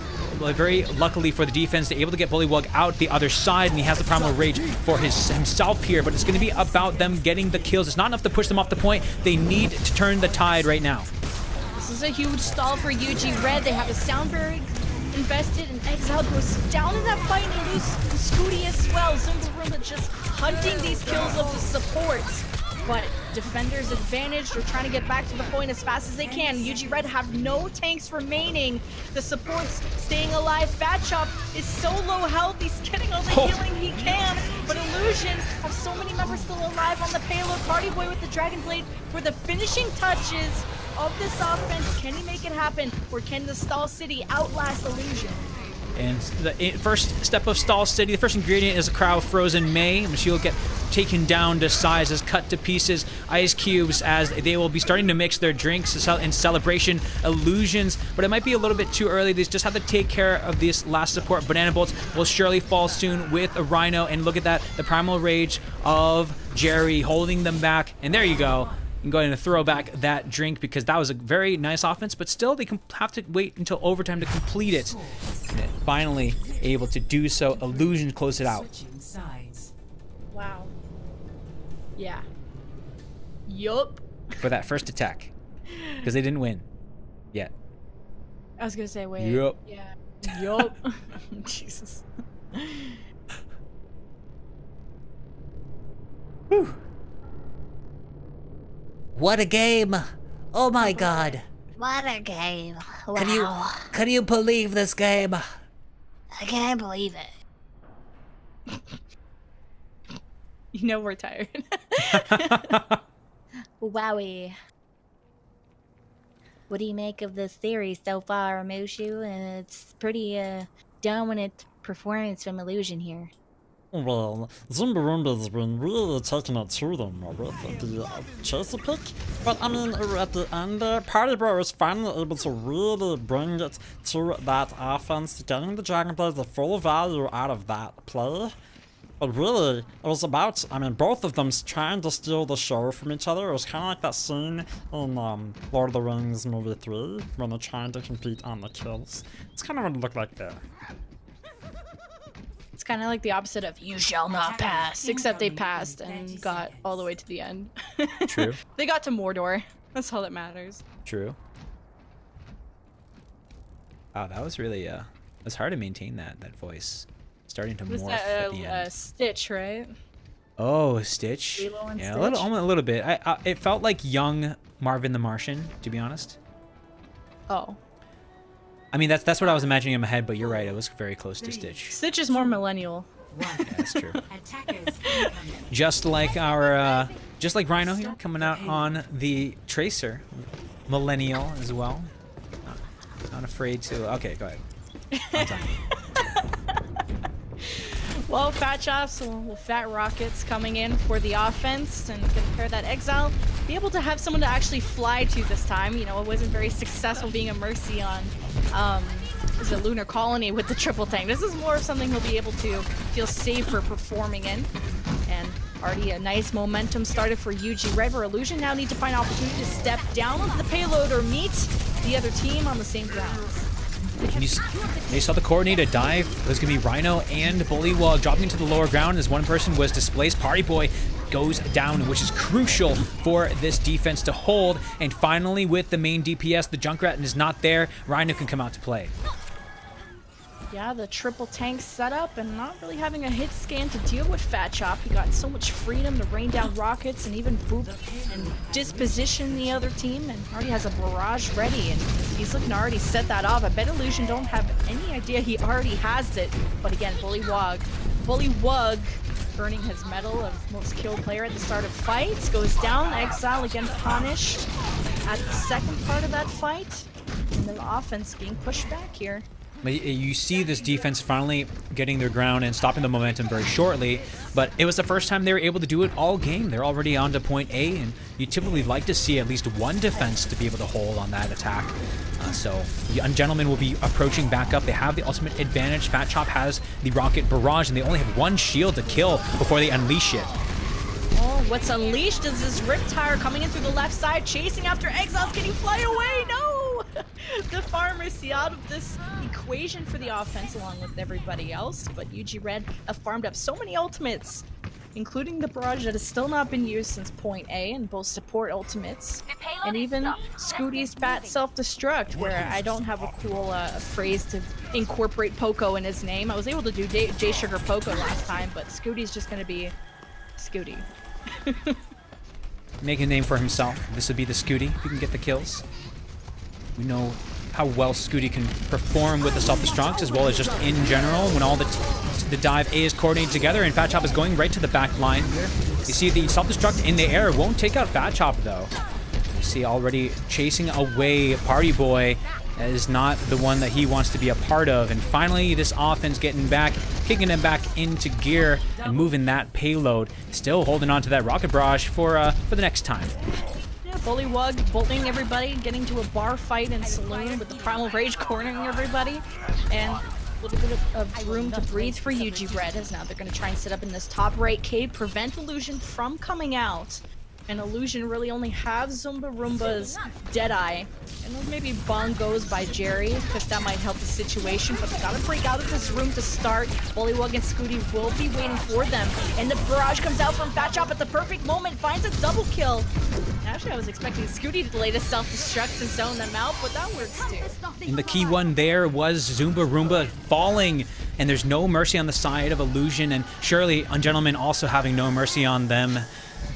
very luckily for the defense, they're able to get Bullywug out the other side, and he has the Primal Rage for himself here, but it's going to be about them getting the kills. It's not enough to push them off the point. They need to turn the tide right now. This is a huge stall for UG Red. They have a Soundberg invested, and Exile goes down in that fight, and they lose Scooty as well. Zumbarumba just hunting these kills of the supports. But defenders advantage. They're trying to get back to the point as fast as they can. UG Red have no tanks remaining. The supports staying alive. Fat Chop is so low health. He's getting all the healing he can. But Illusion have so many members still alive on the payload. Party Boy with the Dragon Blade for the finishing touches of this offense. Can he make it happen, or can the Stall City outlast Illusion? And the first step of Stall City, the first ingredient is a crowd of Frozen May. She'll get taken down to sizes, cut to pieces, ice cubes, as they will be starting to mix their drinks in celebration. Illusions, but it might be a little bit too early. They just have to take care of this last support. Banana Bolts will surely fall soon with a Rhino, and look at that, the Primal Rage of Jerry holding them back. And there you go. I'm going to throw back that drink because that was a very nice offense, but still they have to wait until overtime to complete it. And finally able to do so. Illusion close it out. Wow. Yeah. Yup. For that first attack. Because they didn't win. Yet. I was going to say, wait. Yup. Yeah. Yup. Jesus. Whew. What a game! Oh my god! What a game. Wow. Can you believe this game? I can't believe it. You know we're tired. Wowie. What do you make of this series so far, Mooshu? It's pretty dominant performance from Illusion here. Well, Zumbarumba's been really taking it to them with the chaser pick. But I mean, at the end there, Party Boy was finally able to really bring it to that offense, getting the Dragon Blade, the full value out of that play. But really, it was about, I mean, both of them trying to steal the show from each other. It was kind of like that scene in Lord of the Rings movie 3, when they're trying to compete on the kills. It's kind of what it looked like there. It's kind of like the opposite of "you shall not pass," except they passed and got all the way to the end. True. They got to Mordor. That's all that matters. True. Wow, that was really it was hard to maintain that voice. Starting to Was morph that at the end. Stitch, right? Oh, Stitch. Lilo and Yeah, Stitch? a little bit. It felt like young Marvin the Martian, to be honest. Oh. I mean, that's what I was imagining in my head, but you're right. It was very close to Stitch. Stitch is more millennial. Yeah, that's true. Just like our, just like Rhino here, coming out on the Tracer, millennial as well. Not afraid to. Okay, go ahead. On time. Well, Fat Chops, well, Fat Rockets coming in for the offense, and gonna pair that Exile. Be able to have someone to actually fly to this time. You know, it wasn't very successful being a Mercy on is it Lunar Colony with the triple tank. This is more of something he'll be able to feel safer performing in. And already a nice momentum started for UG Red, where Illusion now need to find opportunity to step down onto the payload or meet the other team on the same grounds. And you saw the coordinated dive. It was going to be Rhino and Bullywug dropping into the lower ground as one person was displaced. Party Boy goes down, which is crucial for this defense to hold. And finally, with the main DPS, the Junkrat is not there. Rhino can come out to play. Yeah, the triple tank setup and not really having a hit scan to deal with Fat Chop. He got so much freedom to rain down rockets and even boop and disposition the other team, and already has a barrage ready, and he's looking to already set that off. I bet Illusion don't have any idea he already has it, but again, Bullywug earning his medal of most killed player at the start of fights, goes down. Exile again punished at the second part of that fight, and the offense being pushed back here. You see this defense finally getting their ground and stopping the momentum very shortly, but it was the first time they were able to do it all game. They're already on to point A, and you typically like to see at least one defense to be able to hold on that attack. So the Ungentlemen will be approaching back up. They have the ultimate advantage. Fat Chop has the rocket barrage, and they only have one shield to kill before they unleash it. Oh, what's unleashed is this Riptire coming in through the left side, chasing after Exiles. Can he fly away? No! The farmers see out of this equation for the offense along with everybody else, but UG Red have farmed up so many ultimates, including the barrage that has still not been used since point A, and both support ultimates, and even Scooty's bat self-destruct, where I don't have a cool phrase to incorporate Poco in his name. I was able to do J Sugar Poco last time, but Scooty's just going to be Scooty. Make a name for himself. This would be the Scooty if he can get the kills. We know how well Scooty can perform with the self-destruct as well as just in general when all the dive A is coordinated together, and Fat Chop is going right to the back line here. You see the self-destruct in the air won't take out Fat Chop though. You see already chasing away Party Boy. That is not the one that he wants to be a part of, and finally this offense getting back, kicking him back into gear and moving that payload. Still holding on to that rocket barrage for the next time. Yeah, Bullywug bolting everybody, getting to a bar fight in Saloon with the Primal Rage cornering everybody, and a little bit of room to breathe for UG Red, as now they're going to try and set up in this top right cave, prevent Illusion from coming out. And Illusion really only have Zumba Roomba's Deadeye. And maybe Bongos by Jerry, if that might help the situation. But they gotta break out of this room to start. Bullywug and Scooty will be waiting for them. And the barrage comes out from Fat Chop at the perfect moment, finds a double kill. Actually, I was expecting Scooty to delay the self-destruct to zone them out, but that works too. And the key one there was Zumba Roomba falling, and there's no mercy on the side of Illusion, and surely Ungentlemen also having no mercy on them.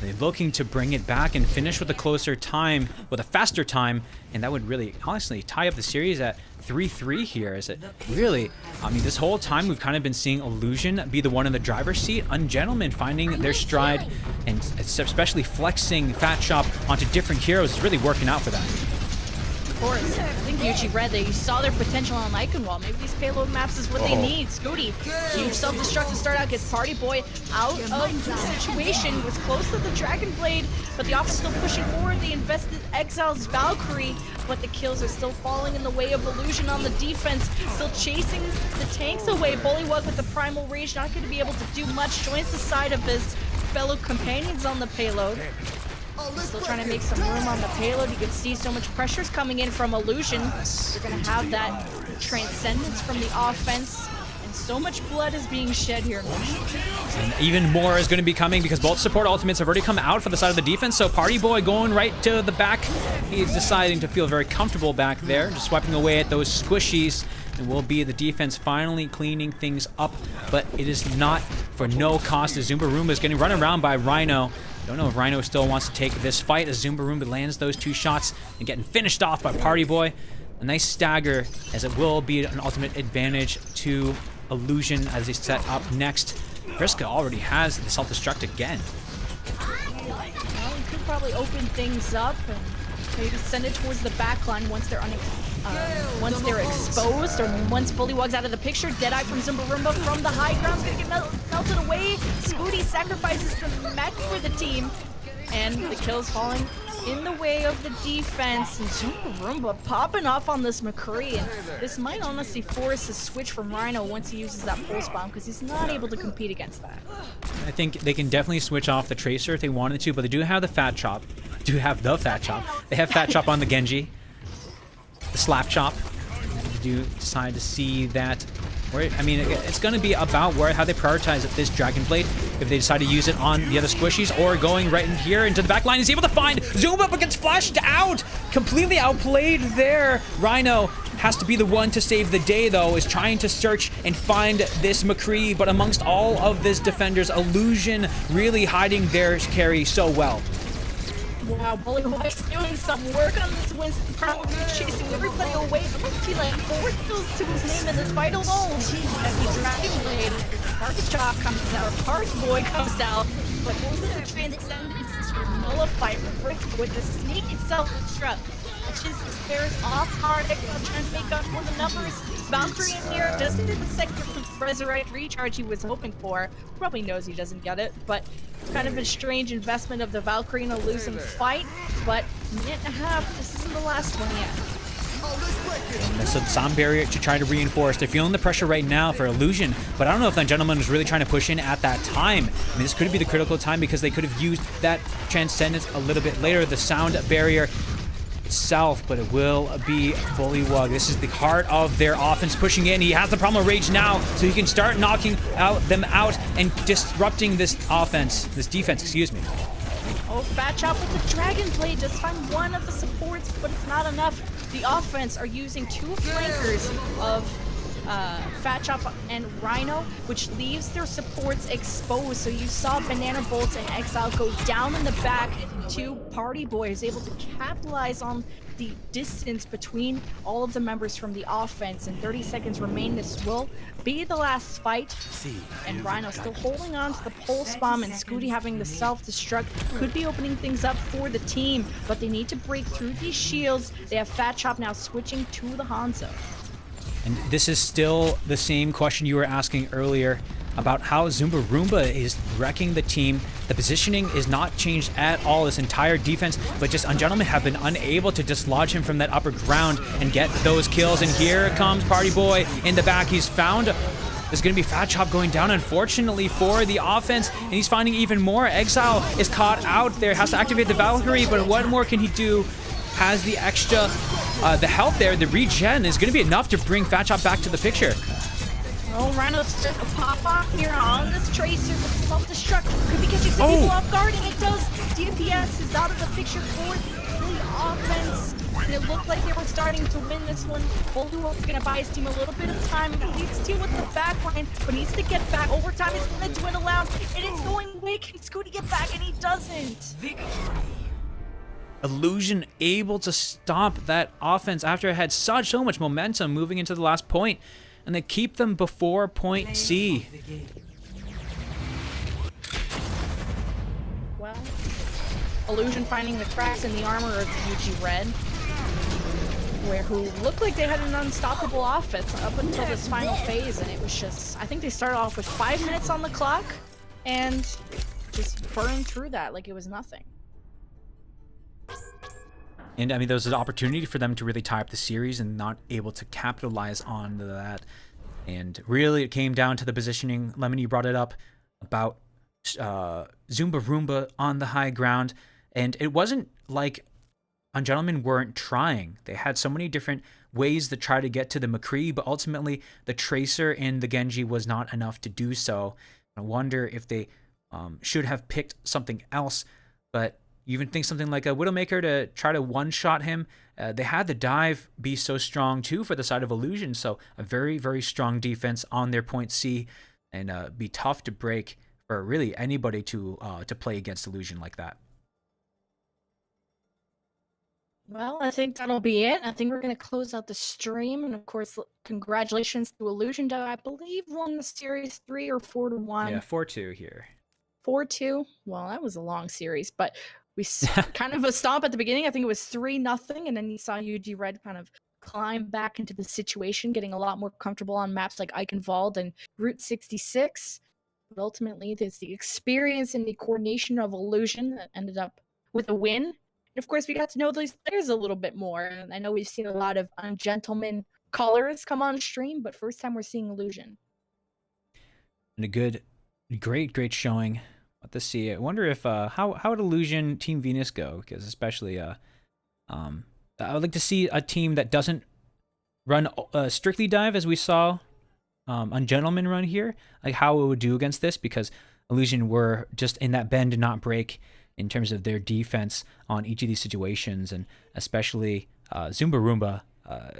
They're looking to bring it back and finish with a closer time, with a faster time, and that would really, honestly, tie up the series at 3-3 here. Is it really? I mean, this whole time we've kind of been seeing Illusion be the one in the driver's seat. Ungentlemen finding their stride, and especially flexing Fat Chop onto different heroes is really working out for them. Of course. I think UG Red, they saw their potential on Iconwall. Maybe these payload maps is what they need. Scooty, huge self-destruct to start out, gets Party Boy out of the situation. He was close to the Dragon Blade, but the offense still pushing forward. They invested Exile's Valkyrie, but the kills are still falling in the way of Illusion on the defense. Still chasing the tanks away. Bullywug with the Primal Rage, not going to be able to do much. Joins the side of his fellow companions on the payload. Still trying to make some room on the payload. You can see so much pressure's coming in from Illusion. You're going to have that transcendence from the offense. And so much blood is being shed here. And even more is going to be coming because both support ultimates have already come out for the side of the defense. So Party Boy going right to the back. He's deciding to feel very comfortable back there. Just swiping away at those squishies. And will be the defense finally cleaning things up. But it is not for no cost as Zumba Roomba is getting run around by Rhino. Don't know if Rhino still wants to take this fight as Zumba Roomba lands those two shots and getting finished off by Party Boy. A nice stagger as it will be an ultimate advantage to Illusion as they set up next. Vriska already has the self-destruct again. Well, you could probably open things up and maybe send it towards the back line once they're exposed, or once Bullywug's out of the picture. Deadeye from Zumba Roomba from the high ground's gonna get melted away. Scooty sacrifices the mech for the team, and the kills falling in the way of the defense. And Zumba Roomba popping off on this McCree, and this might honestly force a switch from Rhino once he uses that pulse bomb, because he's not able to compete against that. I think they can definitely switch off the Tracer if they wanted to, but they do have the Fat Chop. They have Fat Chop on the Genji. The Slap Chop. They do decide to see that. I mean, it's going to be about how they prioritize this Dragon Blade. If they decide to use it on the other squishies, or going right in here into the back line. He's able to find Zumba, but gets flashed out. Completely outplayed there. Rhino has to be the one to save the day, though, is trying to search and find this McCree, but amongst all of this defenders, Illusion really hiding their carry so well. Wow, Bullywug's doing some work on this Winston, probably chasing everybody away. But look, he like 4 kills to his name in this fight alone. As the Dragon Blade, Party Chop comes out, Party Boy comes out, but also the Transcendence is nullified with the sneak itself struck. Just there's off hard, trying to make up for the numbers. Valkyrie in here doesn't get the second resurrect recharge he was hoping for. Probably knows he doesn't get it, but kind of a strange investment of the Valkyrie in a losing fight. But minute and a half, this isn't the last one yet. And that's a sound barrier to try to reinforce. They're feeling the pressure right now for Illusion, but I don't know if that gentleman was really trying to push in at that time. I mean, this could be the critical time because they could have used that Transcendence a little bit later. The sound barrier itself, but it will be Bullywug. This is the heart of their offense pushing in. He has the problem of Rage now, so he can start knocking them out and disrupting this defense, excuse me. Oh, Fat Chop with the Dragon Blade just find one of the supports, but it's not enough. The offense are using 2 flankers of Fat Chop and Rhino, which leaves their supports exposed. So you saw Banana Bolts and Exile go down in the back to Party Boy, who's able to capitalize on the distance between all of the members from the offense. And 30 seconds remain. This will be the last fight. And Rhino still holding on to the pulse bomb, and Scooty having the self-destruct could be opening things up for the team, but they need to break through these shields. They have Fat Chop now switching to the Hanzo. And this is still the same question you were asking earlier about how Zumba Roomba is wrecking the team. The positioning is not changed at all, this entire defense, but just Ungentlemen have been unable to dislodge him from that upper ground and get those kills. And here comes Party Boy in the back. He's found. There's going to be Fat Chop going down, unfortunately, for the offense, and he's finding even more. Exile is caught out there, has to activate the Valkyrie, but what more can he do? Has the extra, the health there, the regen is going to be enough to bring Fat Chop back to the picture. Oh, Rhino's just a pop-off here on this Tracer with the self-destruct. Could be catching some people off guard, and it does. DPS is out of the picture for the offense. And it looked like they were starting to win this one. Bullywug's going to buy his team a little bit of time. He needs to deal with the backline, but needs to get back. Overtime is going to dwindle out, and it's going away. Can Scooty get back? And he doesn't. Illusion able to stop that offense after it had so much momentum moving into the last point, and they keep them before point C. Well, Illusion finding the cracks in the armor of UG Red, who looked like they had an unstoppable offense up until this final phase, and it was just, I think they started off with 5 minutes on the clock and just burned through that like it was nothing. And I mean, there was an opportunity for them to really tie up the series and not able to capitalize on that. And really, it came down to the positioning. Lemon, you brought it up about Zumba Roomba on the high ground. And it wasn't like Ungentlemen weren't trying. They had so many different ways to try to get to the McCree, but ultimately the Tracer and the Genji was not enough to do so. I wonder if they should have picked something else, but you even think something like a Widowmaker to try to one-shot him. They had the dive be so strong too for the side of Illusion, so a very, very strong defense on their point C, and be tough to break for really anybody to play against Illusion like that. Well, I think that'll be it. I think we're going to close out the stream, and of course, congratulations to Illusion, who I believe won the series 3 or 4-1. Yeah, 4-2 here. 4-2. Well, that was a long series, but we kind of a stomp at the beginning. I think it was 3-0, and then you saw UG Red kind of climb back into the situation, getting a lot more comfortable on maps like Eichenwald and Route 66. But ultimately, there's the experience and the coordination of Illusion that ended up with a win. And of course, we got to know these players a little bit more. And I know we've seen a lot of Ungentlemen colors come on stream, but first time we're seeing Illusion. And a great showing. Let's see. I wonder if how would Illusion Team Venus go? Because especially I would like to see a team that doesn't run strictly dive as we saw Ungentlemen run here. Like how it would do against this, because Illusion were just in that bend and not break in terms of their defense on each of these situations, and especially Zumba Roomba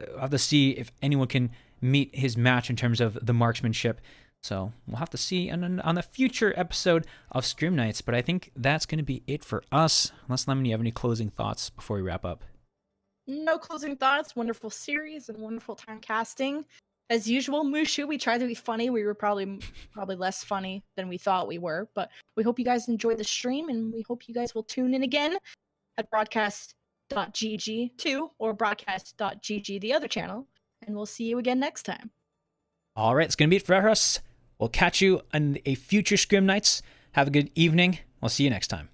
we'll have to see if anyone can meet his match in terms of the marksmanship. So we'll have to see on a future episode of Scrim Nights. But I think that's going to be it for us. Unless, Lemon, you have any closing thoughts before we wrap up? No closing thoughts. Wonderful series and wonderful time casting. As usual, Mooshu, we tried to be funny. We were probably less funny than we thought we were. But we hope you guys enjoyed the stream, and we hope you guys will tune in again at Broadcast.gg too, or Broadcast.gg, the other channel. And we'll see you again next time. All right, it's going to be it for us. We'll catch you on a future Scrim Nights. Have a good evening. We'll see you next time.